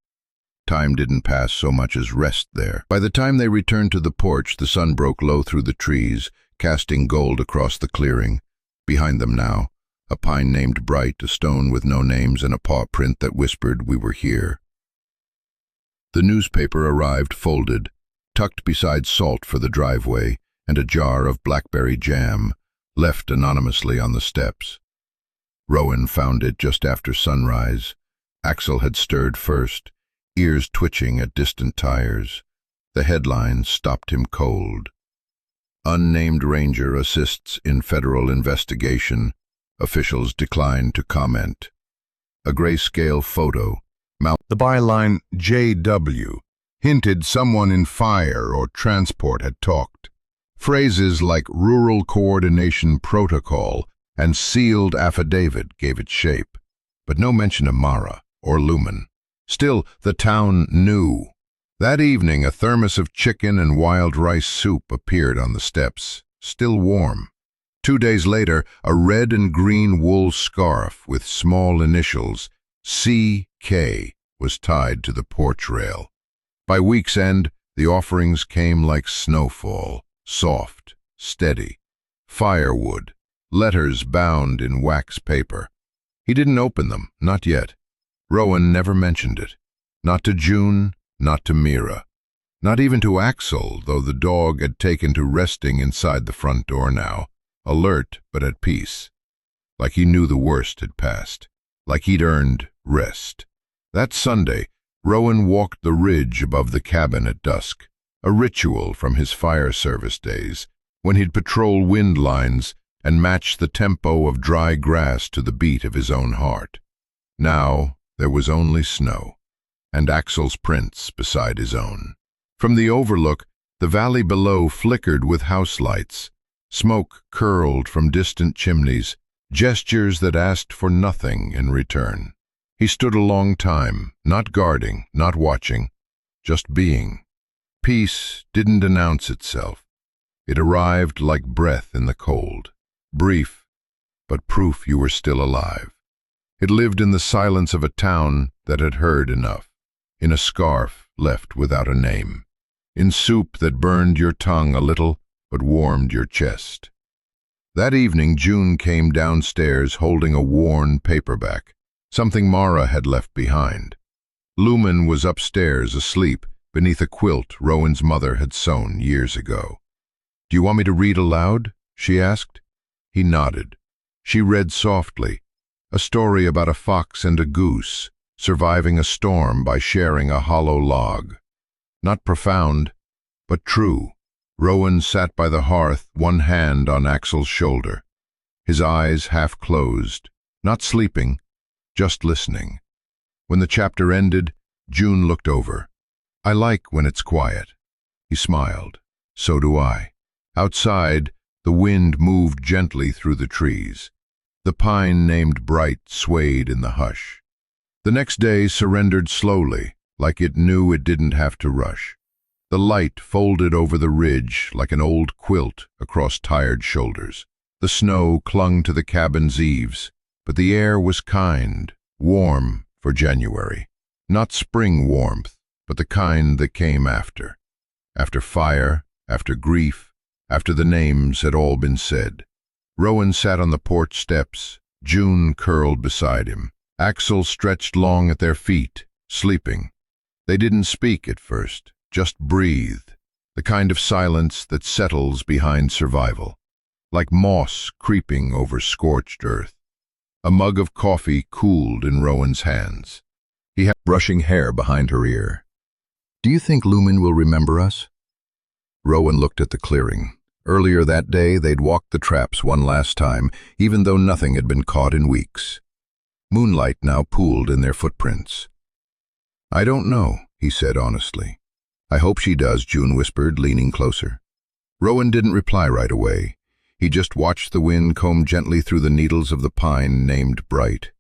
Time didn't pass so much as rest there. By the time they returned to the porch, the sun broke low through the trees, casting gold across the clearing. Behind them now, a pine named Bright, a stone with no names, and a paw print that whispered, "We were here." The newspaper arrived folded, tucked beside salt for the driveway, and a jar of blackberry jam, left anonymously on the steps. Rowan found it just after sunrise. Axel had stirred first, ears twitching at distant tires. The headline stopped him cold. Unnamed ranger assists in federal investigation. Officials declined to comment. A grayscale photo. The byline, JW, hinted someone in fire or transport had talked. Phrases like Rural Coordination Protocol and Sealed Affidavit gave it shape, but no mention of Mara or Lumen. Still, the town knew. That evening, a thermos of chicken and wild rice soup appeared on the steps, still warm. 2 days later, a red and green wool scarf with small initials, CK, was tied to the porch rail. By week's end, the offerings came like snowfall, soft, steady. Firewood, letters bound in wax paper. He didn't open them, not yet. Rowan never mentioned it. Not to June, not to Mira. Not even to Axel, though the dog had taken to resting inside the front door now, alert but at peace. Like he knew the worst had passed. Like he'd earned rest. That Sunday, Rowan walked the ridge above the cabin at dusk, a ritual from his fire service days, when he'd patrol wind lines and match the tempo of dry grass to the beat of his own heart. Now there was only snow, and Axel's prints beside his own. From the overlook, the valley below flickered with house lights. Smoke curled from distant chimneys, gestures that asked for nothing in return. He stood a long time, not guarding, not watching, just being. Peace didn't announce itself. It arrived like breath in the cold, brief, but proof you were still alive. It lived in the silence of a town that had heard enough, in a scarf left without a name, in soup that burned your tongue a little but warmed your chest. That evening, June came downstairs holding a worn paperback, something Mara had left behind. Lumen was upstairs asleep beneath a quilt Rowan's mother had sewn years ago. "Do you want me to read aloud?" she asked. He nodded. She read softly, a story about a fox and a goose surviving a storm by sharing a hollow log. Not profound, but true. Rowan sat by the hearth, one hand on Axel's shoulder, his eyes half closed, not sleeping, just listening. When the chapter ended, June looked over. "I like when it's quiet." He smiled. "So do I." Outside, the wind moved gently through the trees. The pine named Bright swayed in the hush. The next day surrendered slowly, like it knew it didn't have to rush. The light folded over the ridge like an old quilt across tired shoulders. The snow clung to the cabin's eaves, but the air was kind, warm for January. Not spring warmth, but the kind that came after. After fire, after grief, after the names had all been said. Rowan sat on the porch steps, June curled beside him. Axel stretched long at their feet, sleeping. They didn't speak at first, just breathed, the kind of silence that settles behind survival, like moss creeping over scorched earth. A mug of coffee cooled in Rowan's hands. He had brushing hair behind her ear. "Do you think Lumen will remember us?" Rowan looked at the clearing. Earlier that day, they'd walked the traps one last time, even though nothing had been caught in weeks. Moonlight now pooled in their footprints. "I don't know," he said honestly. "I hope she does," June whispered, leaning closer. Rowan didn't reply right away. He just watched the wind comb gently through the needles of the pine named Bright.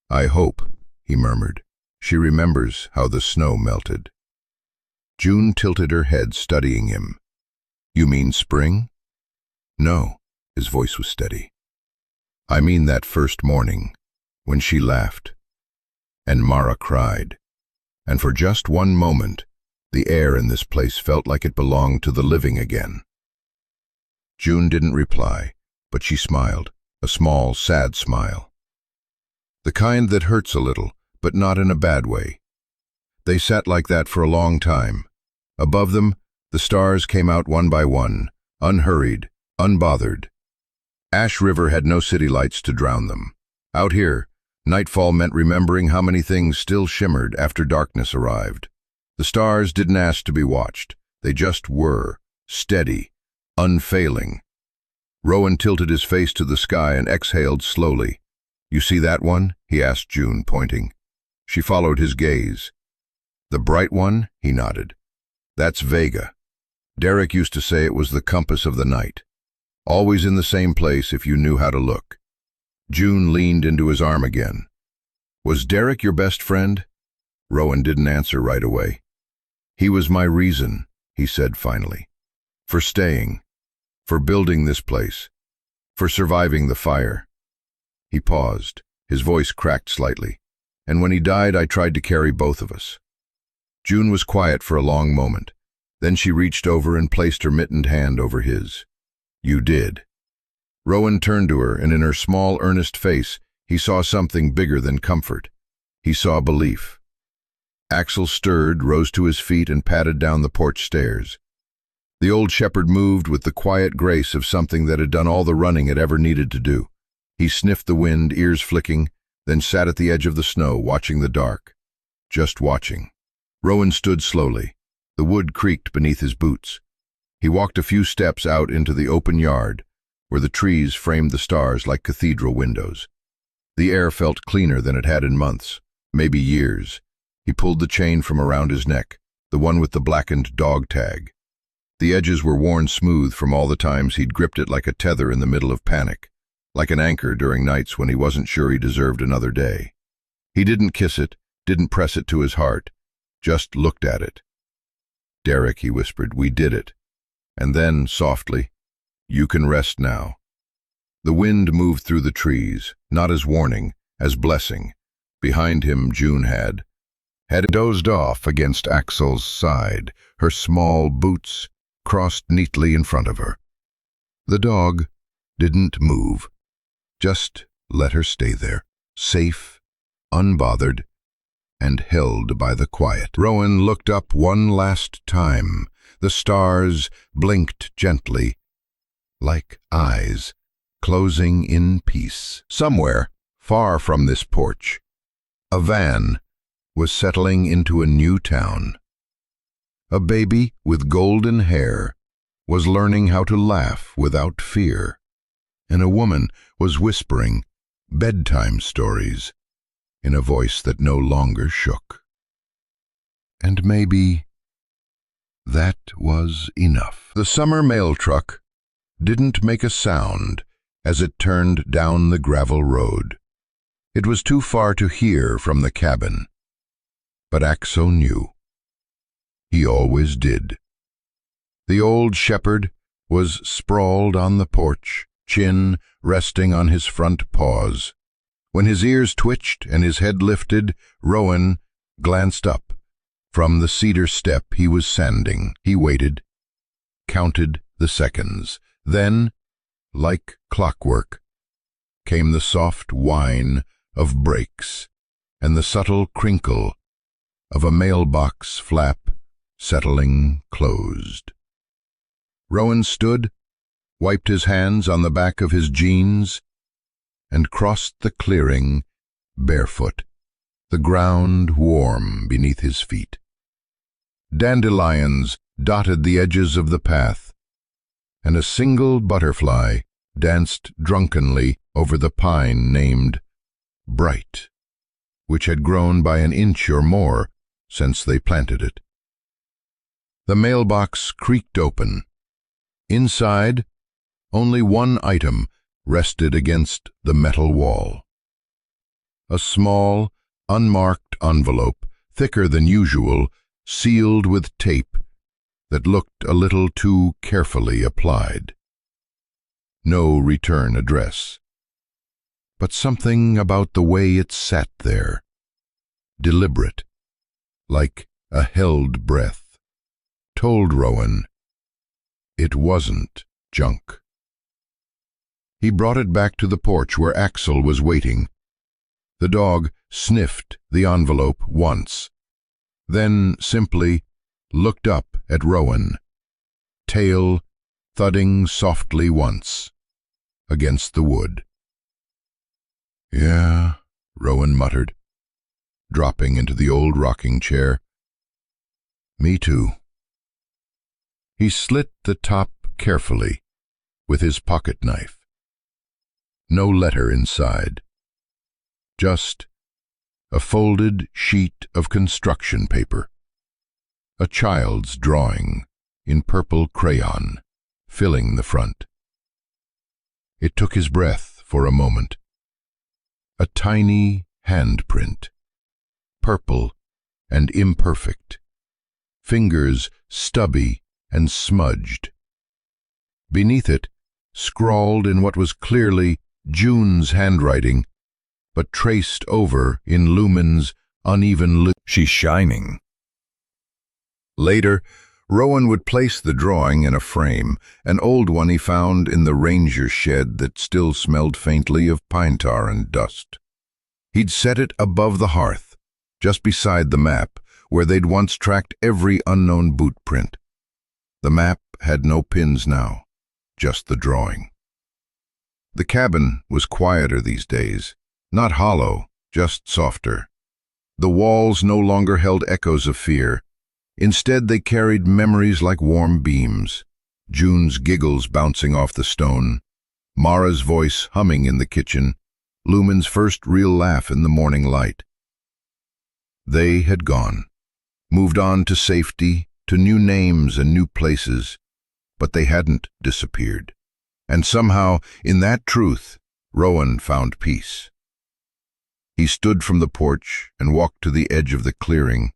"I hope," he murmured, "she remembers how the snow melted." June tilted her head, studying him. "You mean spring?" "No," his voice was steady. "I mean that first morning, when she laughed, and Mara cried, and for just one moment, the air in this place felt like it belonged to the living again." June didn't reply, but she smiled, a small, sad smile. The kind that hurts a little, but not in a bad way. They sat like that for a long time. Above them, the stars came out one by one, unhurried, unbothered. Ash River had no city lights to drown them. Out here, nightfall meant remembering how many things still shimmered after darkness arrived. The stars didn't ask to be watched. They just were, steady, unfailing. Rowan tilted his face to the sky and exhaled slowly. "You see that one?" he asked June, pointing. She followed his gaze. "The bright one?" he nodded. "That's Vega. Derek used to say it was the compass of the night. Always in the same place if you knew how to look." June leaned into his arm again. "Was Derek your best friend?" Rowan didn't answer right away. "He was my reason," he said finally. "For staying. For building this place. For surviving the fire." He paused. His voice cracked slightly. "And when he died, I tried to carry both of us." June was quiet for a long moment. Then she reached over and placed her mittened hand over his. "You did." Rowan turned to her, and in her small, earnest face, he saw something bigger than comfort. He saw belief. Axel stirred, rose to his feet, and padded down the porch stairs. The old shepherd moved with the quiet grace of something that had done all the running it ever needed to do. He sniffed the wind, ears flicking, then sat at the edge of the snow, watching the dark. Just watching. Rowan stood slowly. The wood creaked beneath his boots. He walked a few steps out into the open yard, where the trees framed the stars like cathedral windows. The air felt cleaner than it had in months, maybe years. He pulled the chain from around his neck, the one with the blackened dog tag. The edges were worn smooth from all the times he'd gripped it like a tether in the middle of panic, like an anchor during nights when he wasn't sure he deserved another day. He didn't kiss it, didn't press it to his heart, just looked at it. "Derek," he whispered, "we did it." And then, softly, "You can rest now." The wind moved through the trees, not as warning, as blessing. Behind him, June had dozed off against Axel's side, her small boots crossed neatly in front of her. The dog didn't move, just let her stay there, safe, unbothered, and held by the quiet. Rowan looked up one last time. The stars blinked gently, like eyes, closing in peace. Somewhere, far from this porch, a van was settling into a new town. A baby with golden hair was learning how to laugh without fear, and a woman was whispering bedtime stories in a voice that no longer shook. And maybe that was enough. The summer mail truck didn't make a sound as it turned down the gravel road. It was too far to hear from the cabin, but Axel knew. He always did. The old shepherd was sprawled on the porch, chin resting on his front paws. When his ears twitched and his head lifted, Rowan glanced up. From the cedar step he was sanding, he waited, counted the seconds. Then, like clockwork, came the soft whine of brakes and the subtle crinkle of a mailbox flap settling closed. Rowan stood, wiped his hands on the back of his jeans, and crossed the clearing barefoot, the ground warm beneath his feet. Dandelions dotted the edges of the path, and a single butterfly danced drunkenly over the pine named Bright, which had grown by an inch or more since they planted it. The mailbox creaked open. Inside, Only one item rested against the metal wall. A small, unmarked envelope, thicker than usual, sealed with tape that looked a little too carefully applied. No return address. But something about the way it sat there, deliberate, like a held breath, told Rowan it wasn't junk. He brought it back to the porch where Axel was waiting. The dog sniffed the envelope once, then simply looked up at Rowan, tail thudding softly once against the wood. "Yeah," Rowan muttered, dropping into the old rocking chair. "Me too." He slit the top carefully with his pocket knife. No letter inside. Just a folded sheet of construction paper. A child's drawing in purple crayon, filling the front. It took his breath for a moment. A tiny handprint, purple and imperfect, fingers stubby and smudged. Beneath it, scrawled in what was clearly June's handwriting, but traced over in Lumen's uneven "She's shining." Later, Rowan would place the drawing in a frame, an old one he found in the ranger shed that still smelled faintly of pine tar and dust. He'd set it above the hearth, just beside the map, where they'd once tracked every unknown boot print. The map had no pins now, just the drawing. The cabin was quieter these days, not hollow, just softer. The walls no longer held echoes of fear. Instead, they carried memories like warm beams, June's giggles bouncing off the stone, Mara's voice humming in the kitchen, Lumen's first real laugh in the morning light. They had gone, moved on to safety, to new names and new places, but they hadn't disappeared. And somehow, in that truth, Rowan found peace. He stood from the porch and walked to the edge of the clearing.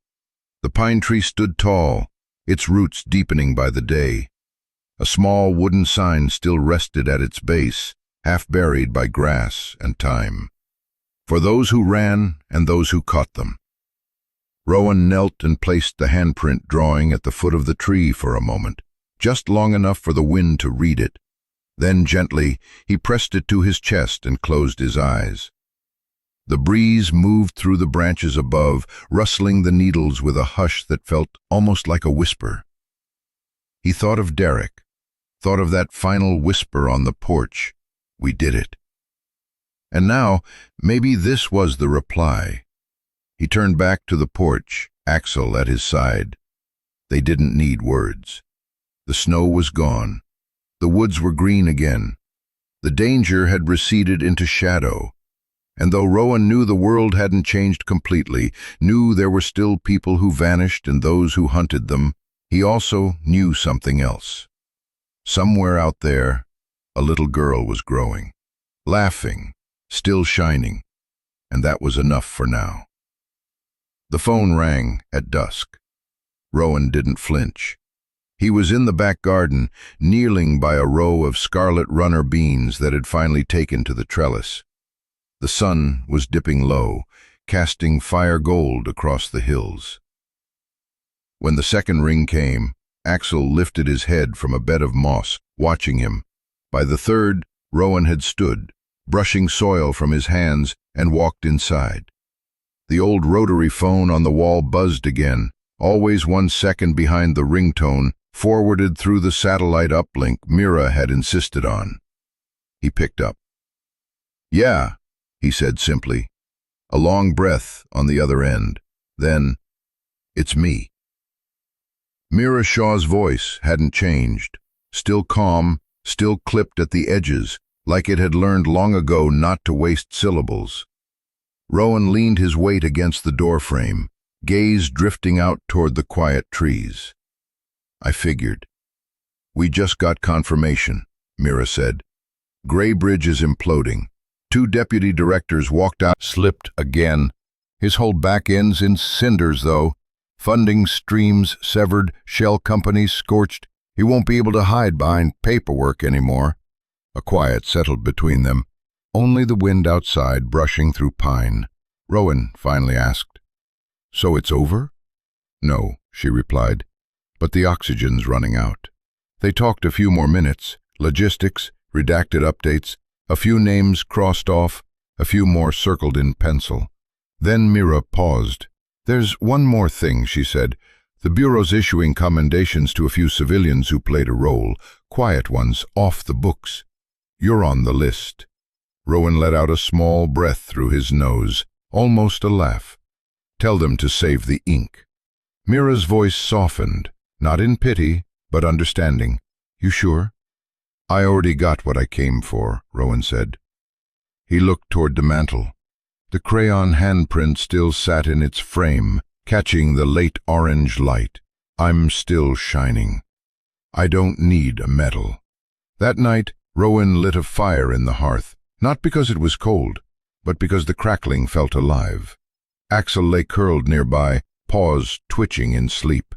The pine tree stood tall, its roots deepening by the day. A small wooden sign still rested at its base, half buried by grass and time. For those who ran and those who caught them. Rowan knelt and placed the handprint drawing at the foot of the tree for a moment, just long enough for the wind to read it. Then gently, he pressed it to his chest and closed his eyes. The breeze moved through the branches above, rustling the needles with a hush that felt almost like a whisper. He thought of Derek, thought of that final whisper on the porch, "We did it." And now, maybe this was the reply. He turned back to the porch, Axel at his side. They didn't need words. The snow was gone. The woods were green again. The danger had receded into shadow. And though Rowan knew the world hadn't changed completely, knew there were still people who vanished and those who hunted them, he also knew something else. Somewhere out there, a little girl was growing, laughing, still shining, and that was enough for now. The phone rang at dusk. Rowan didn't flinch. He was in the back garden, kneeling by a row of scarlet runner beans that had finally taken to the trellis. The sun was dipping low, casting fire gold across the hills. When the second ring came, Axel lifted his head from a bed of moss, watching him. By the third, Rowan had stood, brushing soil from his hands, and walked inside. The old rotary phone on the wall buzzed again, always 1 second behind the ringtone, forwarded through the satellite uplink Mira had insisted on. He picked up. "Yeah," he said simply, a long breath on the other end. Then, "It's me." Mira Shaw's voice hadn't changed, still calm, still clipped at the edges, like it had learned long ago not to waste syllables. Rowan leaned his weight against the doorframe, gaze drifting out toward the quiet trees. "I figured. We just got confirmation," Mira said. Gray Bridge is imploding. 2 deputy directors walked out. Slipped again. His whole back end's in cinders, though. Funding streams severed, shell companies scorched. He won't be able to hide behind paperwork anymore. A quiet settled between them. Only the wind outside brushing through pine. Rowan finally asked, "So it's over?" "No," she replied, "but the oxygen's running out." They talked a few more minutes, logistics, redacted updates, a few names crossed off, a few more circled in pencil. Then Mira paused. "There's one more thing," she said. "The Bureau's issuing commendations to a few civilians who played a role, quiet ones, off the books. You're on the list." Rowan let out a small breath through his nose, almost a laugh. "Tell them to save the ink." Mira's voice softened, not in pity, but understanding. "You sure?" "I already got what I came for," Rowan said. He looked toward the mantel. The crayon handprint still sat in its frame, catching the late orange light. "I'm still shining. I don't need a medal." That night, Rowan lit a fire in the hearth, not because it was cold, but because the crackling felt alive. Axel lay curled nearby, paws twitching in sleep.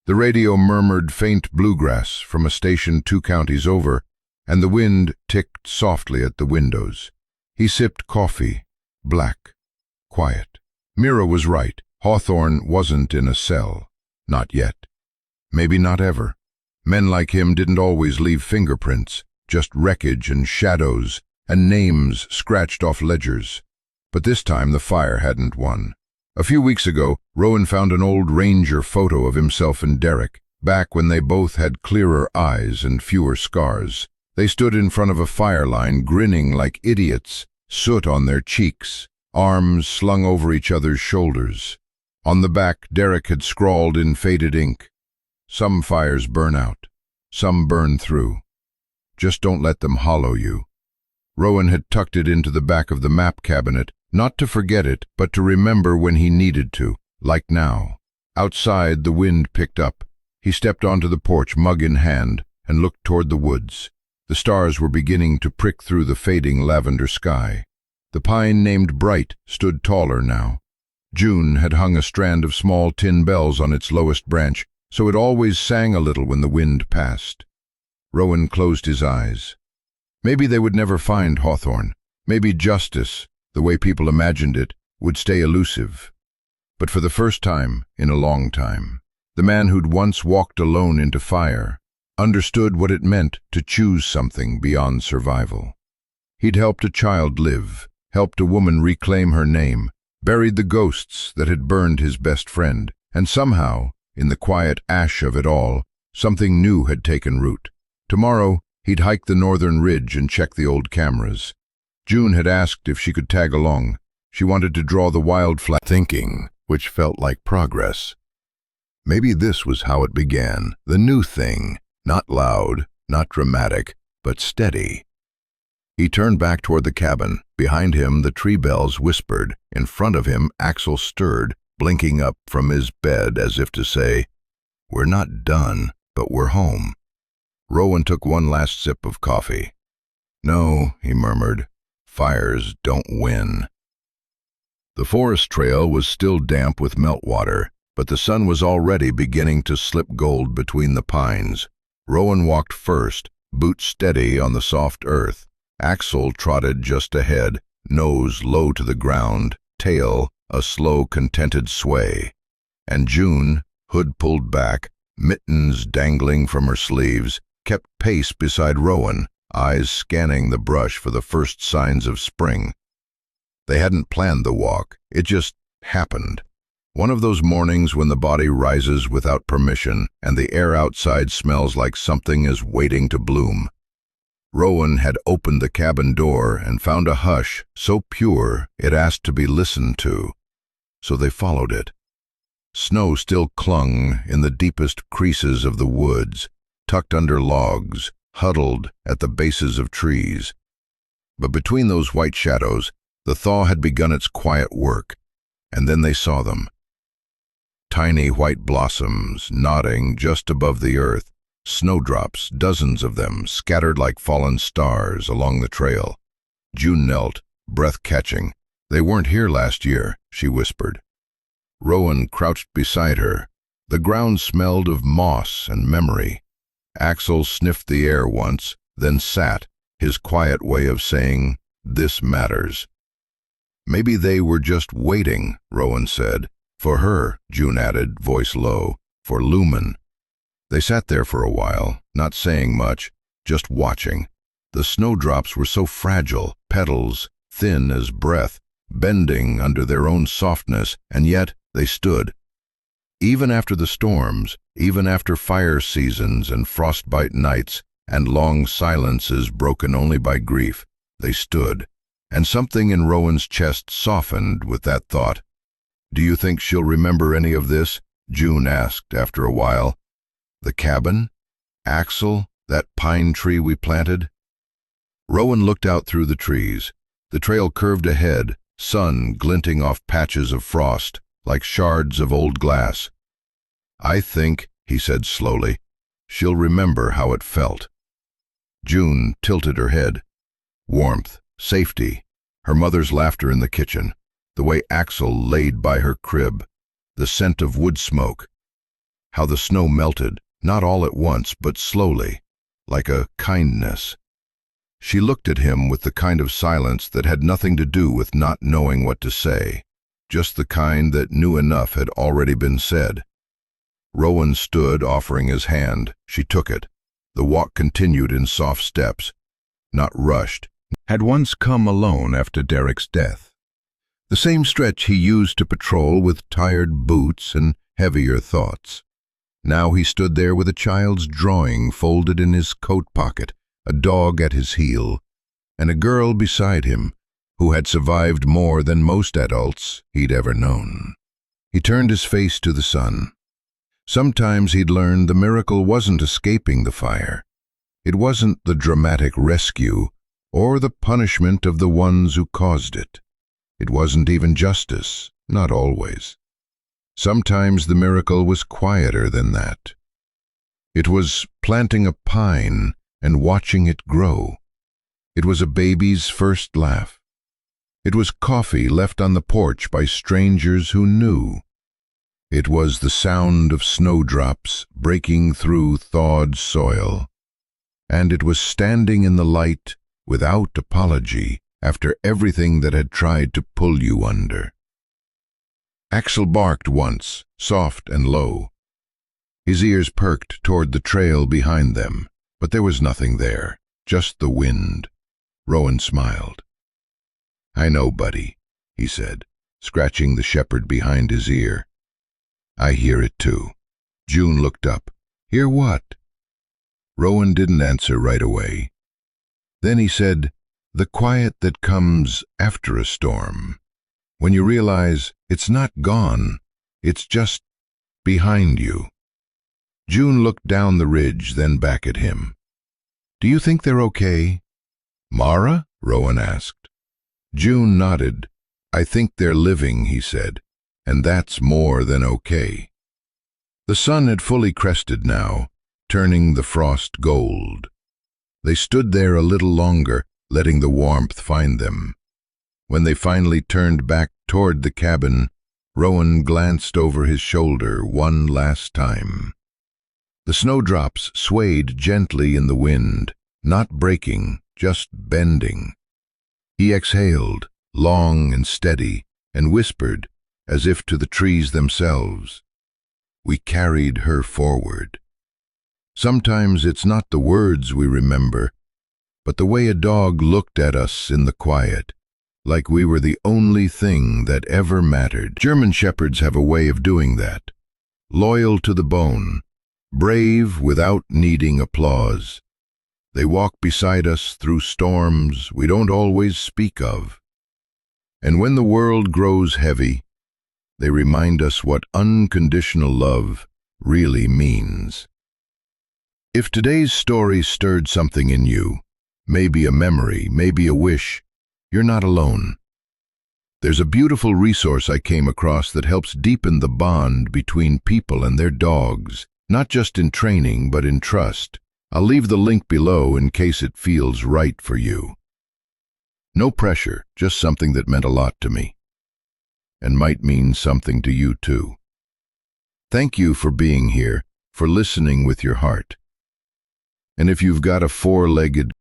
The radio murmured faint bluegrass from a station 2 counties over, and the wind ticked softly at the windows. He sipped coffee, black, quiet. Mira was right. Hawthorne wasn't in a cell. Not yet. Maybe not ever. Men like him didn't always leave fingerprints, just wreckage and shadows and names scratched off ledgers. But this time the fire hadn't won. A few weeks ago, Rowan found an old Ranger photo of himself and Derek, back when they both had clearer eyes and fewer scars. They stood in front of a fire line, grinning like idiots, soot on their cheeks, arms slung over each other's shoulders. On the back, Derek had scrawled in faded ink, "Some fires burn out, some burn through. Just don't let them hollow you." Rowan had tucked it into the back of the map cabinet, not to forget it, but to remember when he needed to, like now. Outside, the wind picked up. He stepped onto the porch, mug in hand, and looked toward the woods. The stars were beginning to prick through the fading lavender sky. The pine named Bright stood taller now. June had hung a strand of small tin bells on its lowest branch, so it always sang a little when the wind passed. Rowan closed his eyes. Maybe they would never find Hawthorne. Maybe justice, the way people imagined it, would stay elusive. But for the first time in a long time, the man who'd once walked alone into fire understood what it meant to choose something beyond survival. He'd helped a child live, helped a woman reclaim her name, buried the ghosts that had burned his best friend, and somehow, in the quiet ash of it all, something new had taken root. Tomorrow, he'd hike the northern ridge and check the old cameras. June had asked if she could tag along. She wanted to draw the wild flag. Thinking, which felt like progress. Maybe this was how it began, the new thing, not loud, not dramatic, but steady. He turned back toward the cabin. Behind him, the tree bells whispered. In front of him, Axel stirred, blinking up from his bed as if to say, "We're not done, but we're home." Rowan took one last sip of coffee. "No," he murmured, "fires don't win." The forest trail was still damp with meltwater, but the sun was already beginning to slip gold between the pines. Rowan walked first, boots steady on the soft earth. Axel trotted just ahead, nose low to the ground, tail a slow, contented sway. And June, hood pulled back, mittens dangling from her sleeves, kept pace beside Rowan, eyes scanning the brush for the first signs of spring. They hadn't planned the walk, it just happened. One of those mornings when the body rises without permission and the air outside smells like something is waiting to bloom. Rowan had opened the cabin door and found a hush so pure it asked to be listened to. So they followed it. Snow still clung in the deepest creases of the woods, tucked under logs, huddled at the bases of trees. But between those white shadows, the thaw had begun its quiet work, and then they saw them. Tiny white blossoms nodding just above the earth, snowdrops, dozens of them, scattered like fallen stars along the trail. June knelt, breath-catching. "They weren't here last year," she whispered. Rowan crouched beside her. The ground smelled of moss and memory. Axel sniffed the air once, then sat, his quiet way of saying, "This matters." "Maybe they were just waiting," Rowan said. "For her," June added, voice low, "for Lumen." They sat there for a while, not saying much, just watching. The snowdrops were so fragile, petals thin as breath, bending under their own softness, and yet they stood. Even after the storms, even after fire seasons and frostbite nights and long silences broken only by grief, they stood. And something in Rowan's chest softened with that thought. "Do you think she'll remember any of this?" June asked after a while. "The cabin? Axel? That pine tree we planted?" Rowan looked out through the trees. The trail curved ahead, sun glinting off patches of frost, like shards of old glass. "I think," he said slowly, "she'll remember how it felt." June tilted her head. Warmth, safety, her mother's laughter in the kitchen, the way Axel laid by her crib, the scent of wood smoke, how the snow melted, not all at once, but slowly, like a kindness. She looked at him with the kind of silence that had nothing to do with not knowing what to say, just the kind that knew enough had already been said. Rowan stood, offering his hand. She took it. The walk continued in soft steps, not rushed. Had once come alone after Derek's death. The same stretch he used to patrol with tired boots and heavier thoughts. Now he stood there with a child's drawing folded in his coat pocket, a dog at his heel, and a girl beside him who had survived more than most adults he'd ever known. He turned his face to the sun. Sometimes he'd learned the miracle wasn't escaping the fire. It wasn't the dramatic rescue or the punishment of the ones who caused it. It wasn't even justice, not always. Sometimes the miracle was quieter than that. It was planting a pine and watching it grow. It was a baby's first laugh. It was coffee left on the porch by strangers who knew. It was the sound of snowdrops breaking through thawed soil. And it was standing in the light without apology after everything that had tried to pull you under. Axel barked once, soft and low. His ears perked toward the trail behind them, but there was nothing there, just the wind. Rowan smiled. "I know, buddy," he said, scratching the shepherd behind his ear. "I hear it too." June looked up. "Hear what?" Rowan didn't answer right away. Then he said, "The quiet that comes after a storm, when you realize it's not gone, it's just behind you." June looked down the ridge, then back at him. "Do you think they're okay?" "Mara?" Rowan asked. June nodded. "I think they're living," he said, "and that's more than okay." The sun had fully crested now, turning the frost gold. They stood there a little longer, letting the warmth find them. When they finally turned back toward the cabin, Rowan glanced over his shoulder one last time. The snowdrops swayed gently in the wind, not breaking, just bending. He exhaled, long and steady, and whispered, as if to the trees themselves, "We carried her forward." Sometimes it's not the words we remember, but the way a dog looked at us in the quiet, like we were the only thing that ever mattered. German shepherds have a way of doing that. Loyal to the bone, brave without needing applause. They walk beside us through storms we don't always speak of. And when the world grows heavy, they remind us what unconditional love really means. If today's story stirred something in you, maybe a memory, maybe a wish, you're not alone. There's a beautiful resource I came across that helps deepen the bond between people and their dogs. Not just in training, but in trust. I'll leave the link below in case it feels right for you. No pressure, just something that meant a lot to me. And might mean something to you too. Thank you for being here, for listening with your heart. And if you've got a four-legged